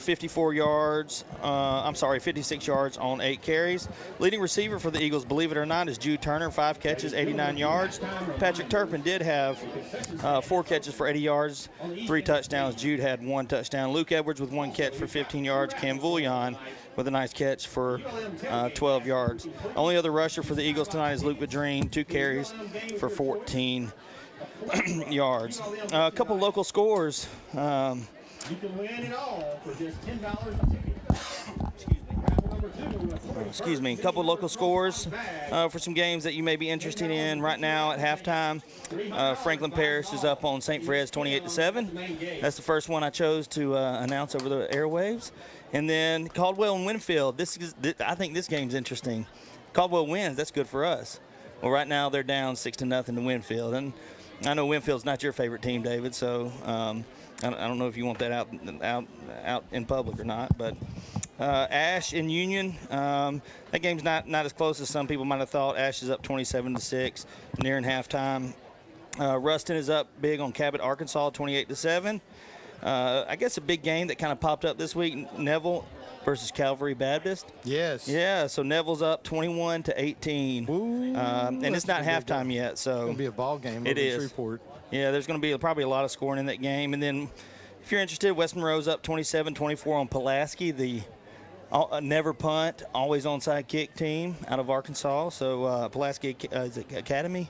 56 yards on 8 carries. Leading receiver for the Eagles, believe it or not, is Jude Turner, 5 catches, 89 yards. Patrick Turpin did have 4 catches for 80 yards, 3 touchdowns. Jude had 1 touchdown. Luke Edwards with 1 catch for 15 yards. Cam Vullion with a nice catch for 12 yards. Only other rusher for the Eagles tonight is Luke Badreen, 2 carries for 14 yards. A couple local scores. You can win it all for just $10 a ticket. Excuse me, a couple local scores for some games that you may be interested in right now at halftime. Franklin Parish is up on St. Fred's 28-7. That's the first one I chose to announce over the airwaves. And then Caldwell and Winfield. I think this game's interesting. Caldwell wins, that's good for us. Well, right now they're down 6-0 to Winfield. And I know Winfield's not your favorite team, David, so I don't know if you want that out in public or not, but Ash and Union, that game's not as close as some people might have thought. Ash is up 27-6, nearing halftime. Ruston is up big on Cabot, Arkansas, 28-7. I guess a big game that kind of popped up this week, Neville versus Calvary Baptist. Yes. Yeah, so Neville's up 21-18. Ooh, and it's not halftime yet, so it's going to be a ball game. It is. Report. Yeah, there's going to be probably a lot of scoring in that game. And then if you're interested, West Monroe's up 27-24 on Pulaski, the never punt, always onside kick team out of Arkansas. So Pulaski Academy,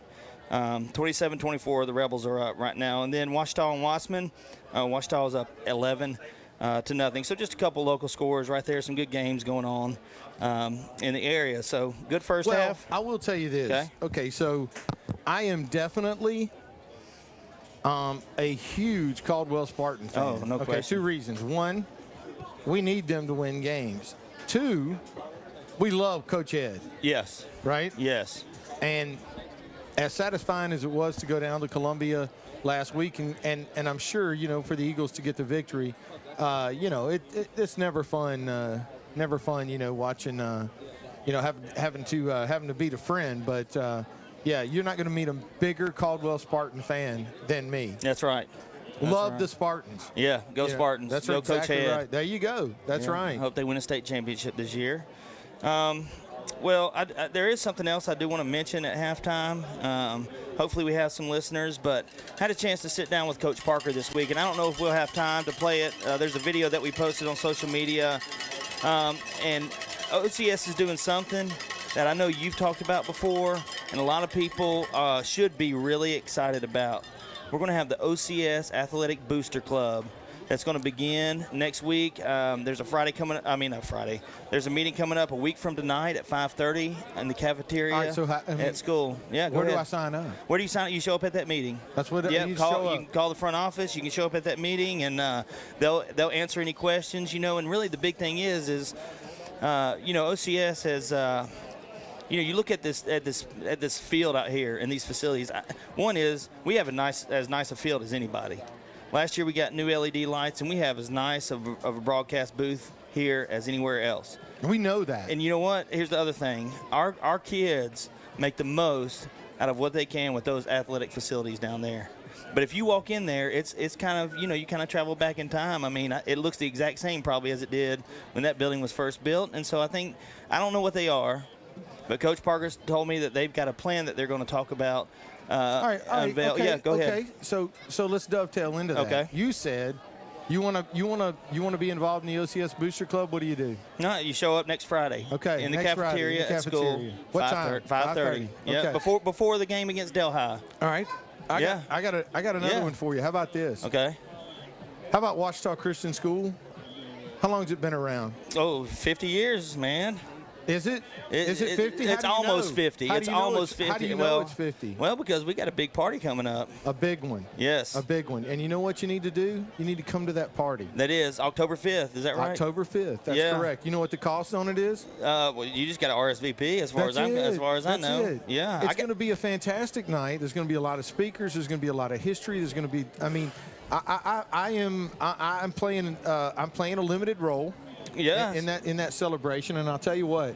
27-24, the Rebels are up right now. And then Ouachita and Wassman, Ouachita's up 11-0. So just a couple local scores right there, some good games going on in the area. So good first half. I will tell you this. Okay, so I am definitely a huge Caldwell Spartan fan. Oh, no question. 2 reasons. 1, we need them to win games. 2, we love Coach Ed. Yes. Right? Yes. And as satisfying as it was to go down to Columbia last week, and I'm sure, for the Eagles to get the victory, it's never fun, watching, having to beat a friend, but yeah, you're not going to meet a bigger Caldwell Spartan fan than me. That's right. Love the Spartans. Yeah, go Spartans. That's go exactly Coach Ed. right. There you go. That's right. I hope they win a state championship this year. Well, there is something else I do want to mention at halftime. Hopefully we have some listeners, but had a chance to sit down with Coach Parker this week, and I don't know if we'll have time to play it. There's a video that we posted on social media, and OCS is doing something that I know you've talked about before, and a lot of people should be really excited about. We're going to have the OCS Athletic Booster Club. That's going to begin next week. There's a Friday coming up. There's a meeting coming up a week from tonight at 5:30 in the cafeteria at school. Yeah, go where ahead. do I sign up? Where do you sign up? You show up at that meeting. That's what you show call. up. You can call the front office. You can show up at that meeting, and they'll answer any questions. And really the big thing is OCS has. You look at this field out here and these facilities. One is we have as nice a field as anybody. Last year we got new LED lights, and we have as nice of a broadcast booth here as anywhere else. We know that. And you know what? Here's the other thing. Our kids make the most out of what they can with those athletic facilities down there. But if you walk in there, it's kind of, you kind of travel back in time. I mean, it looks the exact same probably as it did when that building was first built. And so I don't know what they are, but Coach Parker's told me that they've got a plan that they're going to talk about. All right. Unveil. Okay, Yeah, go ahead. Okay, so let's dovetail into that. Okay. You said you want to be involved in the OCS Booster Club. What do you do? No, you show up next Friday. Okay. In the next Friday, cafeteria at school. What time? 5:30. Yeah. Okay. Before the game against Del High. All right. I got another one for you. How about this? Okay. How about Ouachita Christian School? How long has it been around? Oh, 50 years, man. Is it? Is it 50? It's almost 50. It's almost 50. How do you know it's 50? Well, because we got a big party coming up. A big one. Yes. A big one. And you know what you need to do? You need to come to that party. That is October 5th. Is that right? October 5th. That's correct. You know what the cost on it is? Well, you just got to RSVP as far as I know. It. Yeah. It's going to be a fantastic night. There's going to be a lot of speakers. There's going to be a lot of history. There's going to be. I mean, I'm playing a limited role. Yeah. In that celebration, and I'll tell you what.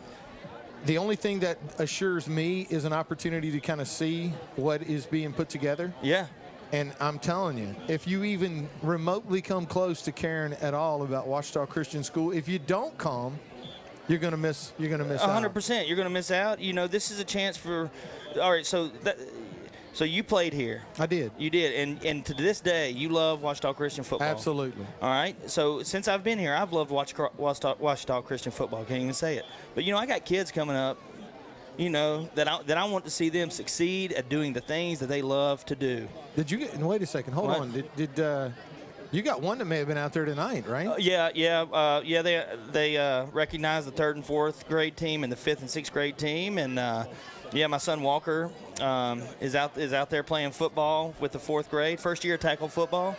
The only thing that assures me is an opportunity to kind of see what is being put together. Yeah. And I'm telling you, if you even remotely come close to caring at all about Ouachita Christian School, if you don't come, you're going to miss. You're going to miss 100%. You're going to miss out. This is a chance for. All right. So you played here. I did. You did, and to this day, you love Ouachita Christian football. Absolutely. All right. So since I've been here, I've loved Ouachita Christian football. Can't even say it. But I got kids coming up, that I want to see them succeed at doing the things that they love to do. Did you get? Wait a second. Hold on. Did you got one that may have been out there tonight, right? Yeah. They recognize the 3rd and 4th grade team and the 5th and 6th grade team, and my son Walker is out there playing football with the 4th grade, first year tackle football.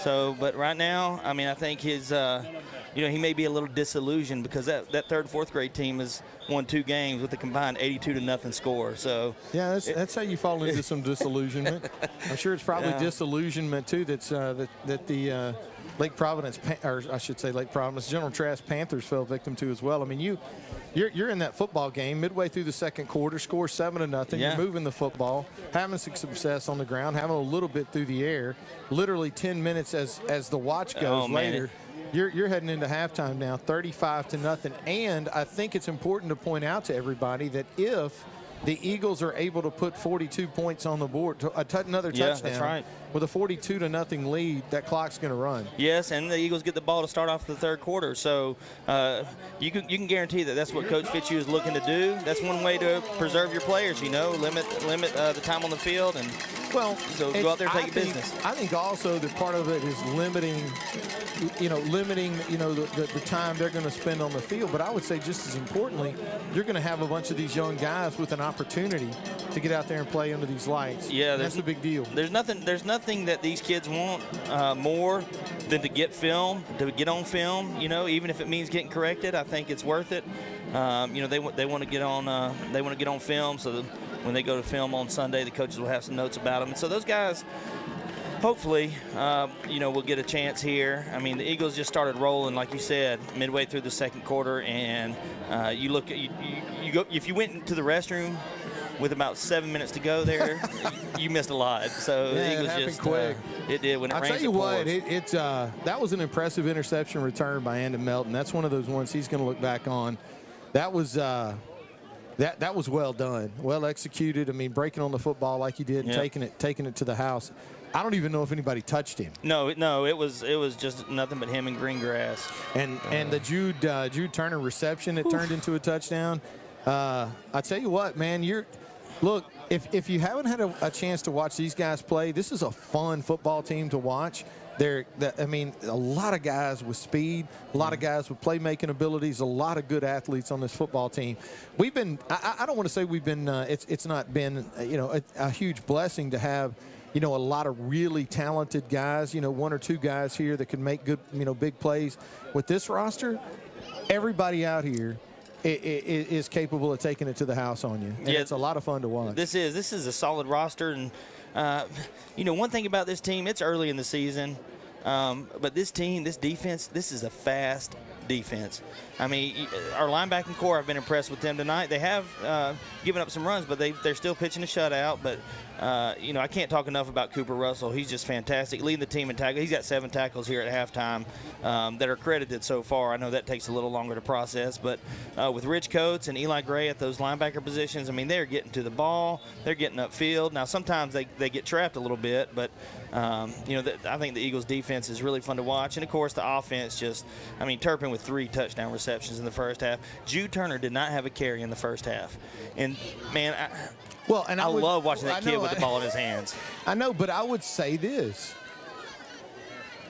So, but right now, I mean, I think his, he may be a little disillusioned because that 3rd and 4th grade team has won 2 games with a combined 82-0 score. So yeah, that's how you fall into some disillusionment. I'm sure it's probably disillusionment too. That the Lake Providence, or I should say Lake Providence, General Trass Panthers fell victim to as well. I mean, you're in that football game midway through the second quarter, score 7-0. Yeah. You're moving the football, having some success on the ground, having a little bit through the air. Literally 10 minutes as the watch goes later. You're heading into halftime now, 35-0. And I think it's important to point out to everybody that if the Eagles are able to put 42 points on the board, another touchdown. That's right. With a 42-0 lead, that clock's going to run. Yes, and the Eagles get the ball to start off the 3rd quarter. So you can guarantee that's what Coach Fitzhugh is looking to do. That's one way to preserve your players. Limit the time on the field, and so go out there and take your business. I think also that part of it is limiting the time they're going to spend on the field. But I would say just as importantly, you're going to have a bunch of these young guys with an opportunity to get out there and play under these lights. Yeah, that's a big deal. There's nothing that these kids want more than to get on film. Even if it means getting corrected, I think it's worth it. They want to get on film, so that when they go to film on Sunday, the coaches will have some notes about them. And so those guys, hopefully, will get a chance here. I mean, the Eagles just started rolling, like you said, midway through the second quarter, and you go if you went into the restroom with about 7 minutes to go there, you missed a lot. So the Eagles just quick. It did when it rains. I'll tell you what, that was an impressive interception return by Andon Melton. That's one of those ones he's going to look back on. That was that was well done, well executed. I mean, breaking on the football like he did, and taking it to the house. I don't even know if anybody touched him. No, it was just nothing but him and green grass. And the Jude Turner reception that turned into a touchdown. I tell you what, man, look, if you haven't had a chance to watch these guys play, this is a fun football team to watch. A lot of guys with speed, a lot of guys with playmaking abilities, a lot of good athletes on this football team. We've been, I don't want to say we've been, it's not been, a huge blessing to have, a lot of really talented guys, 1 or 2 guys here that can make good, big plays. With this roster, everybody out here is capable of taking it to the house on you. And it's a lot of fun to watch. This is a solid roster, and one thing about this team, it's early in the season, but this team, this defense, this is a fast defense. I mean, our linebacking core, I've been impressed with them tonight. They have given up some runs, but they're still pitching a shutout. But, I can't talk enough about Cooper Russell. He's just fantastic, leading the team in tackles. He's got 7 tackles here at halftime that are credited so far. I know that takes a little longer to process. But with Rich Coates and Eli Gray at those linebacker positions, I mean, they're getting to the ball. They're getting upfield. Now, sometimes they get trapped a little bit, but, I think the Eagles' defense is really fun to watch. And, of course, the offense Turpin with 3 touchdown receptions in the first half. Jude Turner did not have a carry in the first half. And, man, I love watching that kid with the ball in his hands. I know, but I would say this.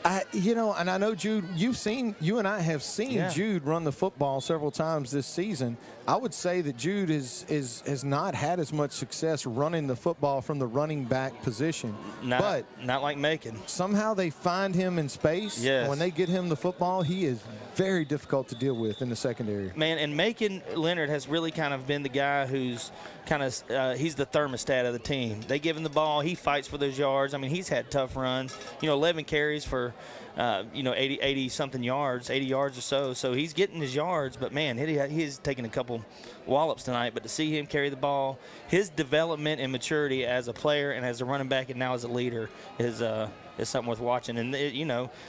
And I know, Jude, you and I have seen Jude run the football several times this season. I would say that Jude has not had as much success running the football from the running back position. Not like Macon. Somehow they find him in space. Yes. When they get him the football, he is very difficult to deal with in the secondary. Man, and Macon Leonard has really kind of been the guy who's he's the thermostat of the team. They give him the ball. He fights for those yards. I mean, he's had tough runs. 11 carries for, 80-something yards, 80 yards or so. So he's getting his yards. But, man, he's taking a couple wallops tonight. But to see him carry the ball, his development and maturity as a player and as a running back and now as a leader is something worth watching. And,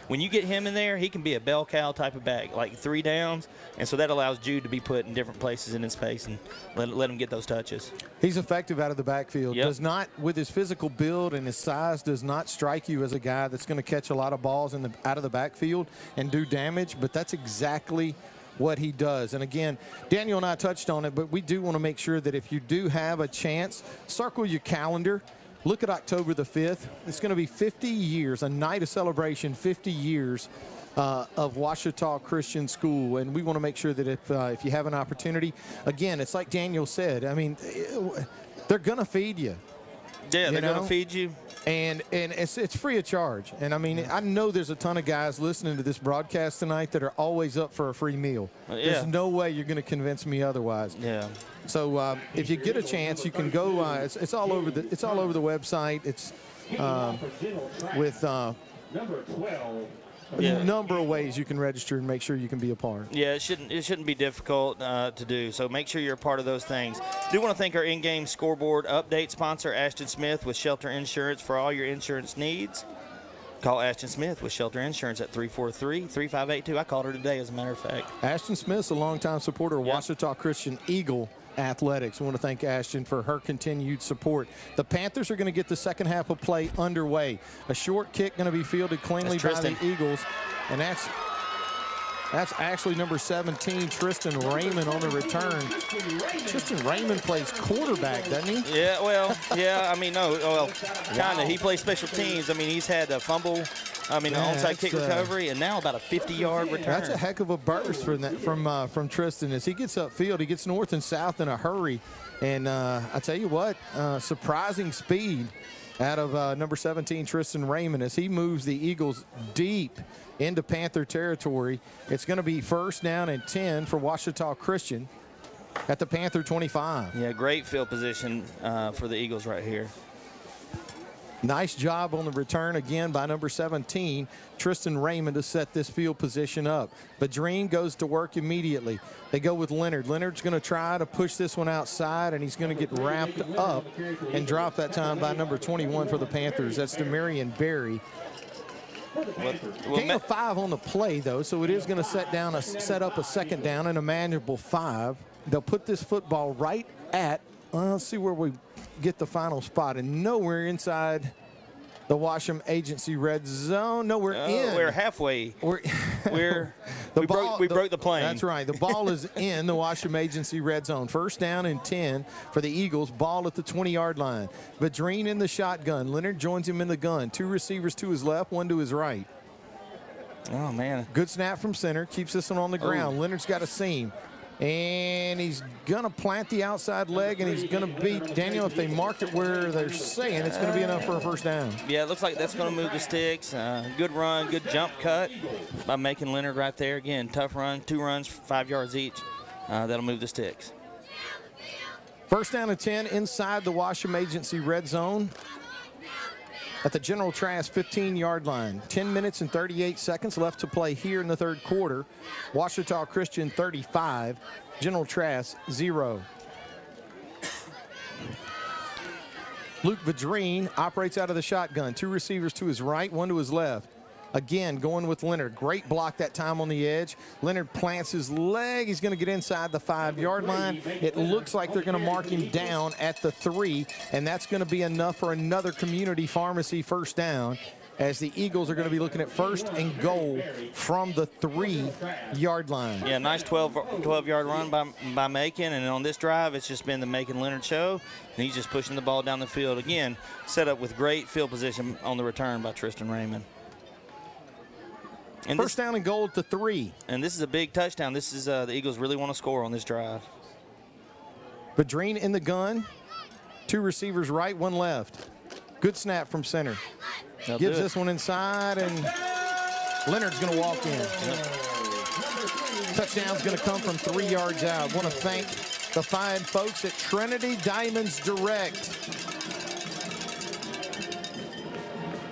when you get him in there, he can be a bell cow type of back, like 3 downs. And so that allows Jude to be put in different places in his space and let him get those touches. He's effective out of the backfield. Yep. Does not, with his physical build and his size, does not strike you as a guy that's going to catch a lot of balls out of the backfield and do damage. But that's exactly what he does. And again, Daniel and I touched on it, but we do want to make sure that if you do have a chance, circle your calendar. Look at October the 5th. It's going to be 50 years, a night of celebration, 50 years of Ouachita Christian School. And we want to make sure that if you have an opportunity, again, it's like Daniel said, I mean, they're going to feed you. Yeah, they're going to feed you. And it's free of charge. And, I mean, I know there's a ton of guys listening to this broadcast tonight that are always up for a free meal. There's no way you're going to convince me otherwise. Yeah. So if you get a chance, you can go. It's all over the website. It's with number 12. a number of ways you can register and make sure you can be a part. Yeah, it shouldn't be difficult to do. So make sure you're a part of those things. Do want to thank our in-game scoreboard update sponsor, Ashton Smith, with Shelter Insurance for all your insurance needs. Call Ashton Smith with Shelter Insurance at 343-3582. I called her today, as a matter of fact. Ashton Smith's a longtime supporter of Ouachita Christian Eagle Athletics. I want to thank Ashton for her continued support. The Panthers are going to get the second half of play underway. A short kick going to be fielded cleanly by the Eagles, and that's actually number 17, Tristan Raymond, on the return. Tristan Raymond plays quarterback, doesn't he? Yeah, well, yeah, I mean, no, well, kind of. He plays special teams. I mean, he's had a fumble, an onside kick recovery, and now about a 50-yard return. That's a heck of a burst from Tristan. As he gets upfield, he gets north and south in a hurry. And I tell you what, surprising speed out of number 17, Tristan Raymond, as he moves the Eagles deep into Panther territory. It's going to be first down and 10 for Ouachita Christian at the Panther 25. Yeah, great field position for the Eagles right here. Nice job on the return again by number 17, Tristan Raymond, to set this field position up. Badreen goes to work immediately. They go with Leonard. Leonard's going to try to push this one outside, and he's going to get wrapped up and drop that time by number 21 for the Panthers. That's Demarion Berry. Gain of 5 on the play, though, so it is going to set up a second down and a manageable 5. They'll put this football right at, let's see where we get the final spot, and nowhere inside the Washam Agency red zone. No, we're in. We're halfway. We broke the plane. That's right. The ball is in the Washam Agency red zone. First down and 10 for the Eagles. Ball at the 20-yard line. Badreen in the shotgun. Leonard joins him in the gun. 2 receivers to his left, 1 to his right. Oh, man. Good snap from center. Keeps this one on the ground. Leonard's got a seam. And he's going to plant the outside leg, and he's going to beat Daniel. If they mark it where they're saying, it's going to be enough for a first down. Yeah, it looks like that's going to move the sticks. Good run, good jump cut by making Leonard right there. Again, tough run, 2 runs, 5 yards each. That'll move the sticks. First down and 10 inside the Washam Agency red zone. at the General Trass 15-yard line. 10 minutes and 38 seconds left to play here in the third quarter. Ouachita Christian 35, General Trass 0. Luke Vadrine operates out of the shotgun. 2 receivers to his right, 1 to his left. Again, going with Leonard. Great block that time on the edge. Leonard plants his leg. He's going to get inside the 5-yard line. It looks like they're going to mark him down at the 3, and that's going to be enough for another community pharmacy first down, as the Eagles are going to be looking at first and goal from the 3-yard line. Yeah, nice 12-yard run by Macon, and on this drive, it's just been the Macon-Leonard show, and he's just pushing the ball down the field. Again, set up with great field position on the return by Tristan Raymond. And first down and goal at the 3. And this is a big touchdown. This is the Eagles really want to score on this drive. Vadrine in the gun. 2 receivers right, 1 left. Good snap from center. Gives this one inside, and Leonard's going to walk in. Touchdown's going to come from 3 yards out. Want to thank the fine folks at Trinity Diamonds Direct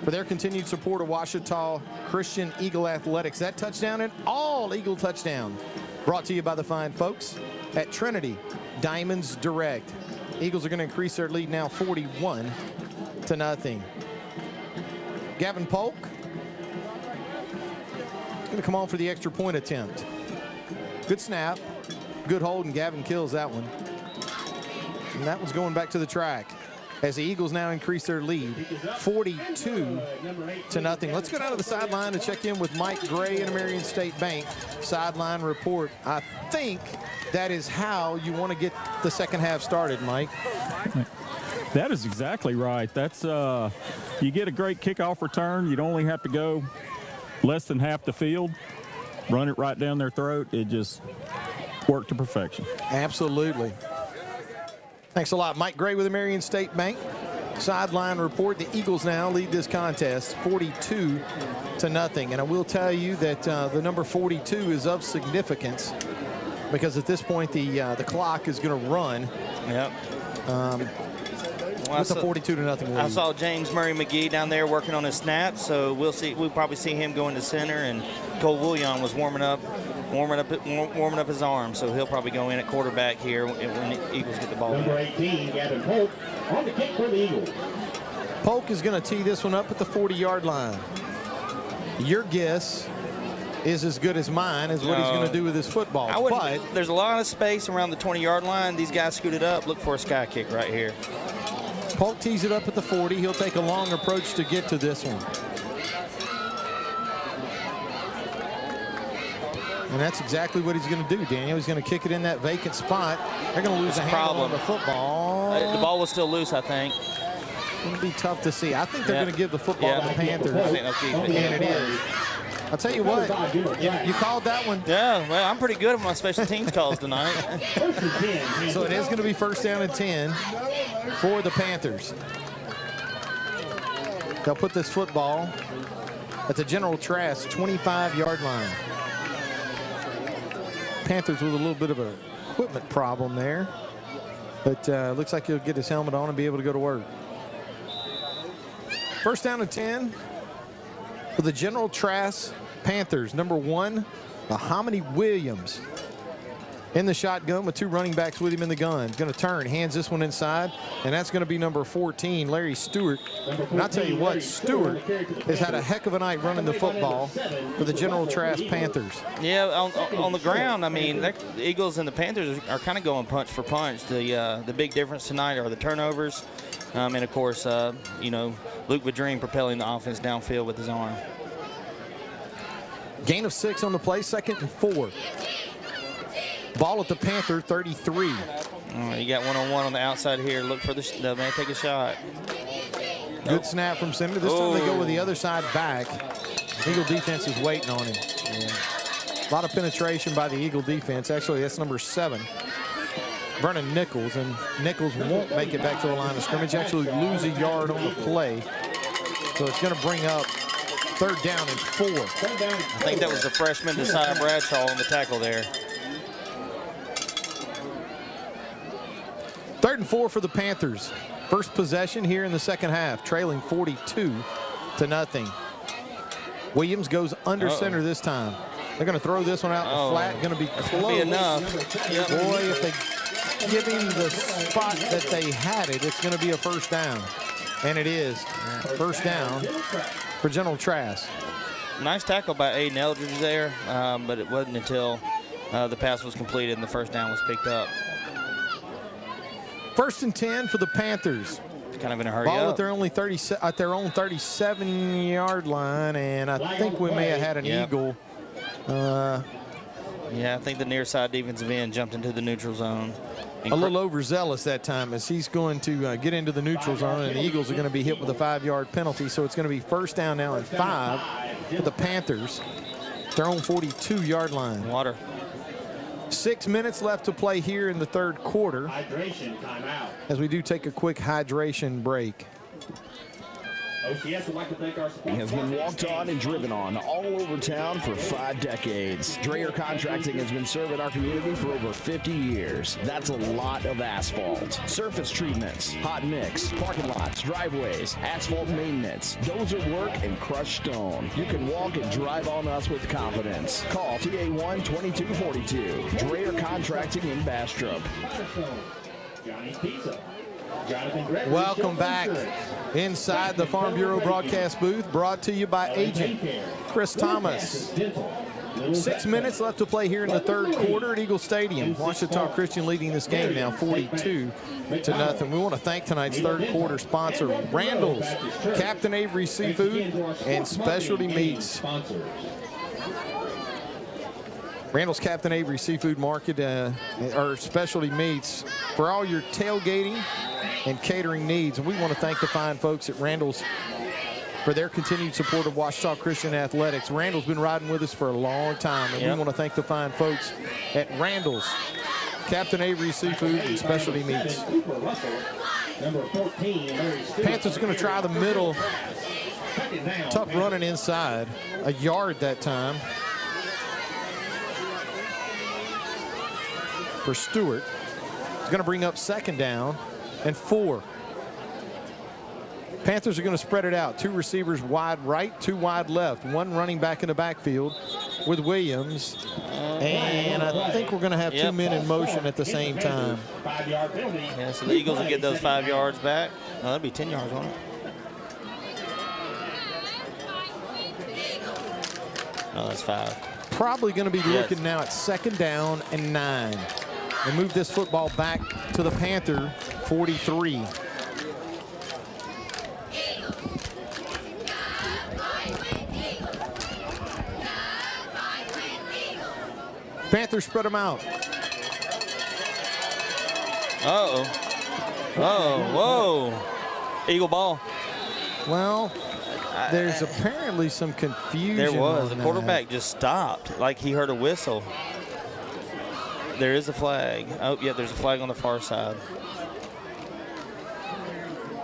for their continued support of Ouachita Christian Eagle Athletics. That touchdown and all Eagle touchdown brought to you by the fine folks at Trinity Diamonds Direct. Eagles are going to increase their lead now 41-0. Gavin Polk is going to come on for the extra point attempt. Good snap, good hold, and Gavin kills that one. And that one's going back to the track as the Eagles now increase their lead 42-0. Let's go down to the sideline to check in with Mike Gray and Marion State Bank sideline report. I think that is how you want to get the second half started, Mike. That is exactly right. That's you get a great kickoff return. You'd only have to go less than half the field, run it right down their throat. It just worked to perfection. Absolutely. Thanks a lot. Mike Gray with the Marion State Bank sideline report. The Eagles now lead this contest 42-0. And I will tell you that the number 42 is of significance because at this point the clock is going to run. Yep. With a 42-0 lead. I saw James Murray McGee down there working on his snaps, so we'll probably see him go into center, and Cole Willian was warming up his arm, so he'll probably go in at quarterback here when the Eagles get the ball. Number 18, Gavin Polk, on the kick for the Eagles. Polk is going to tee this one up at the 40-yard line. Your guess is as good as mine as what he's going to do with his football. But there's a lot of space around the 20-yard line. These guys scooted up. Look for a sky kick right here. Polk tees it up at the 40. He'll take a long approach to get to this one. And that's exactly what he's going to do, Daniel. He's going to kick it in that vacant spot. They're going to lose a handle on the football. The ball was still loose, I think. It's going to be tough to see. I think they're going to give the football to the Panthers. And it is. I'll tell you what, you called that one. Yeah, well, I'm pretty good at my special teams calls tonight. So it is going to be first down and 10 for the Panthers. They'll put this football at the General Trass 25-yard line. Panthers with a little bit of an equipment problem there. But looks like he'll get his helmet on and be able to go to work. First down and 10 for the General Trass Panthers. Number 1, Muhammad Williams in the shotgun with 2 running backs with him in the gun. Going to turn, hands this one inside, and that's going to be number 14, Larry Stewart. And I'll tell you what, Stewart has had a heck of a night running the football for the General Trass Panthers. Yeah, on the ground, I mean, the Eagles and the Panthers are kind of going punch for punch. The big difference tonight are the turnovers. And, of course, Luke Vadrine propelling the offense downfield with his arm. Gain of 6 on the play, 2nd and 4. Ball at the Panther 33. You got one-on-one on the outside here. Look for the man take a shot. Good snap from center. This time they go with the other side back. Eagle defense is waiting on him. Yeah. A lot of penetration by the Eagle defense. Actually, that's number 7. Vernon Nichols, and Nichols won't make it back to the line of scrimmage. Actually lose a yard on the play. So it's going to bring up 3rd down and 4. I think that was the freshman, Desai Bradshaw, on the tackle there. 3rd and 4 for the Panthers. First possession here in the second half, trailing 42-0. Williams goes under center this time. They're going to throw this one out in the flat. Going to be close. Be enough. Yep. Boy, if they give him the spot that they had it, it's going to be a first down. And it is. First down for General Trass. Nice tackle by Aiden Eldridge there, but it wasn't until the pass was completed and the first down was picked up. 1st and 10 for the Panthers. Kind of in a hurry Ball up. at their own 37-yard line, and I think we may have had an Eagle. Yeah, I think the near side defensive end jumped into the neutral zone. A little overzealous that time as he's going to get into the neutral zone, and the Eagles are going to be hit with a 5-yard penalty. So it's going to be first down now and 5 for the Panthers. Their own 42-yard line. Water. 6 minutes left to play here in the third quarter. Hydration timeout. As we do take a quick hydration break. OCS would like to thank our He has been walked on and driven on all over town for 5 decades. Dreher Contracting has been serving our community for over 50 years. That's a lot of asphalt. Surface treatments, hot mix, parking lots, driveways, asphalt maintenance, dozer work, and crushed stone. You can walk and drive on us with confidence. Call TA1-2242. Dreher Contracting in Bastrop. Johnny's Pizza. Welcome back inside the Farm Bureau broadcast booth, brought to you by agent Chris Thomas. 6 minutes left to play here in the third quarter at Eagle Stadium. Ouachita Christian leading this game now 42-0. We want to thank tonight's third quarter sponsor, Randall's, Captain Avery Seafood, and Specialty Meats. Randall's Captain Avery Seafood Market, or Specialty Meats, for all your tailgating and catering needs. And we want to thank the fine folks at Randall's for their continued support of Ouachita Christian Athletics. Randall's been riding with us for a long time, and we want to thank the fine folks at Randall's, Captain Avery Seafood, and Specialty Meats. Panthers are going to try the middle. Tough running inside. A yard that time for Stewart. It's going to bring up second down and 4. Panthers are going to spread it out. 2 receivers wide right, 2 wide left. 1 running back in the backfield with Williams. And I think we're going to have 2 men in motion at the same time. Yeah, so the Eagles will get those 5 yards back. No, that'd be 10 yards, won't it? No, that's 5. Probably going to be looking now at second down and 9. And move this football back to the Panther 43. Panthers spread them out. Uh-oh. Whoa. Eagle ball. Well, there's apparently some confusion. There was. on The that. quarterback just stopped like he heard a whistle. There is a flag. Oh, yeah, there's a flag on the far side.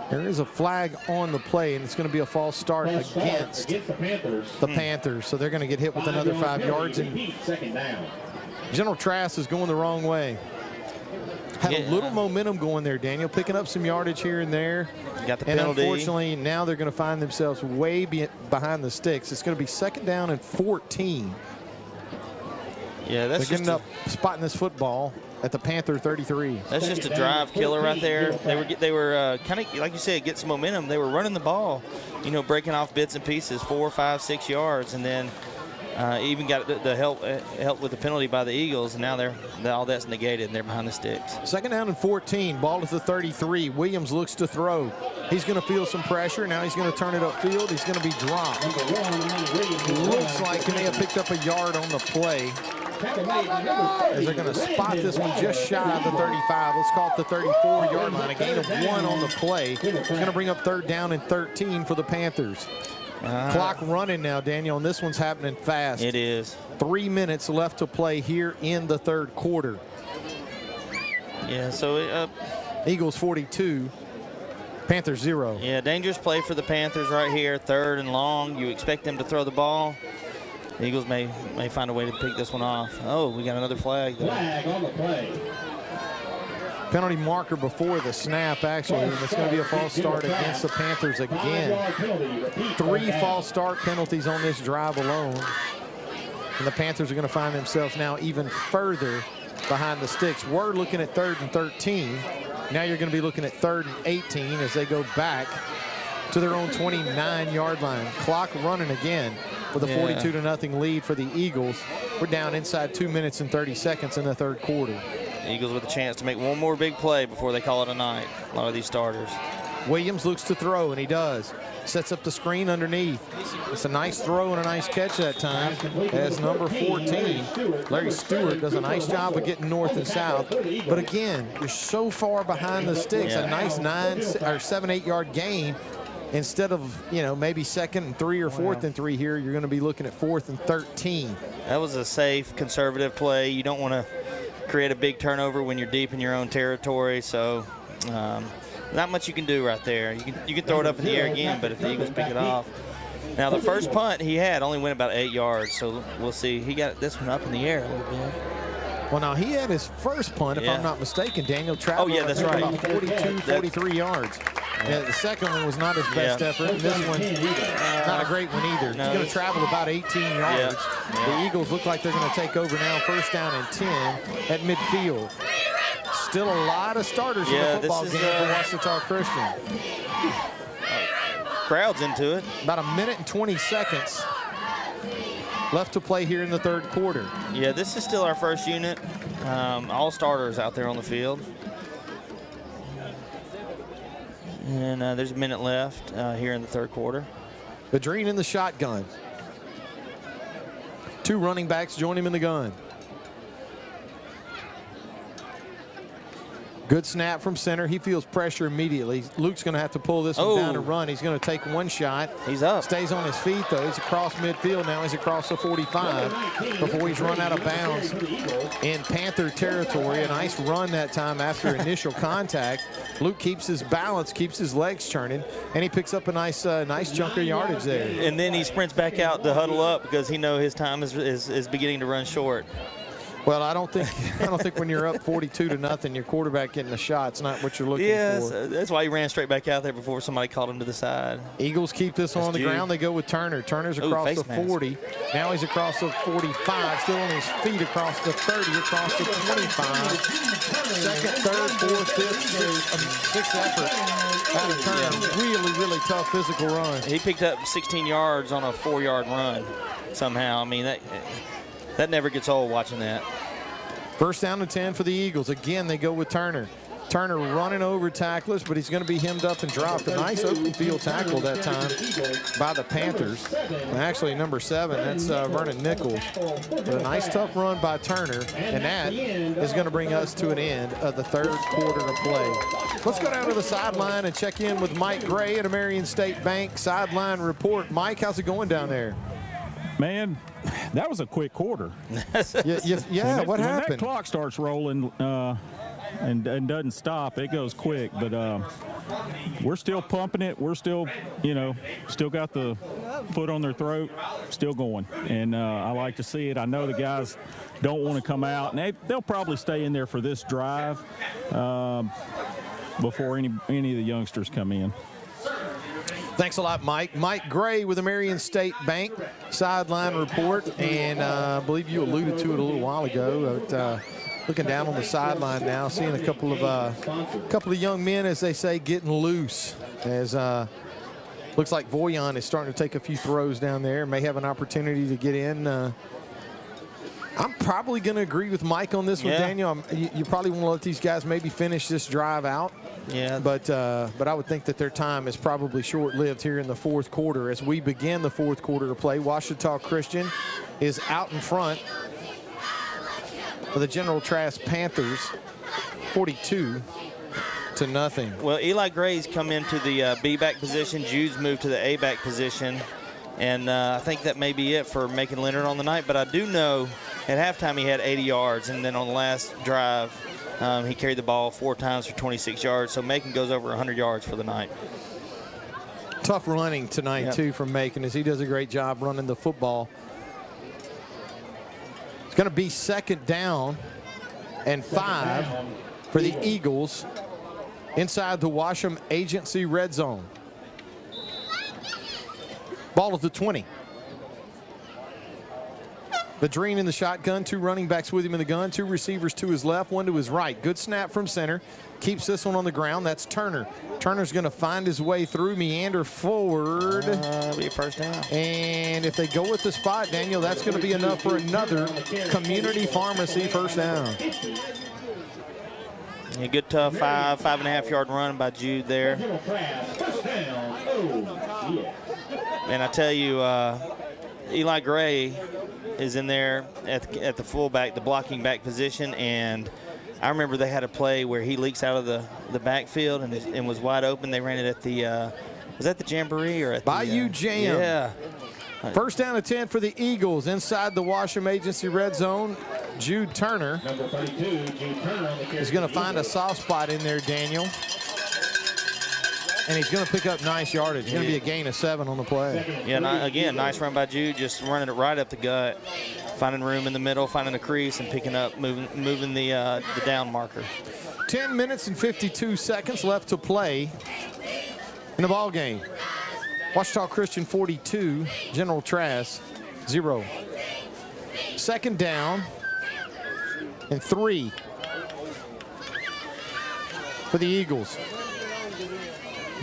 There is a flag on the play, and it's going to be a false start against the Panthers. So they're going to get hit with another 5 yards. And General Trass is going the wrong way. Had a little momentum going there, Daniel, picking up some yardage here and there. Got the and penalty. Unfortunately, now they're going to find themselves way behind the sticks. It's going to be second down and 14. Yeah, that's they're getting up, spotting this football at the Panther 33. That's just a drive killer right there. They were kind of, like you said, get some momentum. They were running the ball, breaking off bits and pieces, 4, 5, 6 yards, and then even got the help with the penalty by the Eagles, and now all that's negated, and they're behind the sticks. Second down and 14, ball at the 33. Williams looks to throw. He's going to feel some pressure. Now he's going to turn it upfield. He's going to be dropped. Looks like he may have picked up a yard on the play. As they're going to spot this one just shy of the 35. Let's call it the 34-yard line. A gain of 1 on the play. It's going to bring up third down and 13 for the Panthers. Clock running now, Daniel, and this one's happening fast. It is. 3 minutes left to play here in the third quarter. Yeah, so Eagles 42, Panthers 0. Yeah, dangerous play for the Panthers right here, 3rd and long. You expect them to throw the ball. The Eagles may find a way to pick this one off. Oh, we got another flag there. Flag on the play. penalty marker before the snap, actually, and it's going to be a false start against the Panthers again. 3 false start penalties on this drive alone. And the Panthers are going to find themselves now even further behind the sticks. We're looking at 3rd and 13. Now you're going to be looking at 3rd and 18 as they go back to their own 29-yard line. Clock running again with a 42-0 lead for the Eagles. We're down inside 2 minutes and 30 seconds in the 3rd quarter. Eagles with a chance to make one more big play before they call it a night. A lot of these starters. Williams looks to throw, and he does. Sets up the screen underneath. It's a nice throw and a nice catch that time as number 14, Larry Stewart, does a nice job of getting north and south. But again, you're so far behind the sticks. A nice 7, 8 yard gain. Instead of, maybe 2nd and 3 or 4th and 3 here, you're going to be looking at 4th and 13. That was a safe, conservative play. You don't want to create a big turnover when you're deep in your own territory. So not much you can do right there. You can throw it up in the air again, but if the Eagles pick it off. Now, the first punt he had only went about 8 yards, so we'll see. He got this one up in the air a little bit. Well, now, he had his first punt, if I'm not mistaken, Daniel Travis. Oh, yeah, that's right. About 42, 43 yards. Yeah, the second one was not his best effort. And this one, not a great one either. No, He's going to travel about 18 yards. The Eagles look like they're going to take over now, 1st down and 10 at midfield. Still a lot of starters in the football game for Ouachita Christian. Crowd's into it. About 1 minute and 20 seconds left to play here in the 3rd quarter. Yeah, this is still our first unit. All starters out there on the field. And there's a minute left here in the 3rd quarter. Badrine in the shotgun. 2 running backs join him in the gun. Good snap from center. He feels pressure immediately. Luke's going to have to pull this one down and run. He's going to take one shot. He's up. Stays on his feet, though. He's across midfield now. He's across the 45 before he's run out of bounds in Panther territory. A nice run that time after initial contact. Luke keeps his balance, keeps his legs turning, and he picks up a nice chunk of yardage there. And then he sprints back out to huddle up because he knows his time is beginning to run short. Well, I don't think when you're up 42-0, your quarterback getting a shot's not what you're looking for. That's why he ran straight back out there before somebody called him to the side. Eagles keep this on the ground. They go with Turner. Turner's across the 40. Now he's across the 45, still on his feet across the 30, across the 25. 2nd, 3rd, 4th, 5th, 6th effort out of Turner. Really, really tough physical run. He picked up 16 yards on a 4-yard run somehow. I mean, that never gets old watching that. 1st down and 10 for the Eagles. Again, they go with Turner. Turner running over tacklers, but he's going to be hemmed up and dropped. A nice open field tackle that time by the Panthers. And actually, number 7, that's Vernon Nichols. But a nice tough run by Turner, and that is going to bring us to an end of the 3rd quarter of play. Let's go down to the sideline and check in with Mike Gray at Marion State Bank Sideline Report. Mike, how's it going down there? Man, that was a quick quarter. Yeah, what happened? When that clock starts rolling and doesn't stop, it goes quick. But we're still pumping it. We're still, still got the foot on their throat, still going. And I like to see it. I know the guys don't want to come out, and they'll probably stay in there for this drive before any of the youngsters come in. Thanks a lot, Mike. Mike Gray with the Marion State Bank Sideline Report. And I believe you alluded to it a little while ago. But, looking down on the sideline now, seeing a couple of young men, as they say, getting loose. As looks like Voyan is starting to take a few throws down there. May have an opportunity to get in. I'm probably going to agree with Mike on this one, Daniel. You probably want to let these guys maybe finish this drive out. Yeah. But I would think that their time is probably short-lived here in the 4th quarter. As we begin the 4th quarter of play, Ouachita Christian is out in front of the General Trass Panthers, 42-0. Well, Eli Gray's come into the B-back position. Jude's moved to the A-back position. And I think that may be it for Macon Leonard on the night. But I do know at halftime he had 80 yards. And then on the last drive, he carried the ball 4 times for 26 yards. So Macon goes over 100 yards for the night. Tough running tonight, too, from Macon, as he does a great job running the football. It's going to be 2nd down and 5 for the Eagles inside the Washam Agency red zone. Ball at the 20. Vadreen in the shotgun, 2 running backs with him in the gun, 2 receivers to his left, 1 to his right. Good snap from center. Keeps this one on the ground. That's Turner. Turner's going to find his way through, meander forward. Be a first down. And if they go with the spot, Daniel, that's going to be enough for another community pharmacy first down. A good tough 5.5 yard run by Jude there. And I tell you, Eli Gray is in there at the fullback, the blocking back position, and I remember they had a play where he leaks out of the backfield and was wide open. They ran it at the was that the Jamboree or at Bayou Jam? Yeah. First down and 10 for the Eagles inside the Washam Agency red zone. Jude Turner is going to find a soft spot in there, Daniel. And he's going to pick up nice yardage. It's going to be a gain of 7 on the play. Yeah, again, nice run by Jude, just running it right up the gut, finding room in the middle, finding a crease, and picking up, moving the down marker. 10 minutes and 52 seconds left to play in the ball game. Ouachita Christian 42, General Trass 0. Second down and 3 for the Eagles.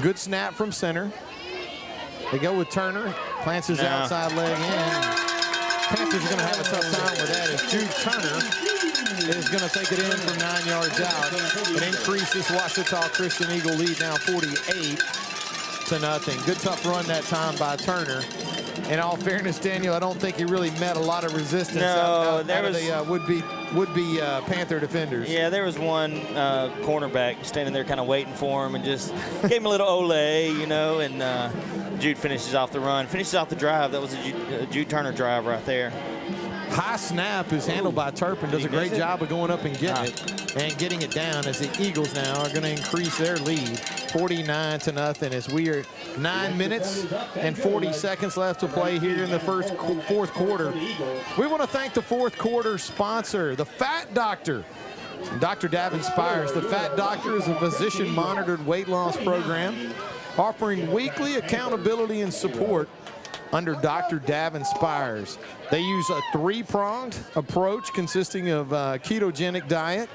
Good snap from center. They go with Turner. Plants his outside leg in. Panthers are going to have a tough time with that as Jude Turner is going to take it in from 9 yards out and increase this Ouachita Christian Eagle lead now 48-0. Good tough run that time by Turner. In all fairness, Daniel, I don't think he really met a lot of resistance out of the would-be Panther defenders. Yeah, there was one cornerback standing there kind of waiting for him and just gave him a little ole, and Jude finishes off the run, finishes off the drive. That was a Jude Turner drive right there. High snap is handled by Turpin. Does a great job of going up and getting it and getting it down as the Eagles now are going to increase their lead 49-0 as we are 9 minutes and 40 seconds left to play here in the fourth quarter. We want to thank the fourth quarter sponsor, the Fat Doctor. Dr. Davin Spires. The Fat Doctor is a physician-monitored weight loss program offering weekly accountability and support under Dr. Davin Spires. They use a 3-pronged approach consisting of ketogenic diet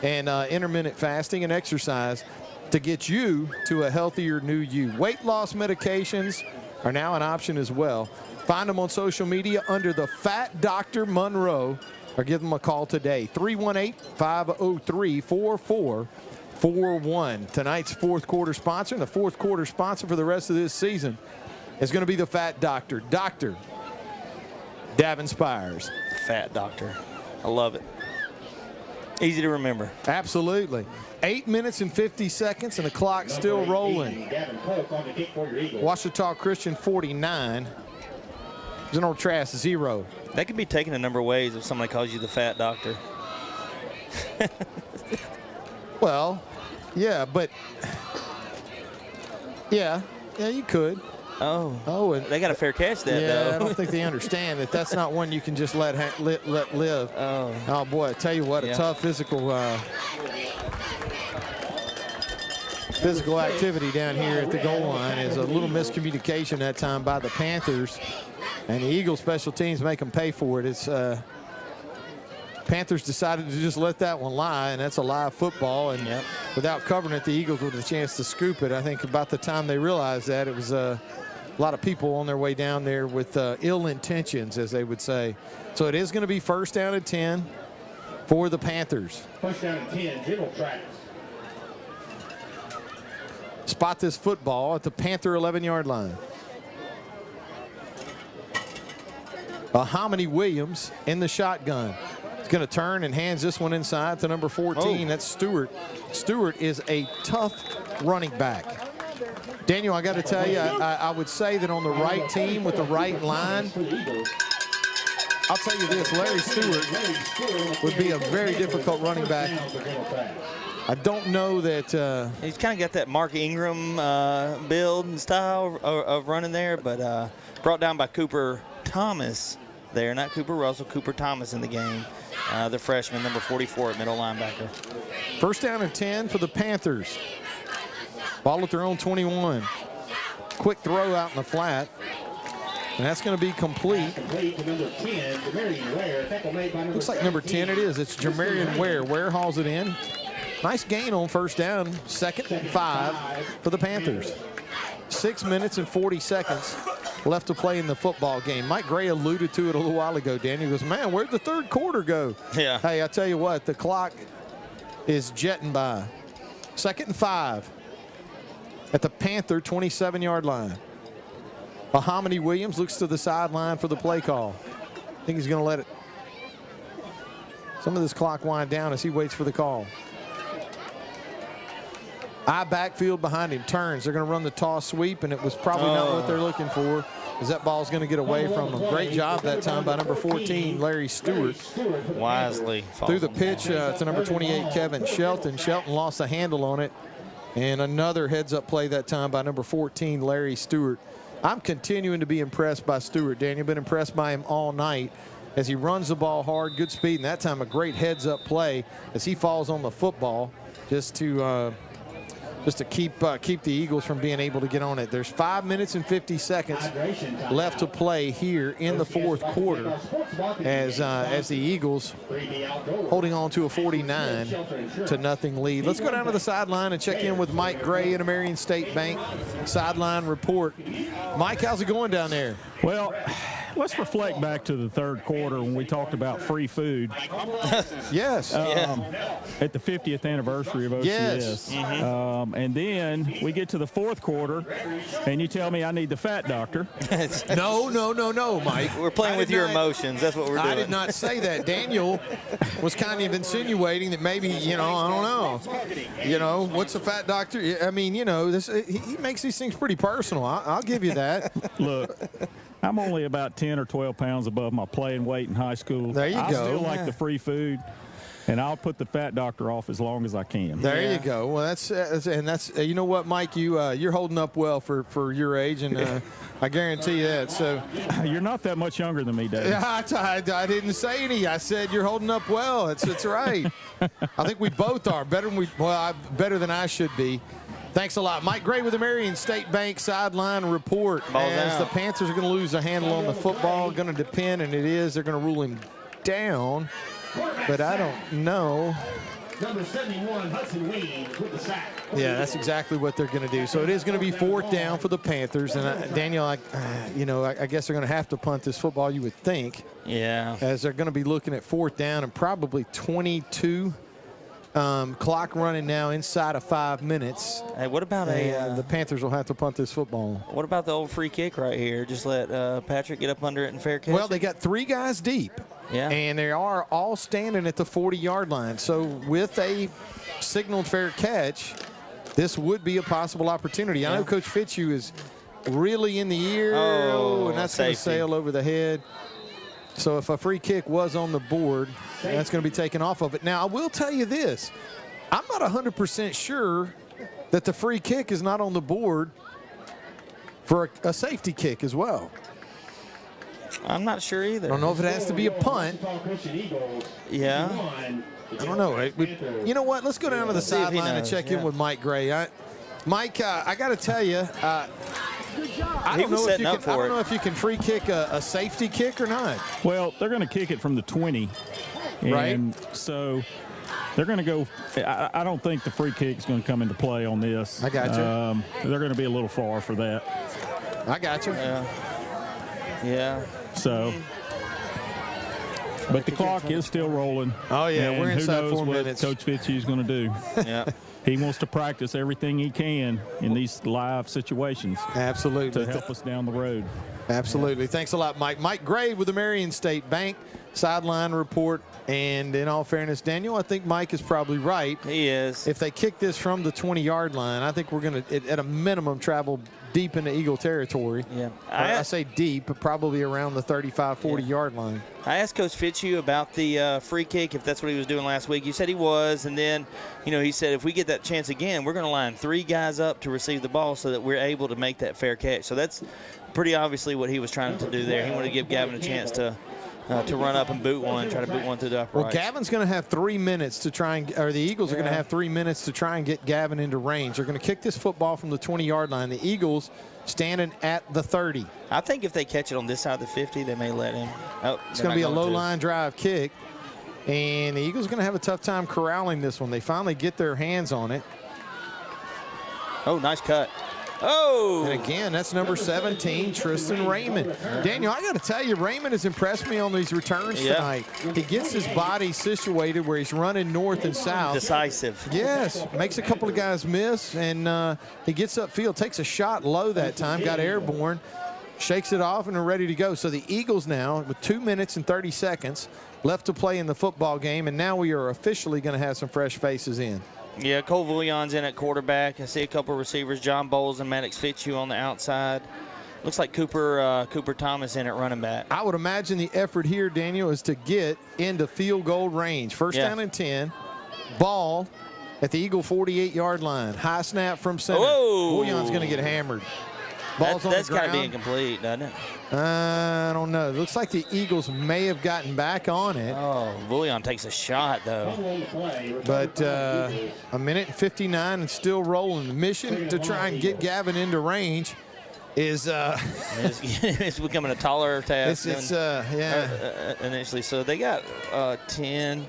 and intermittent fasting and exercise to get you to a healthier new you. Weight loss medications are now an option as well. Find them on social media under the Fat Dr. Monroe or give them a call today, 318-503-4441. Tonight's fourth quarter sponsor and the fourth quarter sponsor for the rest of this season is going to be the Fat Doctor, Dr. Davin Spires. Fat Doctor. I love it. Easy to remember. Absolutely. 8 minutes and 50 seconds, and the clock still rolling. Ouachita Christian 49. General Trass 0. That could be taken a number of ways if somebody calls you the Fat Doctor. Well, yeah, but yeah, you could. And they got a fair catch that, though. I don't think they understand that that's not one you can just let live. Oh boy, I tell you what, a tough physical activity down here at the goal line is a little miscommunication that time by the Panthers, and the Eagles special teams make them pay for it. It's Panthers decided to just let that one lie, and that's a live football, and without covering it, the Eagles with a chance to scoop it. I think about the time they realized that, it was a lot of people on their way down there with ill intentions, as they would say. So it is going to be first down and 10 for the Panthers. First down and 10, General Trass. Spot this football at the Panther 11-yard line. Bahominy Williams in the shotgun. He's going to turn and hands this one inside to number 14. That's Stewart. Stewart is a tough running back. Daniel, I got to tell you, I would say that on the right team with the right line, I'll tell you this, Larry Stewart would be a very difficult running back. I don't know that he's kind of got that Mark Ingram build and style of running there, but brought down by Cooper Thomas there. Not Cooper Russell, Cooper Thomas in the game. The freshman, number 44 at middle linebacker. First down and 10 for the Panthers. Ball at their own 21. Quick throw out in the flat. And that's going to be complete. Looks like number 10 it is. It's Jamarian Ware. Ware hauls it in. Nice gain on first down. 2nd and 5 for the Panthers. 6 minutes and 40 seconds left to play in the football game. Mike Gray alluded to it a little while ago, Danny. He goes, man, where'd the third quarter go? Yeah. Hey, I tell you what, the clock is jetting by. 2nd and 5 at the Panther 27-yard line. Bahamini Williams looks to the sideline for the play call. I think he's going to let some of this clock wind down as he waits for the call. Eye backfield behind him, turns. They're going to run the toss sweep, and it was probably not what they're looking for, as that ball's going to get away from them. Great job that time by number 14, Larry Stewart. Wisely threw the pitch to number 28, Kevin Shelton. Shelton lost the handle on it, and another heads-up play that time by number 14, Larry Stewart. I'm continuing to be impressed by Stewart, Daniel. Been impressed by him all night as he runs the ball hard, good speed, and that time a great heads-up play as he falls on the football just to keep the Eagles from being able to get on it. There's 5 minutes and 50 seconds left to play here in the fourth quarter as the Eagles holding on to a 49-0 lead. Let's go down to the sideline and check in with Mike Gray at a Marion State Bank sideline report. Mike, how's it going down there? Well, let's reflect back to the third quarter when we talked about free food. Yes. At the 50th anniversary of OCS. Yes. And then we get to the fourth quarter, and you tell me I need the fat doctor. No, Mike. We're playing with your emotions. That's what we're doing. I did not say that. Daniel was kind of insinuating that maybe, I don't know. What's a fat doctor? I mean, he makes these things pretty personal. I'll give you that. Look, I'm only about 10 or 12 pounds above my playing weight in high school. There you go. I still like the free food, and I'll put the fat doctor off as long as I can. There you go. Well, that's you know what, Mike, you're holding up well for your age, and I guarantee you that. So you're not that much younger than me, Dave. I didn't say any. I said you're holding up well. It's right. I think we both are better than I should be. Thanks a lot. Mike Gray with the Marion State Bank sideline report. As the Panthers are going to lose a handle on the football, going to depend, and it is. They're going to rule him down, but I don't know. Number 71, Hudson Weed with the sack. Yeah, that's exactly what they're going to do. So it is going to be fourth down for the Panthers. And Daniel, I guess they're going to have to punt this football, you would think. Yeah. As they're going to be looking at fourth down and probably 22. Clock running now inside of 5 minutes. Hey, what about the Panthers will have to punt this football. What about the old free kick right here? Just let Patrick get up under it and fair catch? Well, they got 3 guys deep. Yeah. And they are all standing at the 40-yard line. So with a signaled fair catch, this would be a possible opportunity. Yeah. I know Coach Fitzhugh is really in the ear, and that's going to sail over the head. So if a free kick was on the board, that's going to be taken off of it. Now, I will tell you this. I'm not 100% sure that the free kick is not on the board for a safety kick as well. I'm not sure either. I don't know if it has to be a punt. Yeah. I don't know. You know what? Let's go down to the sideline and check in with Mike Gray. Mike, I got to tell you, I don't know if you can free kick a safety kick or not. Well, they're going to kick it from the 20. And so they're going to go – I don't think the free kick is going to come into play on this. I got you. They're going to be a little far for that. I got you. Yeah. So – but the clock is still rolling. Oh, yeah. And we're inside 4 minutes. Coach Fitzhugh's going to do. Yeah. He wants to practice everything he can in these live situations. Absolutely. To help us down the road. Absolutely. Thanks a lot, Mike. Mike Gray with the Marion State Bank sideline report. And in all fairness, Daniel, I think Mike is probably right. He is. If they kick this from the 20-yard line, I think we're going to, at a minimum, travel deep into Eagle territory. Yeah. I say deep, but probably around the 35, 40-yard line. I asked Coach Fitzhugh about the free kick, if that's what he was doing last week. He said he was, and then, he said if we get that chance again, we're going to line 3 guys up to receive the ball so that we're able to make that fair catch. So that's pretty obviously what he was trying to do there. He wanted to give Gavin a chance to to run up and boot one, try to boot one through the upright. Well, Gavin's going to have 3 minutes to try and, or the Eagles are going to have 3 minutes to try and get Gavin into range. They're going to kick this football from the 20-yard line. The Eagles standing at the 30. I think if they catch it on this side of the 50, they may let him. Oh, it's going to be a low-line drive kick, and the Eagles are going to have a tough time corralling this one. They finally get their hands on it. Oh, nice cut. Oh! And again, that's number 17, Tristan Raymond. Daniel, I got to tell you, Raymond has impressed me on these returns tonight. He gets his body situated where he's running north and south. Decisive. Yes, makes a couple of guys miss, and he gets upfield, takes a shot low that time, got airborne, shakes it off, and are ready to go. So the Eagles now, with 2 minutes and 30 seconds left to play in the football game, and now we are officially going to have some fresh faces in. Yeah, Cole Vouillon's in at quarterback. I see a couple receivers, John Bowles and Maddox Fitzhugh on the outside. Looks like Cooper Thomas in at running back. I would imagine the effort here, Daniel, is to get into field goal range. First down and 10. Ball at the Eagle 48-yard line. High snap from center. Vouillon's going to get hammered. Ball's on the ground. That's got to be incomplete, doesn't it? I don't know. It looks like the Eagles may have gotten back on it. Oh, Vouillon takes a shot, though. But a minute and 59 and still rolling. The mission to try and get Gavin into range is it's becoming a taller task initially. So they got 10,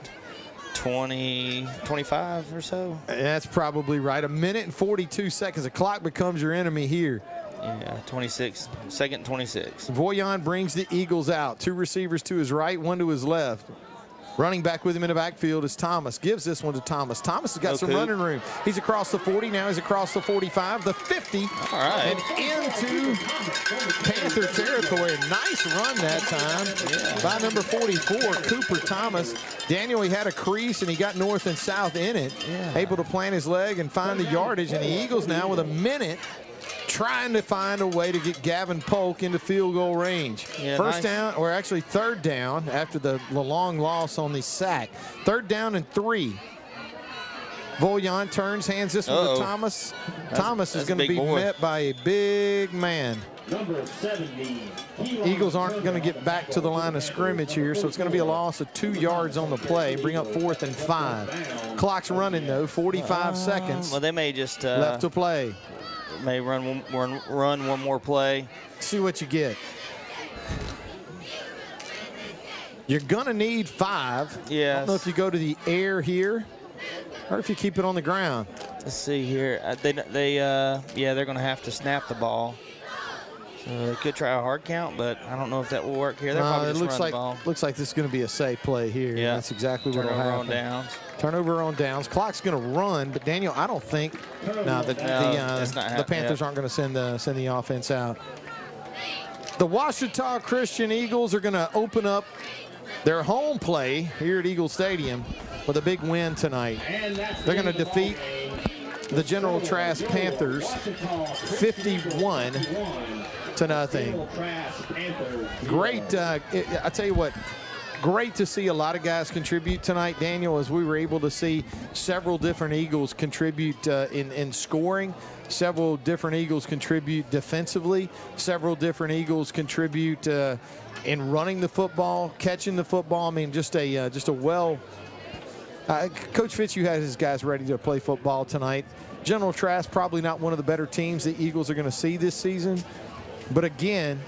20, 25 or so. That's probably right. A minute and 42 seconds. The clock becomes your enemy here. Yeah, 26, second and 26. Vouillon brings the Eagles out. 2 receivers to his right, 1 to his left. Running back with him in the backfield is Thomas. Gives this one to Thomas. Thomas has got some running room. He's across the 40. Now he's across the 45, the 50, and into Panther territory. Nice run that time by number 44, Cooper Thomas. Daniel, he had a crease, and he got north and south in it. Able to plant his leg and find the yardage. And the Eagles now with a minute trying to find a way to get Gavin Polk into field goal range. First down, or actually third down after the long loss on the sack. 3rd down and 3. Vouillon turns, hands this one to Thomas. Thomas is going to be met by a big man. Number 70. Eagles aren't going to get back to the line of scrimmage here, so it's going to be a loss of 2 yards on the play. Bring up 4th and 5. Clock's running, though, 45 seconds. Well, they may just left to play. May run one more play. See what you get. You're going to need 5. Yes. I don't know if you go to the air here or if you keep it on the ground. Let's see here. They're going to have to snap the ball. So they could try a hard count, but I don't know if that will work here. They're probably just run the ball. Looks like this is going to be a safe play here. Yeah. That's exactly what will happen. Turnover on downs. Turnover on downs. Clock's going to run, but Daniel, I don't think the Panthers aren't going to send the offense out. The Ouachita Christian Eagles are going to open up their home play here at Eagle Stadium with a big win tonight. They're going to defeat the General Trass Panthers 51-0. Great. I tell you what, great to see a lot of guys contribute tonight, Daniel, as we were able to see several different Eagles contribute in scoring, several different Eagles contribute defensively, several different Eagles contribute in running the football, catching the football. I mean, just a well. Coach Fitzhugh has his guys ready to play football tonight. General Trass probably not one of the better teams the Eagles are going to see this season. But again,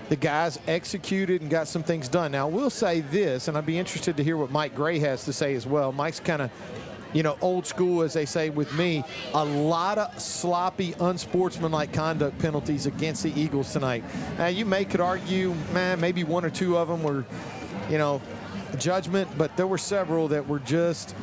the guys executed and got some things done. Now, we'll say this, and I'd be interested to hear what Mike Gray has to say as well. Mike's kind of, old school, as they say with me. A lot of sloppy, unsportsmanlike conduct penalties against the Eagles tonight. Now, you could argue, maybe 1 or 2 of them were, judgment, but there were several that were just,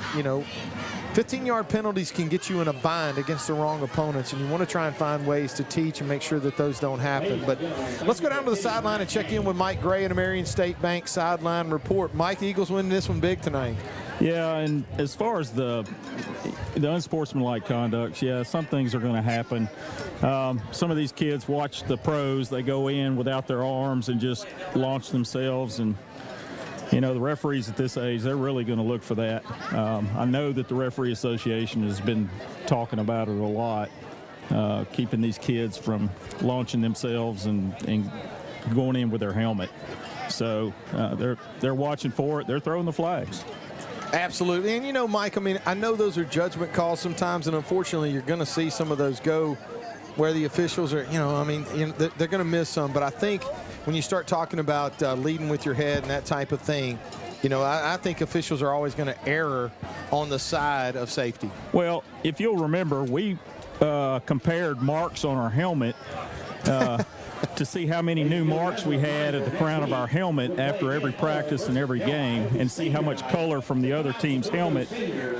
15-yard penalties can get you in a bind against the wrong opponents, and you want to try and find ways to teach and make sure that those don't happen. But let's go down to the sideline and check in with Mike Gray and Marion State Bank sideline report. Mike, the Eagles winning this one big tonight. Yeah, and as far as the unsportsmanlike conduct, some things are going to happen. Some of these kids watch the pros. They go in without their arms and just launch themselves, and the referees at this age, they're really going to look for that. I know that the Referee Association has been talking about it a lot, keeping these kids from launching themselves and going in with their helmet. So they're watching for it. They're throwing the flags. Absolutely. And, you know, Mike, I mean, I know those are judgment calls sometimes, and unfortunately you're going to see some of those go where the officials are, you know, I mean, they're going to miss some. But I think when you start talking about leading with your head and that type of thing, you know, I think officials are always going to err on the side of safety. Well, if you'll remember, we compared marks on our helmet to see how many new marks we had at the crown of our helmet after every practice and every game, and see how much color from the other team's helmet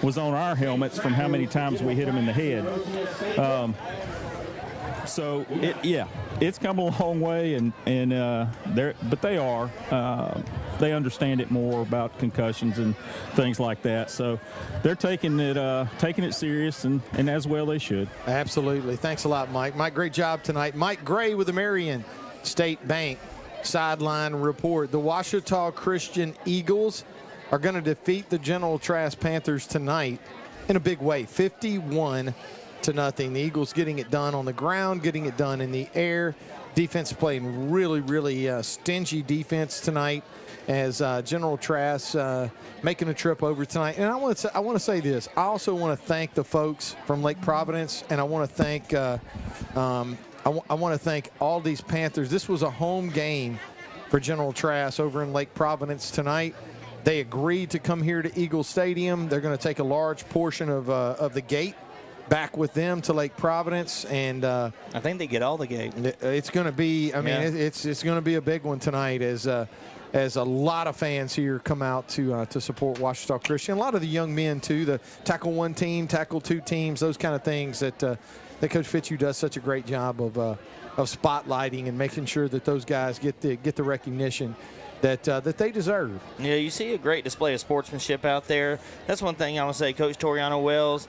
was on our helmets from how many times we hit them in the head. So it's come a long way, but they understand it more about concussions and things like that. So they're taking it serious, and as well they should. Absolutely. Thanks a lot, Mike. Mike, great job tonight. Mike Gray with the Marion State Bank Sideline Report. The Ouachita Christian Eagles are going to defeat the General Trass Panthers tonight in a big way, 51-0. The Eagles getting it done on the ground, getting it done in the air. Defense playing really stingy defense tonight as General Trass making a trip over tonight. And I want to say this. I also want to thank the folks from Lake Providence, and I want to thank I want to thank all these Panthers. This was a home game for General Trass over in Lake Providence tonight. They agreed to come here to Eagle Stadium. They're going to take a large portion of the gate back with them to Lake Providence, and I think they get all the gate. It's going to be, I mean, it's going to be a big one tonight as a lot of fans here come out to support Ouachita Christian. A lot of the young men too, the tackle one team, tackle two teams, those kind of things that Coach Fitzhugh does such a great job of spotlighting and making sure that those guys get the recognition that they deserve. Yeah, you see a great display of sportsmanship out there. That's one thing I want to say. Coach Toriano Wells,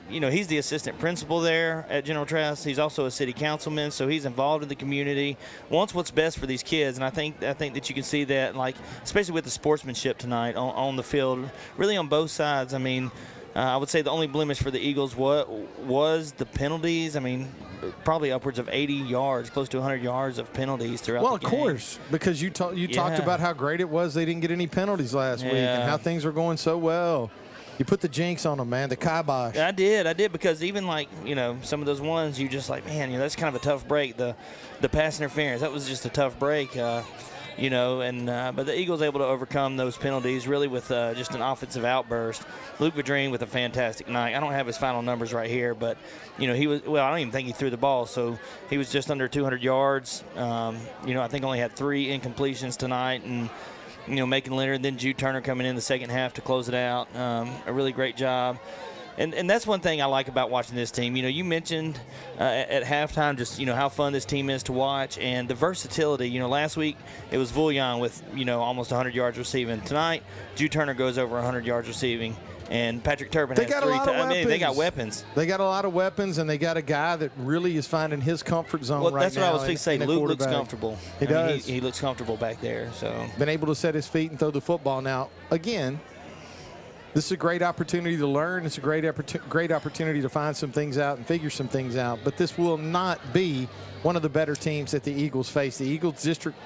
he's the assistant principal there at General Trass. He's also a city councilman, so he's involved in the community, wants what's best for these kids, and I think that you can see that, like, especially with the sportsmanship tonight on the field, really on both sides. I mean, I would say the only blemish for the Eagles was the penalties. I mean, probably upwards of 80 yards, close to 100 yards of penalties throughout the game. Well, of course, because you talked about how great it was they didn't get any penalties last week and how things were going so well. You put the jinx on them, man, the kibosh. I did, because even some of those ones you just like, man, that's kind of a tough break. The pass interference, that was just a tough break. But the Eagles able to overcome those penalties really with just an offensive outburst. Luke Vadrine with a fantastic night. I don't have his final numbers right here, but he was, well, I don't even think he threw the ball, so he was just under 200 yards. I think only had 3 incompletions tonight, and making Leonard, and then Jude Turner coming in the second half to close it out. A really great job. And that's one thing I like about watching this team. You mentioned at halftime just, how fun this team is to watch and the versatility. Last week it was Vullion with, almost 100 yards receiving. Tonight, Jude Turner goes over 100 yards receiving. And Patrick Turpin has 3 times. I mean, they got weapons. They got a lot of weapons, and they got a guy that really is finding his comfort zone right now. That's what I was going to say. Luke looks comfortable. He does. He looks comfortable back there. So been able to set his feet and throw the football. Now, again, this is a great opportunity to learn. It's a great opportunity to find some things out and figure some things out. But this will not be one of the better teams that the Eagles face. The Eagles district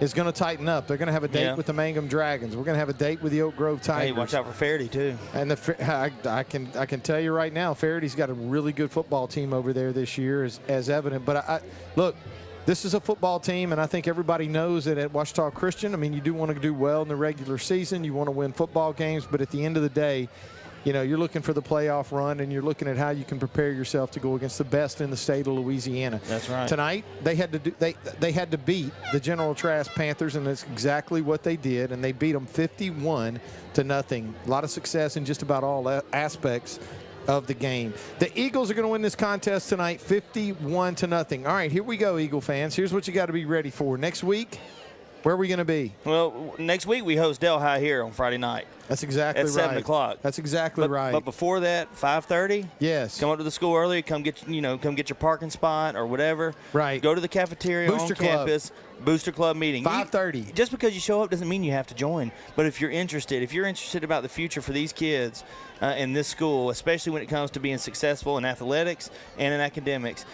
is going to tighten up. They're going to have a date with the Mangum Dragons. We're going to have a date with the Oak Grove Tigers. Hey, watch out for Faraday too. And I can tell you right now, Faraday's got a really good football team over there this year, as evident. But look, this is a football team, and I think everybody knows that at Ouachita Christian, I mean, you do want to do well in the regular season. You want to win football games, but at the end of the day, you're looking for the playoff run, and you're looking at how you can prepare yourself to go against the best in the state of Louisiana. That's right. Tonight, they had to beat the General Trass Panthers, and that's exactly what they did, and they beat them 51-0. A lot of success in just about all aspects of the game. The Eagles are going to win this contest tonight 51-0. All right, here we go, Eagle fans. Here's what you got to be ready for. Next week, where are we going to be? Well, next week we host Delhi here on Friday night. That's exactly right. At 7 o'clock. That's exactly right. But before that, 5:30. Yes. Come up to the school early. Come get your parking spot or whatever. Right. Go to the cafeteria on campus. Booster Club meeting. 5:30. Just because you show up doesn't mean you have to join. But if you're interested about the future for these kids in this school, especially when it comes to being successful in athletics and in academics,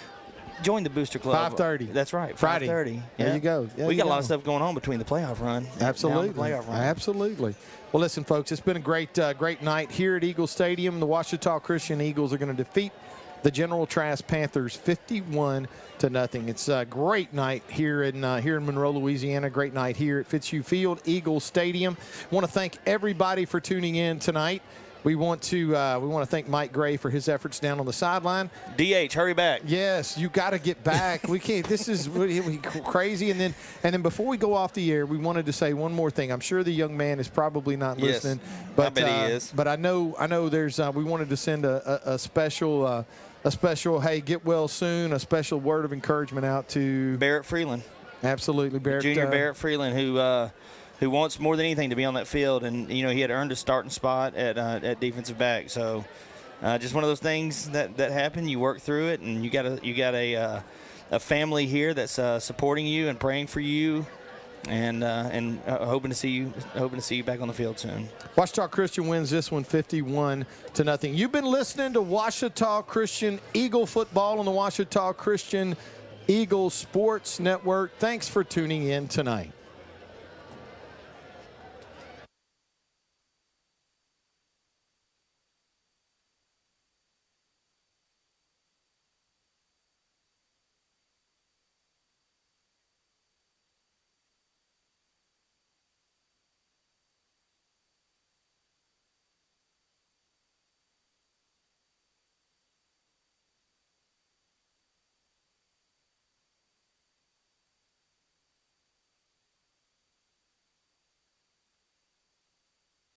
join the Booster Club. 5:30. That's right. Friday. 5:30. There you go. There we you got a lot go. of stuff going on between the playoff run. Absolutely. Now the playoff run. Absolutely. Well, listen, folks, it's been a great night here at Eagle Stadium. The Ouachita Christian Eagles are going to defeat the General Trass Panthers 51-0. It's a great night here in Monroe, Louisiana. Great night here at Fitzhugh Field, Eagle Stadium. Want to thank everybody for tuning in tonight. We want to thank Mike Gray for his efforts down on the sideline. DH, hurry back. Yes, you got to get back. We can't. This is really crazy. And then before we go off the air, we wanted to say one more thing. I'm sure the young man is probably not listening, but I bet he is. But I know there's. We wanted to send a special hey, get well soon. A special word of encouragement out to Barrett Freeland. Absolutely, Barrett. Junior Barrett Freeland, who wants more than anything to be on that field, and he had earned a starting spot at defensive back. So just one of those things that happen. You work through it, and you got a family here that's supporting you and praying for you, and hoping to see you back on the field soon. Ouachita Christian wins this one 51-0. You've been listening to Ouachita Christian Eagle football on the Ouachita Christian Eagle Sports Network. Thanks for tuning in tonight.